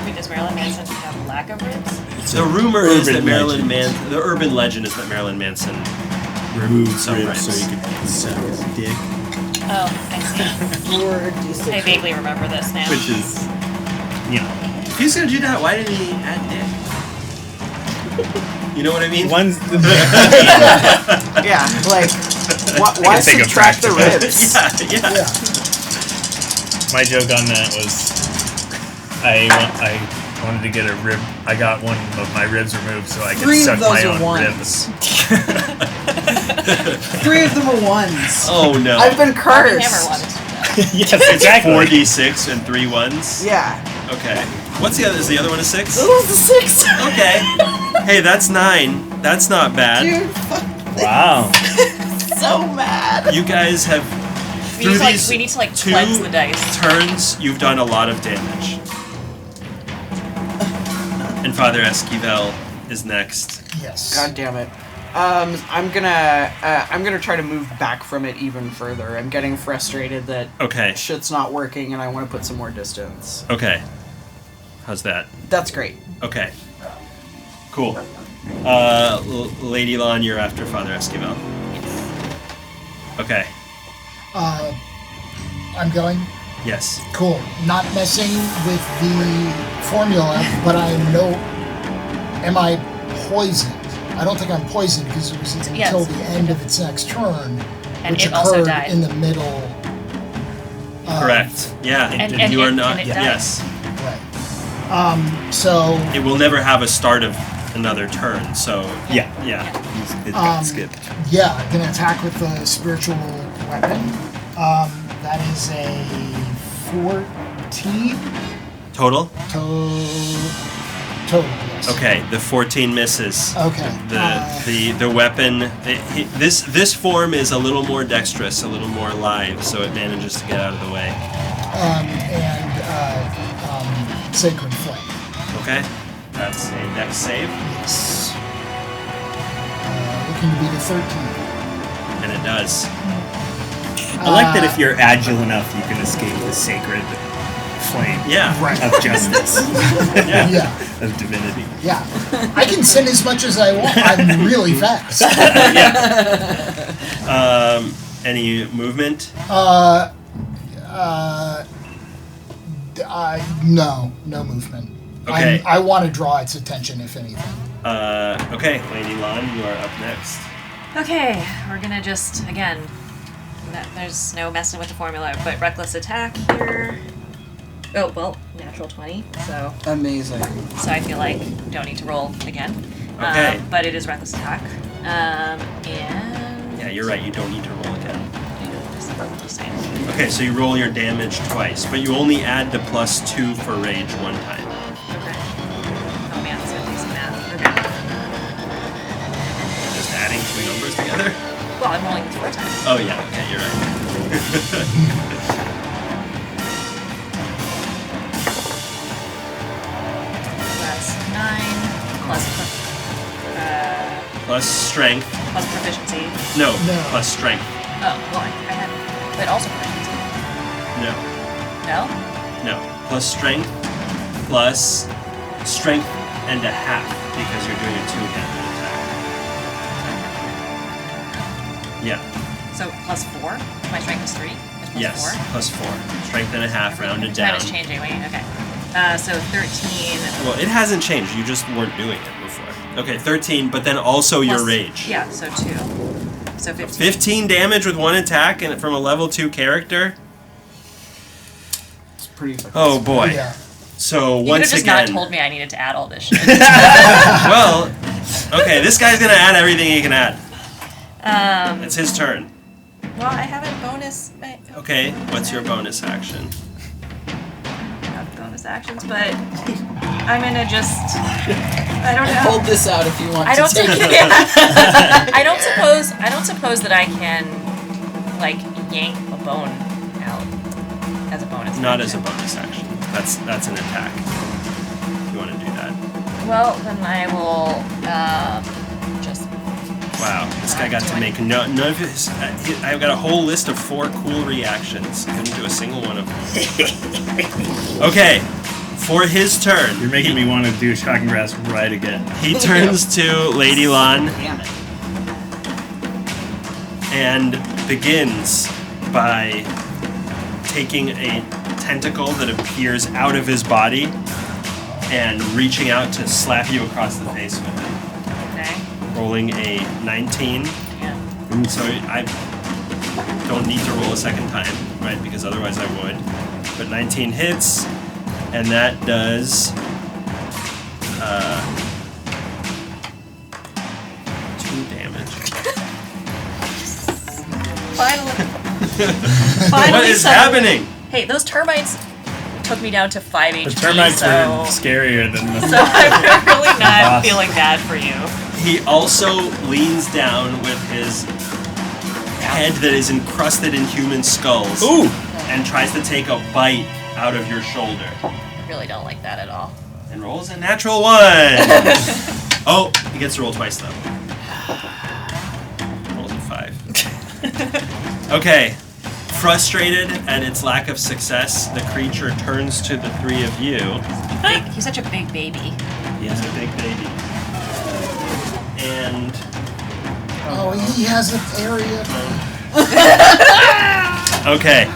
S3: Wait, does Marilyn Manson have a lack of ribs?
S1: The rumor is that
S10: Urban
S1: the urban legend is that Marilyn Manson removed some ribs.
S4: so you could suck his dick.
S3: Oh, I see. I vaguely remember this now.
S10: Which is, you know,
S1: If he's gonna do that, why didn't he add dick? You know what I mean?
S10: one's the
S2: Yeah, like, why
S10: think of
S2: subtract the
S10: practice.
S2: ribs?
S1: Yeah.
S10: My joke on that was I wanted to get a rib. I got one of my ribs removed so I could
S2: 3
S10: suck
S2: of those
S10: my
S2: are
S10: own
S2: ones.
S10: ribs.
S2: 3 of them are ones.
S1: Oh no.
S2: I've been
S3: Army
S2: cursed.
S3: Hammer wanted to do that.
S10: Yes, exactly.
S1: 4d6 and 3 ones.
S2: Yeah.
S1: Okay. What's the other? Is the other one a 6?
S2: This was the 6.
S1: Okay. Hey, that's 9. That's not bad.
S2: Dude, fuck,
S10: Wow.
S2: so mad.
S1: You guys have
S3: We
S1: through
S3: need to, like,
S1: these
S3: we need to like
S1: 2
S3: cleanse the dice.
S1: turns, you've done a lot of damage. And Father Esquivel is next.
S9: Yes.
S2: God damn it. I'm gonna try to move back from it even further. I'm getting frustrated that
S1: Okay.
S2: shit's not working, and I want to put some more distance.
S1: Okay. How's that?
S2: That's great.
S1: Okay. Cool. Lady Lon, you're after Father Esquivel. Okay.
S9: I'm going.
S1: Yes.
S9: Cool. Not messing with the formula, but am I poisoned? I don't think I'm poisoned because it was until the end of its next turn,
S3: And
S9: which
S3: it also
S9: occurred
S3: died.
S9: in the middle.
S1: Correct. Yeah.
S3: And
S1: you are
S3: it-
S1: not.
S3: and it died.
S1: Yes.
S9: Right. So
S1: It will never have a start of another turn. So
S10: Yeah.
S1: yeah.
S10: It got skipped.
S9: yeah, I'm gonna attack with the spiritual weapon. That is a 14
S1: Total.
S9: total. Yes.
S1: Okay. The 14 misses.
S9: Okay.
S1: The weapon. This form is a little more dexterous, a little more live, so it manages to get out of the way.
S9: Sacred Flame.
S1: Okay. That's a dex save,
S9: Yes. Looking to be the 13.
S1: and it does.
S10: I like that if you're agile enough, you can escape the sacred flame
S1: Yeah.
S9: Right.
S10: of justice,
S9: Yeah.
S10: of divinity.
S9: Yeah. I can send as much as I want. I'm really fast.
S1: Any movement?
S9: No movement.
S1: Okay.
S9: I want to draw its attention, if anything.
S1: Okay, Lady Lon, you are up next.
S3: Okay, we're gonna just again. There's no messing with the formula, but reckless attack here. Oh well, natural 20. So
S2: Amazing.
S3: I feel like don't need to roll again.
S1: Okay.
S3: But it is reckless attack. And
S1: Yeah, you're right. You don't need to roll again.
S3: just saying.
S1: Okay, so you roll your damage twice, but you only add the +2 for rage one time.
S3: Okay. Oh man, it's gonna take some math. Okay.
S1: Just adding 2 numbers together.
S3: Well, I'm rolling 4 times.
S1: Oh yeah. Okay, you're right.
S3: That's 9
S1: Plus strength.
S3: plus proficiency.
S1: No.
S9: No.
S1: Plus strength.
S3: Oh, well, I had, but also proficiency.
S1: No.
S3: No?
S1: No. Plus strength. Plus strength and a half because you're doing a 2-handed attack. Yeah.
S3: So plus 4. My strength is 3. Is
S1: Yes, plus 4. Strength and a half, rounded
S3: Time
S1: down.
S3: is changing. Wait, okay. So 13.
S1: Well, it hasn't changed. You just weren't doing it before. Okay, 13, but then also your rage.
S3: Yeah, so 2. So 15.
S1: 15 damage with 1 attack and from a level 2 character.
S2: It's pretty.
S1: Oh boy.
S9: Yeah.
S1: So
S3: You could
S1: once
S3: have just
S1: again.
S3: not told me I needed to add all this shit.
S1: Well, okay, this guy's gonna add everything he can add. It's his turn.
S3: Well, I have a bonus.
S1: Okay, what's your bonus action?
S3: I have bonus actions, but I'm gonna just. I don't know.
S2: Hold this out if you want
S3: I don't.
S2: to take it.
S3: I don't suppose that I can, like, yank a bone out as a bonus.
S1: Not
S3: action.
S1: as a bonus action. That's an attack. If you want to do that.
S3: Well, then I will just.
S1: Wow, this guy got to make none of his. I've got a whole list of 4 cool reactions. Couldn't do a single one of them. Okay, for his turn.
S10: You're making me want to do Shocking Grasp right again.
S1: He turns to Lady Lan
S2: Damn it.
S1: and begins by taking a tentacle that appears out of his body and reaching out to slap you across the face with it.
S3: Okay.
S1: Rolling a 19.
S3: Yeah.
S1: So I don't need to roll a second time, right? Because otherwise I would. But 19 hits, and that does 2 damage.
S3: Finally.
S1: What is happening?
S3: Hey, those termites took me down to 5 HP.
S10: The termites
S3: so,
S10: are scarier than the.
S3: So I'm really not
S10: boss.
S3: feeling bad for you.
S1: He also leans down with his head that is encrusted in human skulls.
S10: Ooh!
S1: And tries to take a bite out of your shoulder.
S3: I really don't like that at all.
S1: And rolls a natural 1. Oh, he gets to roll twice though. Rolls a 5. Okay. Frustrated at its lack of success, the creature turns to the 3 of you.
S3: He's such a big baby.
S1: He is a big baby. And
S9: Oh, he has an area.
S1: okay.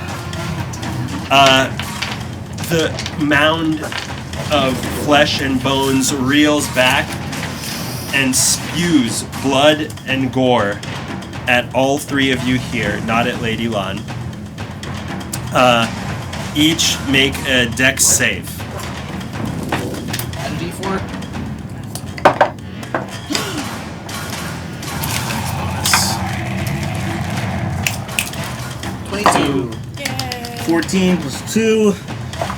S1: The mound of flesh and bones reels back and spews blood and gore at all 3 of you here, not at Lady Lan. Each make a dex save.
S2: Add a D4. 22.
S10: 14 plus 2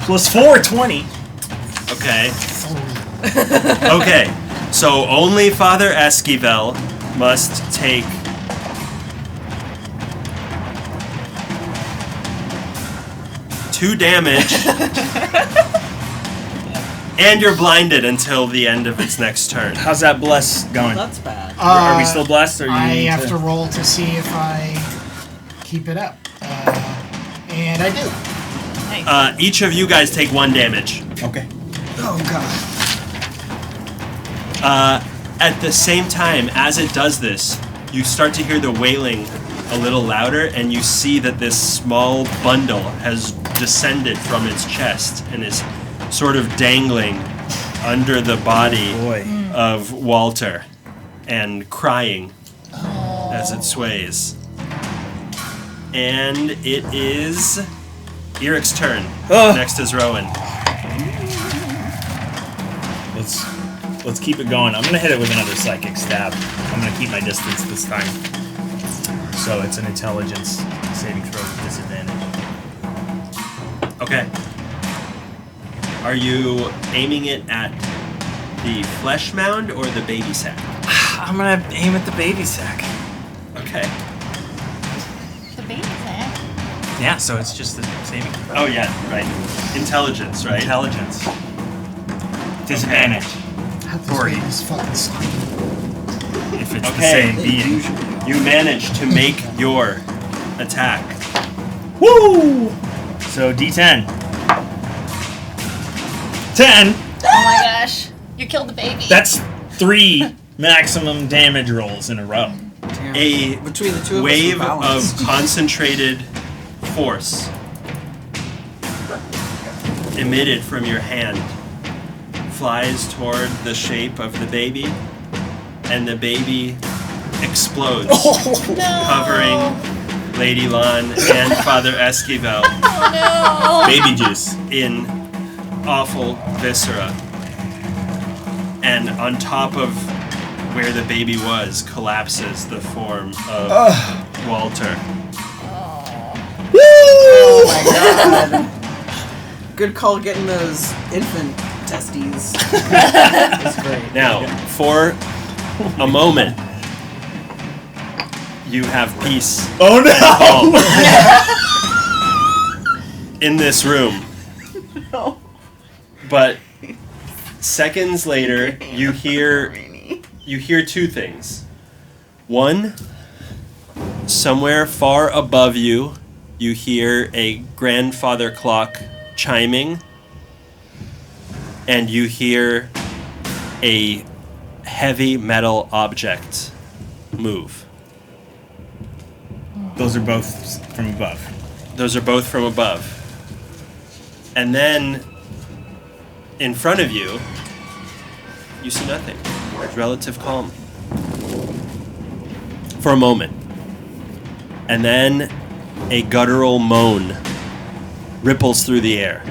S10: plus 4, 20.
S1: Okay. Okay. So only Father Esquivel must take 2 damage. And you're blinded until the end of its next turn.
S10: How's that bless going?
S2: That's bad.
S10: Are we still blessed? Or
S9: I
S10: you
S9: have to roll to see if I keep it up. And I do.
S1: Each of you guys take 1 damage.
S10: Okay.
S9: Oh, God.
S1: At the same time, as it does this, you start to hear the wailing a little louder, and you see that this small bundle has descended from its chest and is sort of dangling under the body of Walter and crying as it sways. And it is Eric's turn. Next is Rowan.
S10: Let's keep it going. I'm gonna hit it with another psychic stab. I'm gonna keep my distance this time. So it's an intelligence saving throw with disadvantage.
S1: Okay. Are you aiming it at the flesh mound or the baby sack?
S10: I'm gonna aim at the baby sack.
S1: Okay.
S3: The baby's there.
S10: Yeah, so it's just the saving throw.
S1: Oh yeah, right. Intelligence, right?
S10: Intelligence. Disadvantage.
S9: This baby's fucking slimy.
S10: If it's the
S1: Okay.
S10: same being.
S1: You manage to make your attack.
S10: Woo! So D10. 10.
S3: Oh my gosh. You killed the baby.
S10: That's 3 maximum damage rolls in a row.
S1: A
S2: Between the two of
S1: wave
S2: us,
S1: of concentrated force emitted from your hand flies toward the shape of the baby, and the baby explodes, covering Lady Lan and Father Esquivel
S10: Baby juice.
S1: in awful viscera. And on top of where the baby was collapses the form of Walter.
S2: Oh my god. Good call getting those infant testes. That's great.
S1: Now, for a moment, you have peace.
S10: Oh no!
S1: In this room.
S2: No.
S1: But seconds later, you hear two things. One, somewhere far above you, you hear a grandfather clock chiming, and you hear a heavy metal object move.
S10: Those are both from above.
S1: Those are both from above. And then, in front of you, you see nothing. Relative calm. For a moment. And then a guttural moan ripples through the air.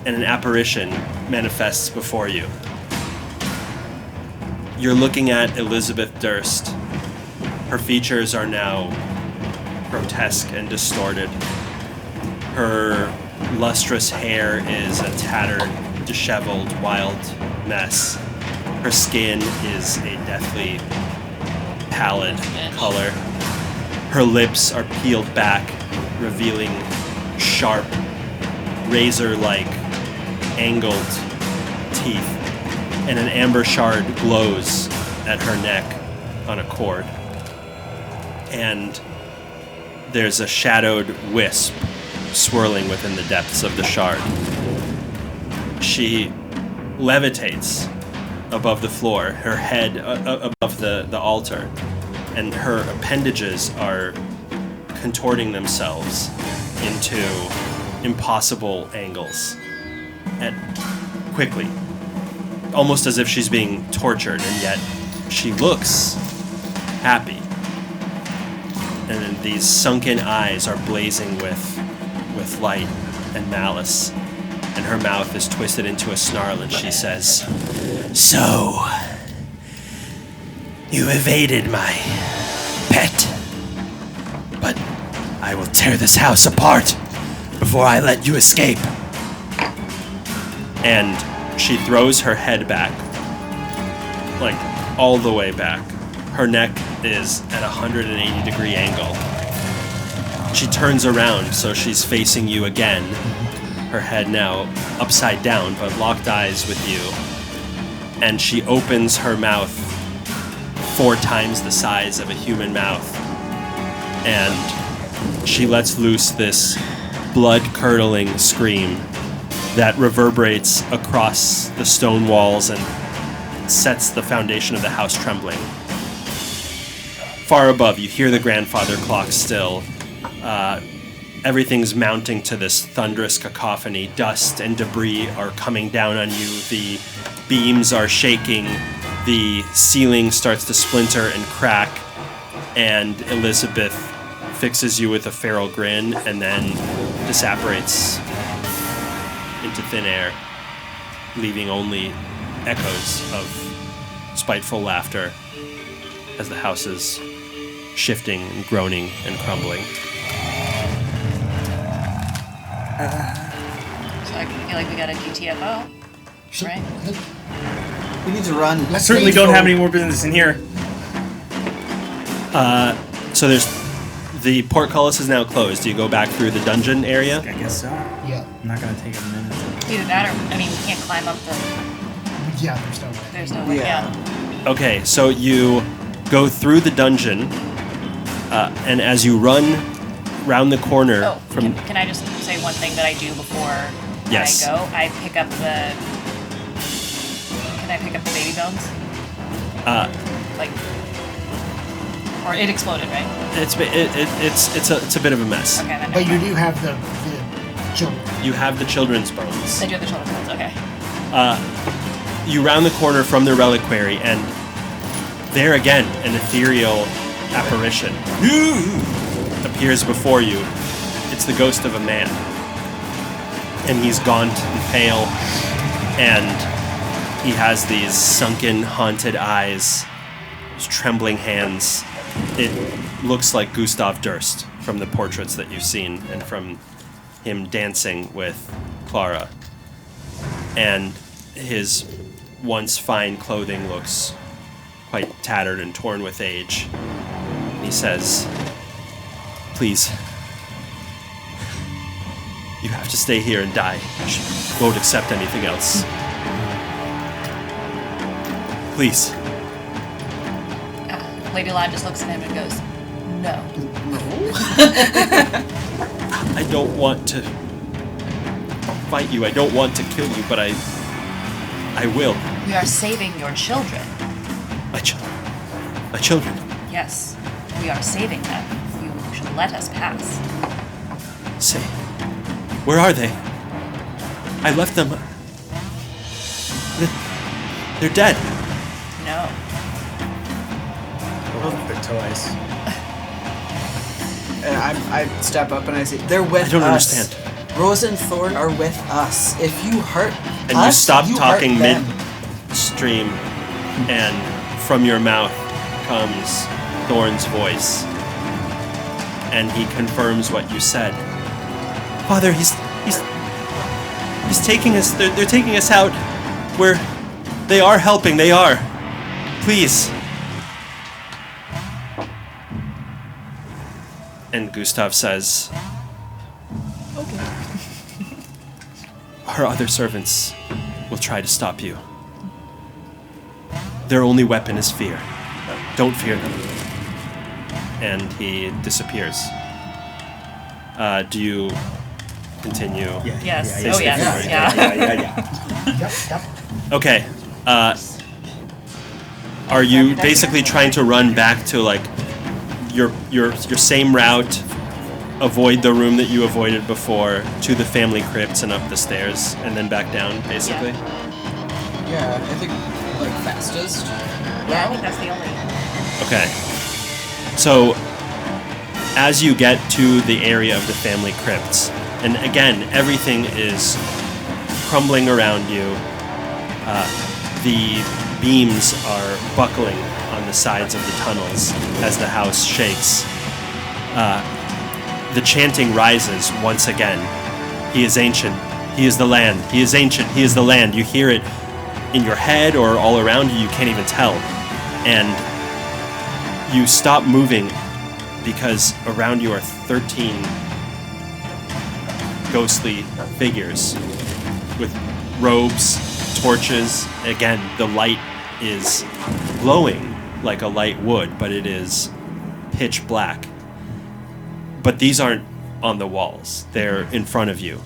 S1: And an apparition manifests before you. You're looking at Elizabeth Durst. Her features are now grotesque and distorted. Her lustrous hair is a tattered, disheveled, wild mess. Her skin is a deathly pallid color. Her lips are peeled back, revealing sharp, razor-like, angled teeth, and an amber shard glows at her neck on a cord. And there's a shadowed wisp swirling within the depths of the shard. She levitates above the floor, her head above the altar, and her appendages are contorting themselves into impossible angles. And quickly, almost as if she's being tortured, and yet she looks happy. And then these sunken eyes are blazing with light and malice, and her mouth is twisted into a snarl, and she says, "So, you evaded my pet, but I will tear this house apart before I let you escape." And she throws her head back, like all the way back. Her neck is at a 180-degree angle. She turns around, so she's facing you again. Her head now upside down, but locked eyes with you. And she opens her mouth 4 times the size of a human mouth. And she lets loose this blood-curdling scream that reverberates across the stone walls and sets the foundation of the house trembling. Far above, you hear the grandfather clock still. Everything's mounting to this thunderous cacophony. Dust and debris are coming down on you. The beams are shaking. The ceiling starts to splinter and crack. And Elizabeth fixes you with a feral grin and then disapparates into thin air, leaving only echoes of spiteful laughter as the house is shifting and groaning and crumbling.
S3: So I feel like we got a GTFO, right?
S2: We need to run.
S10: I certainly don't have any more business in here.
S1: So there's the portcullis is now closed. Do you go back through the dungeon area?
S10: I guess so.
S9: Yeah.
S10: I'm not gonna take a minute.
S3: Either that or, we can't climb up the...
S9: Yeah, there's no way.
S3: There's no way, yeah.
S1: Okay, so you go through the dungeon, and as you run round the corner from...
S3: Can I just say one thing that I do before
S1: Yes.
S3: I go? I pick up the... Can I pick up the baby bones? Or it exploded, right?
S1: It's a bit of a mess.
S3: Okay, then.
S9: But you do have the children.
S1: You have the children's bones.
S3: I do have the children's bones, okay.
S1: You round the corner from the reliquary, and there again, an ethereal apparition appears before you. It's the ghost of a man. And he's gaunt and pale, and he has these sunken, haunted eyes, his trembling hands. It looks like Gustav Durst from the portraits that you've seen, and from him dancing with Clara. And his once fine clothing looks quite tattered and torn with age. He says, "Please, you have to stay here and die. She won't accept anything else. Please."
S3: Lady Lon just looks at him and goes, "No."
S1: I don't want to fight you. I don't want to kill you, but I will.
S3: We are saving your children.
S1: My children.
S3: Yes, we are saving them. You should let us pass.
S1: Say, where are they? I left them. They're dead.
S3: No.
S10: The toys.
S2: And I step up and I say, "They're with us.
S1: I don't understand."
S2: Rose and Thorn are with us. If you hurt
S1: And
S2: us,
S1: you stop talking
S2: hurt them.
S1: midstream, and from your mouth comes Thorn's voice, and he confirms what you said. "Father, he's taking us. They're taking us out. They are helping. They are. Please." And Gustav says, "Okay. Our other servants will try to stop you. Their only weapon is fear. Don't fear them." And he disappears. Do you continue?
S3: Yes.
S1: Yeah,
S3: Oh, yes. Yeah.
S9: Yep.
S1: Okay. Are you basically trying to run back to like your same route, avoid the room that you avoided before, to the family crypts and up the stairs, and then back down, basically?
S2: Yeah, I think like fastest.
S3: Yeah, I think that's the only.
S1: Okay. So, as you get to the area of the family crypts, and again, everything is crumbling around you. The beams are buckling on the sides of the tunnels as the house shakes. The chanting rises once again. "He is ancient. He is the land. He is ancient. He is the land." You hear it in your head or all around you. You can't even tell. And you stop moving because around you are 13 ghostly figures with robes, torches. Again, the light is glowing like a light would, but it is pitch black. But these aren't on the walls. They're in front of you.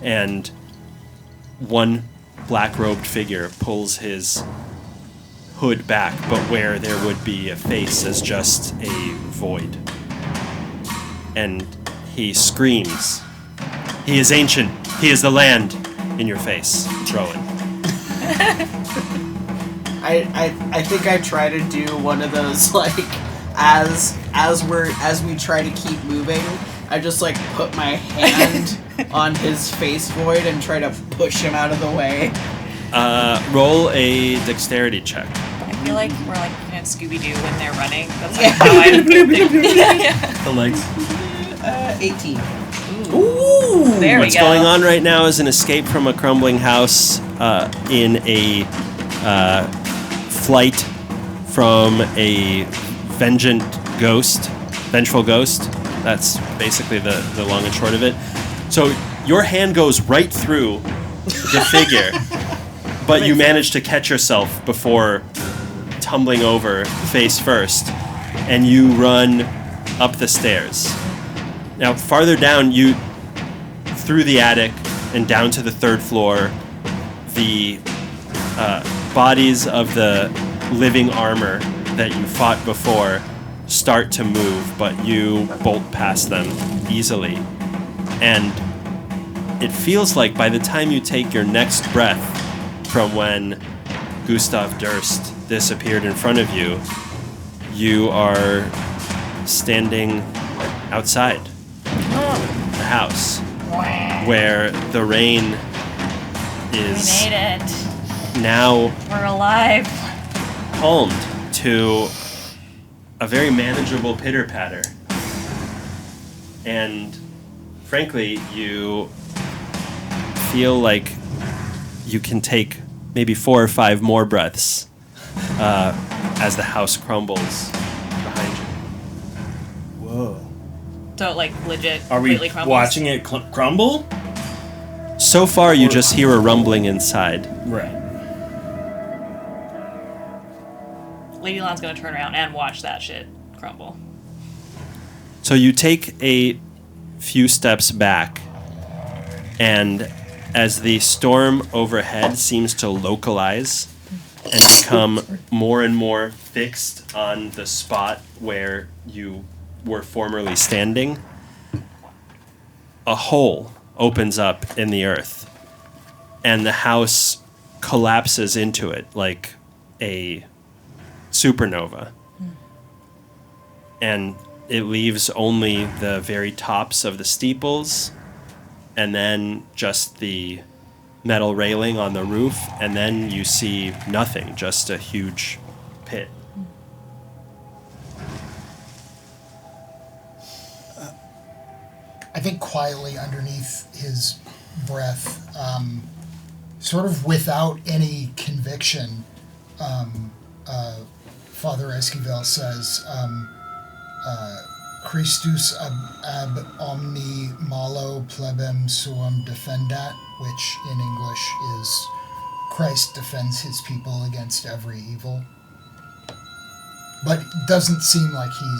S1: And one black-robed figure pulls his hood back, but where there would be a face is just a void. And he screams, "He is ancient. He is the land," in your face, Rowan.
S2: I think I try to do one of those like as we try to keep moving, I just like put my hand on his face void and try to push him out of the way.
S1: Roll a dexterity check.
S3: I feel like we're like in Scooby-Doo when they're running. That's like how I
S1: The legs.
S2: 18.
S3: Ooh, there
S1: What's
S3: we go.
S1: going on right now is an escape from a crumbling house in a flight from a vengeful ghost. That's basically the long and short of it. So your hand goes right through the figure, but you manage to catch yourself before tumbling over face first, and you run up the stairs. Now, farther down, through the attic and down to the third floor, the bodies of the living armor that you fought before start to move, but you bolt past them easily. And it feels like by the time you take your next breath from when Gustav Durst disappeared in front of you, you are standing outside the house where the rain is
S7: We made it.
S1: now
S7: We're alive.
S1: calmed to a very manageable pitter-patter. And frankly, you feel like you can take maybe 4 or 5 more breaths as the house crumbles behind you.
S10: Whoa.
S3: So, like, legit
S10: Are we
S3: completely crumbles?
S10: watching it crumble?
S1: So far, you just hear a rumbling inside.
S10: Right.
S3: Lady Lon's gonna turn around and watch that shit crumble.
S1: So you take a few steps back, and as the storm overhead seems to localize and become more and more fixed on the spot where you were formerly standing, a hole opens up in the earth, and the house collapses into it like a supernova. And it leaves only the very tops of the steeples, and then just the metal railing on the roof, and then you see nothing, just a huge pit.
S9: I think quietly underneath his breath, sort of without any conviction, Father Esquivel says, Christus ab omni malo plebem suum defendat, which in English is Christ defends his people against every evil. But it doesn't seem like he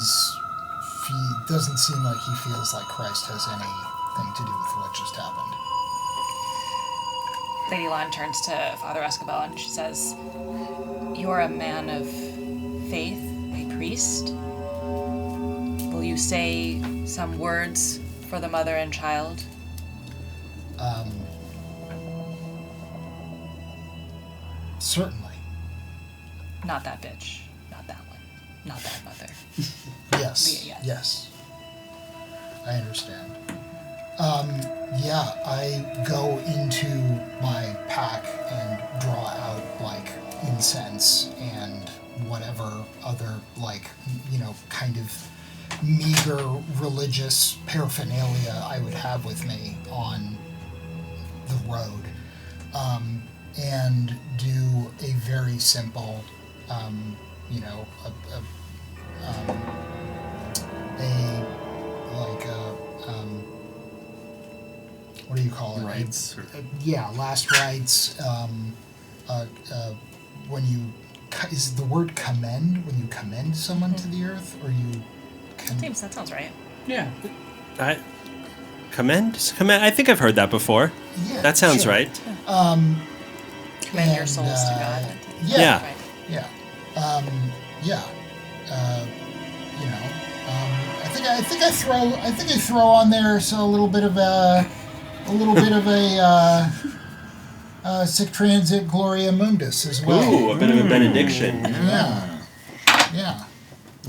S9: feels like Christ has anything to do with what just happened.
S7: Lady Lon turns to Father Escobar and she says, "You're a man of faith, a priest. Will you say some words for the mother and child?"
S9: Certainly.
S7: Not that bitch. Not that one. Not that mother.
S9: Yes.
S7: Yes.
S9: Yes. I understand. I go into my pack and draw out, like, incense and whatever other, like, kind of meager religious paraphernalia I would have with me on the road. And do a very simple, what do you call it?
S4: Rites?
S9: Last rites. When you, is the word commend, when you commend someone to the earth, or you...
S7: That sounds right.
S10: Yeah.
S1: Commend? I think I've heard that before.
S9: Yeah,
S1: That sounds
S9: sure.
S1: right.
S7: Commend your souls to God.
S1: Yeah.
S7: Right.
S9: Yeah. I think I throw on there a little bit of a sic transit gloria mundus as well.
S1: Ooh, a bit of a benediction.
S9: Yeah.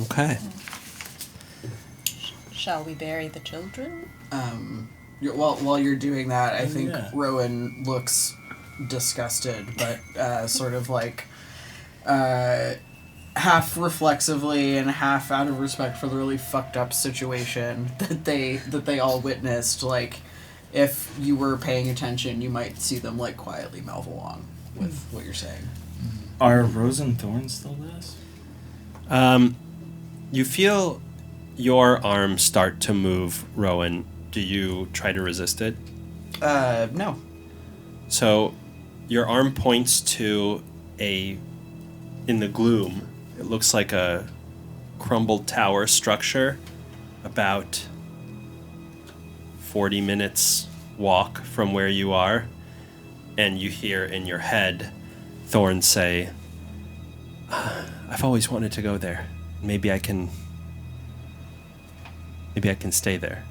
S1: Okay.
S7: Shall we bury the children?
S2: While you're doing that, I think
S10: Yeah.
S2: Rowan looks disgusted, but sort of like half reflexively and half out of respect for the really fucked up situation that they all witnessed. Like, if you were paying attention, you might see them like quietly mouth along with what you're saying.
S10: Are Rose and Thorn still with us?
S1: You feel your arm start to move, Rowan. Do you try to resist it?
S2: No.
S1: So your arm points to in the gloom, it looks like a crumbled tower structure about 40 minutes walk from where you are, and you hear in your head Thorn say, "I've always wanted to go there. Maybe I can Maybe I can stay there.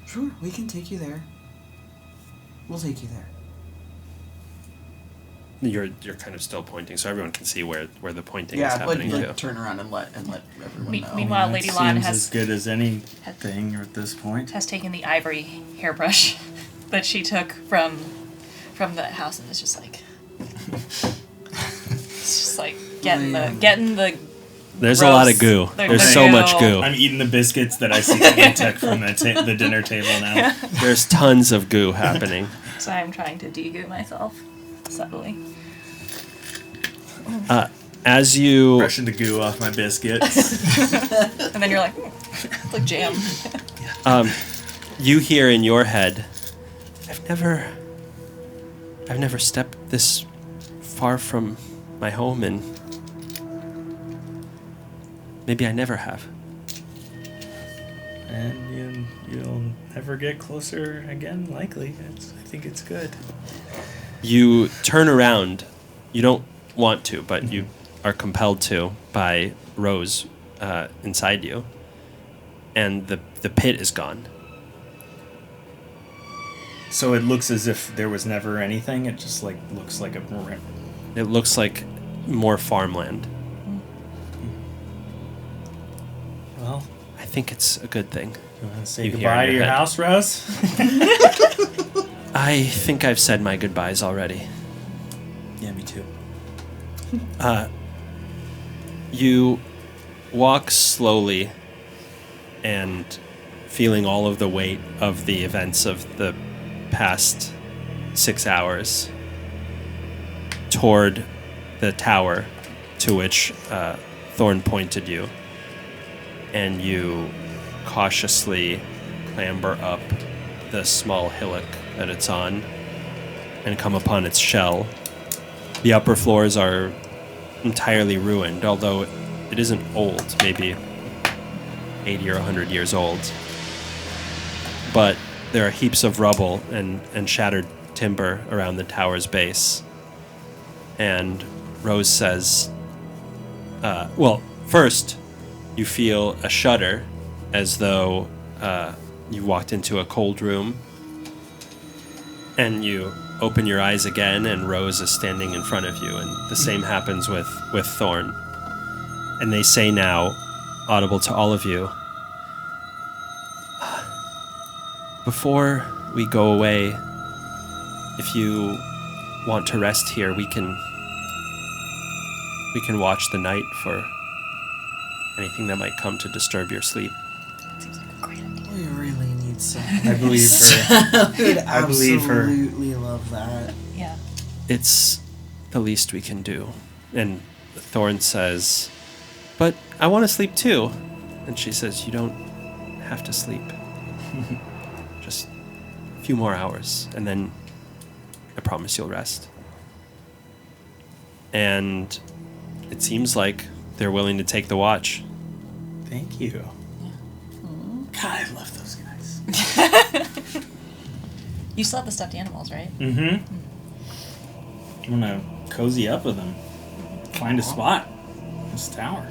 S2: Sure, we can take you there. We'll take you there.
S1: You're kind of still pointing, so everyone can see where the pointing is happening.
S2: Yeah, turn around and let everyone know.
S3: Meanwhile, Lady Lon
S4: Seems as good as anything at this point.
S3: has taken the ivory hairbrush that she took from the house and is just like it's just like getting the
S1: There's
S3: gross.
S1: a lot of goo. There's so much goo.
S10: I'm eating the biscuits that I secretly took from the dinner table now.
S1: There's tons of goo happening.
S3: So I'm trying to de-goo myself subtly.
S1: As you
S10: Brushing the goo off my biscuits.
S3: And then you're like, it's like jam.
S1: you hear in your head, I've never stepped this far from my home, and maybe I never have.
S10: And you'll never get closer again, likely. I think it's good.
S1: You turn around. You don't want to, but you are compelled to by Rose inside you. And the pit is gone.
S10: So it looks as if there was never anything. It just looks like a.
S1: It looks like more farmland.
S10: Well,
S1: I think it's a good thing.
S10: you want to say
S1: You hear
S10: goodbye
S1: in
S10: to
S1: your
S10: your
S1: head.
S10: house, Rose?
S1: I think I've said my goodbyes already.
S10: Yeah, me too.
S1: You walk slowly and feeling all of the weight of the events of the past 6 hours toward the tower to which Thorn pointed you. And you cautiously clamber up the small hillock that it's on and come upon its shell. The upper floors are entirely ruined, although it isn't old, maybe 80 or 100 years old. But there are heaps of rubble and shattered timber around the tower's base. And Rose says, first, you feel a shudder as though you walked into a cold room. And you open your eyes again, and Rose is standing in front of you, and the same happens with Thorn. And they say now, audible to all of you, before we go away, if you want to rest here, we can watch the night for anything that might come to disturb your sleep.
S3: Seems like a great idea.
S2: We really need some.
S10: I believe her.
S2: I would
S10: believe her.
S2: absolutely love that.
S3: Yeah.
S1: It's the least we can do. And Thorn says, but I want to sleep too. And she says, you don't have to sleep. Just a few more hours, and then I promise you'll rest. And it seems like they're willing to take the watch.
S10: Thank you. God, I love those guys.
S3: You still have the stuffed animals, right?
S10: Mm-hmm. I'm gonna cozy up with them. Find a spot. This tower.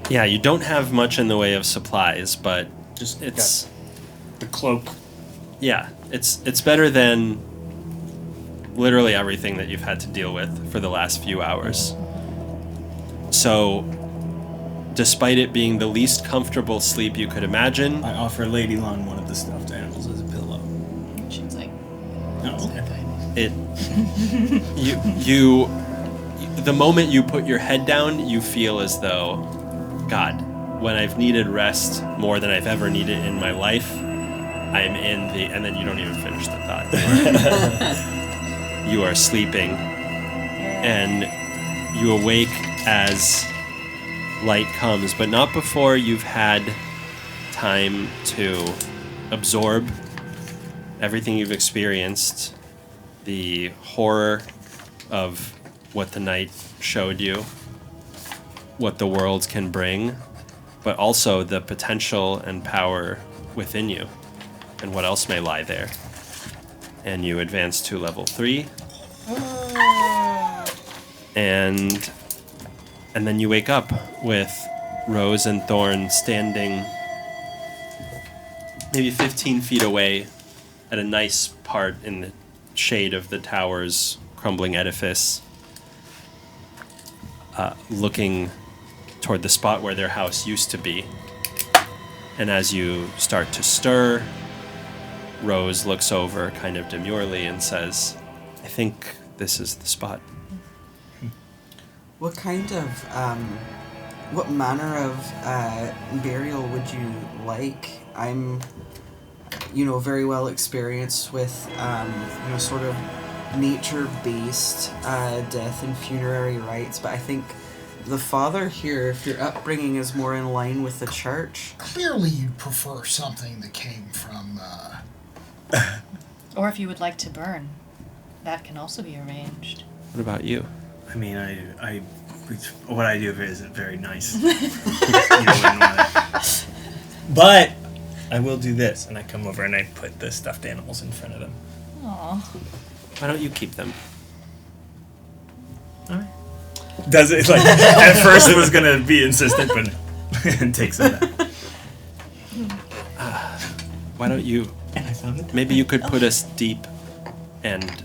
S1: Yeah, you don't have much in the way of supplies, but
S10: Just
S1: it's
S10: got the cloak.
S1: yeah, it's better than literally everything that you've had to deal with for the last few hours. So, despite it being the least comfortable sleep you could imagine,
S10: I offer Lady Lon one of the stuffed animals as a pillow.
S3: She's like,
S10: No.
S1: it you the moment you put your head down, you feel as though, God, when I've needed rest more than I've ever needed in my life, I'm in the, and then you don't even finish the thought. You are sleeping, and you awake as light comes, but not before you've had time to absorb everything you've experienced, the horror of what the night showed you, what the world can bring, but also the potential and power within you, and what else may lie there. And you advance to level 3. And then you wake up with Rose and Thorn standing maybe 15 feet away, at a nice part in the shade of the tower's crumbling edifice, looking toward the spot where their house used to be. And as you start to stir, Rose looks over kind of demurely and says, I think this is the spot.
S2: What kind of, what manner of burial would you like? I'm, very well experienced with, sort of nature-based death and funerary rites, but I think the father here, if your upbringing is more in line with the church...
S9: Clearly you'd prefer something that came from,
S7: Or if you would like to burn, that can also be arranged.
S1: What about you?
S10: I mean, what I do isn't very nice. You wouldn't want it. But I will do this, and I come over and I put the stuffed animals in front of them.
S7: Aww.
S1: Why don't you keep them?
S10: All right. Does it, at first it was going to be insistent, but it takes it back.
S1: Why don't you...
S10: And I found it.
S1: Maybe you could put us deep and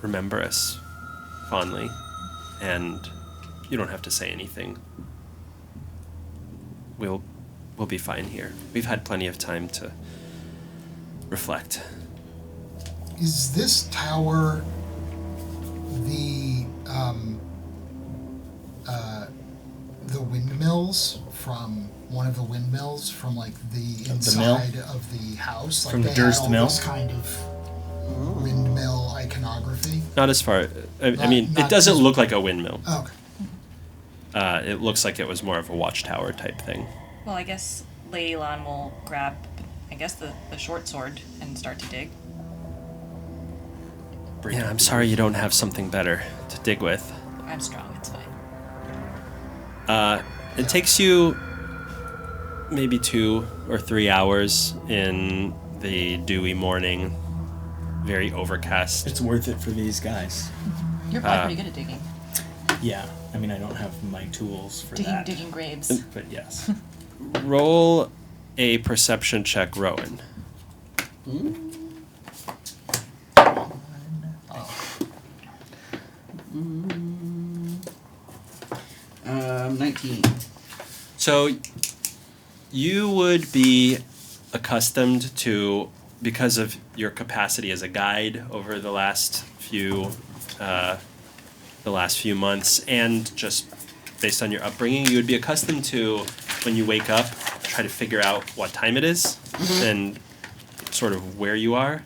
S1: remember us fondly, and you don't have to say anything. We'll be fine here. We've had plenty of time to reflect.
S9: Is this tower the windmills from one of the windmills from the inside of the house?
S10: From the
S9: they
S10: Durst
S9: had all
S10: mill?
S9: this kind of windmill iconography.
S1: Not as far... I mean, it
S9: not
S1: doesn't
S9: as-
S1: look like a windmill.
S9: Oh, okay.
S1: It looks like it was more of a watchtower type thing.
S7: Well, I guess Lady Lan will grab, the short sword and start to dig.
S1: Yeah, I'm sorry you don't have something better to dig with.
S7: I'm strong, it's fine.
S1: It takes you maybe 2 or 3 hours in the dewy morning, very overcast.
S4: It's worth it for these guys.
S7: You're probably pretty good at digging.
S4: Yeah, I mean, I don't have my tools for that.
S7: Digging graves.
S4: But yes.
S1: Roll a perception check, Rowan.
S2: 19.
S1: So you would be accustomed to, because of your capacity as a guide over the last few months, and just based on your upbringing, you would be accustomed to, when you wake up, try to figure out what time it is and sort of where you are.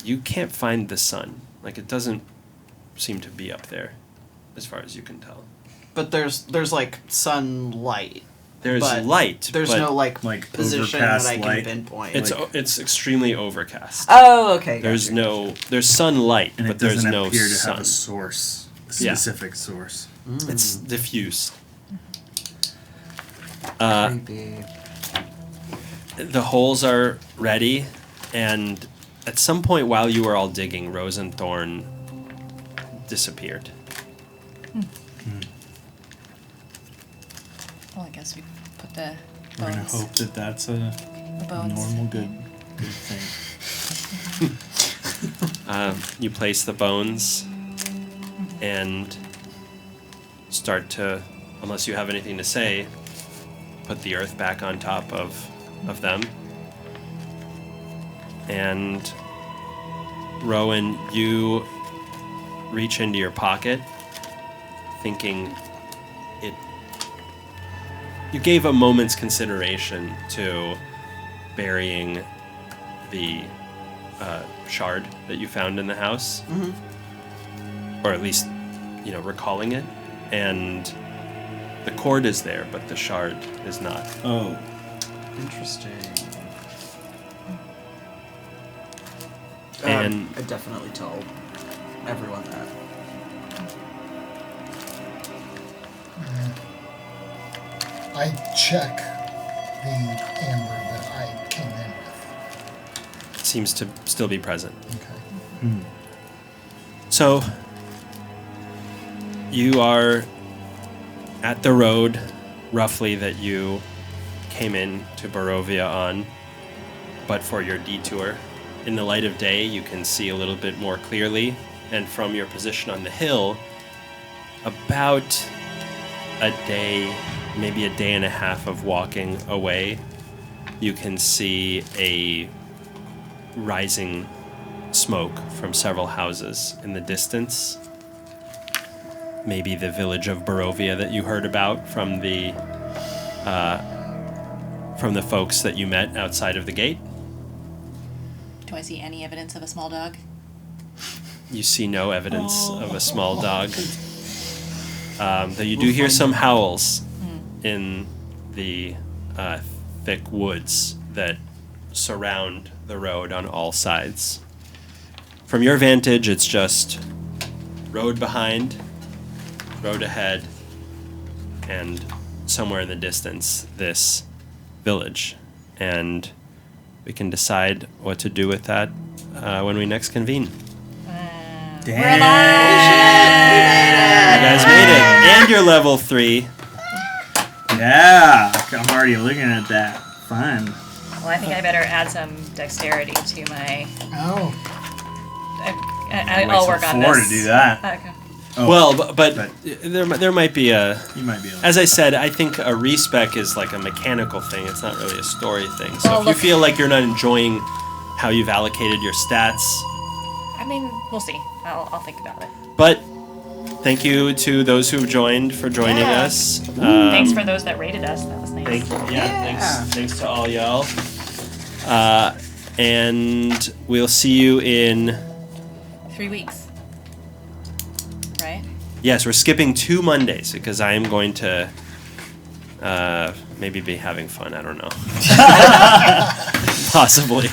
S1: You can't find the sun. It doesn't seem to be up there, as far as you can tell.
S2: But there's sunlight.
S1: There's
S2: But
S1: light.
S2: There's
S1: but
S2: no position that
S10: overcast
S2: I can
S10: light.
S2: pinpoint.
S1: It's extremely overcast.
S2: Oh, okay.
S1: There's sunlight,
S10: And
S1: but
S10: it
S1: there's
S10: doesn't
S1: no
S10: appear to
S1: sun.
S10: have a source, a
S1: Yeah.
S10: specific source.
S1: It's diffused.
S2: Creepy.
S1: The holes are ready, and at some point while you were all digging, Rose and Thorn disappeared.
S7: Well, I guess we put the
S4: We're going to
S7: bones.
S4: hope that that's a
S7: The bones.
S4: normal good thing.
S1: You place the bones and start to, unless you have anything to say, put the earth back on top of them. And Rowan, you reach into your pocket, thinking you gave a moment's consideration to burying the shard that you found in the house, or at least, recalling it. And the cord is there, but the shard is not.
S4: Oh,
S2: Interesting.
S1: And
S2: I definitely tell everyone that.
S9: I check the amber that I came in with.
S1: it seems to still be present.
S9: Okay.
S1: So you are at the road, roughly, that you came in to Barovia on, but for your detour. In the light of day, you can see a little bit more clearly, and from your position on the hill, about a day, maybe a day and a half of walking away, you can see a rising smoke from several houses in the distance. Maybe the village of Barovia that you heard about from the folks that you met outside of the gate.
S11: Do I see any evidence of a small dog?
S1: You see no evidence of a small dog. Though you do hear some howls in the thick woods that surround the road on all sides. From your vantage, it's just road behind, road ahead, and somewhere in the distance, this village. And we can decide what to do with that when we next convene.
S11: We're alive!
S1: You guys made it! And you're level 3.
S10: Yeah, I'm already looking at that. Fun.
S7: Well, I think I better add some dexterity to my...
S9: Oh.
S7: I'll work on this.
S10: 4 to do that.
S7: Okay.
S10: Oh,
S1: Well, but there might be a...
S10: You might be able to.
S1: As I said, I think a respec is like a mechanical thing. It's not really a story thing. So
S7: Well,
S1: if you
S7: look-
S1: feel like you're not enjoying how you've allocated your stats...
S7: I mean, we'll see. I'll think about it.
S1: But thank you to those who've joined for joining us.
S7: Thanks for those that rated us. That was nice.
S1: Thanks to all y'all. And we'll see you in...
S7: 3 weeks. Right?
S1: Yes, we're skipping 2 Mondays because I am going to maybe be having fun. I don't know. Possibly.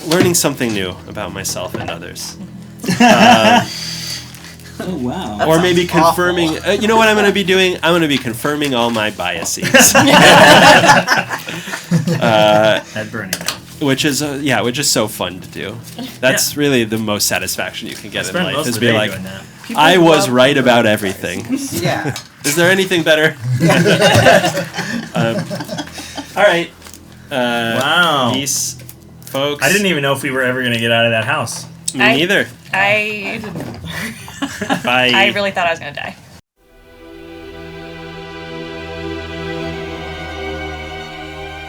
S1: Learning something new about myself and others.
S4: Oh, wow.
S1: Or maybe confirming. You know what I'm going to be doing? I'm going to be confirming all my biases.
S10: Head burning.
S1: Which is so fun to do. That's really the most satisfaction you can get in
S10: Spend
S1: life,
S10: most
S1: is
S10: of the
S1: be
S10: day
S1: like,
S10: doing that.
S1: I was right about everything.
S2: Yeah.
S1: Is there anything better? All right.
S10: Wow.
S1: Peace, folks.
S10: I didn't even know if we were ever going to get out of that house.
S1: Me neither.
S7: I
S1: Bye.
S7: I really thought I was gonna die.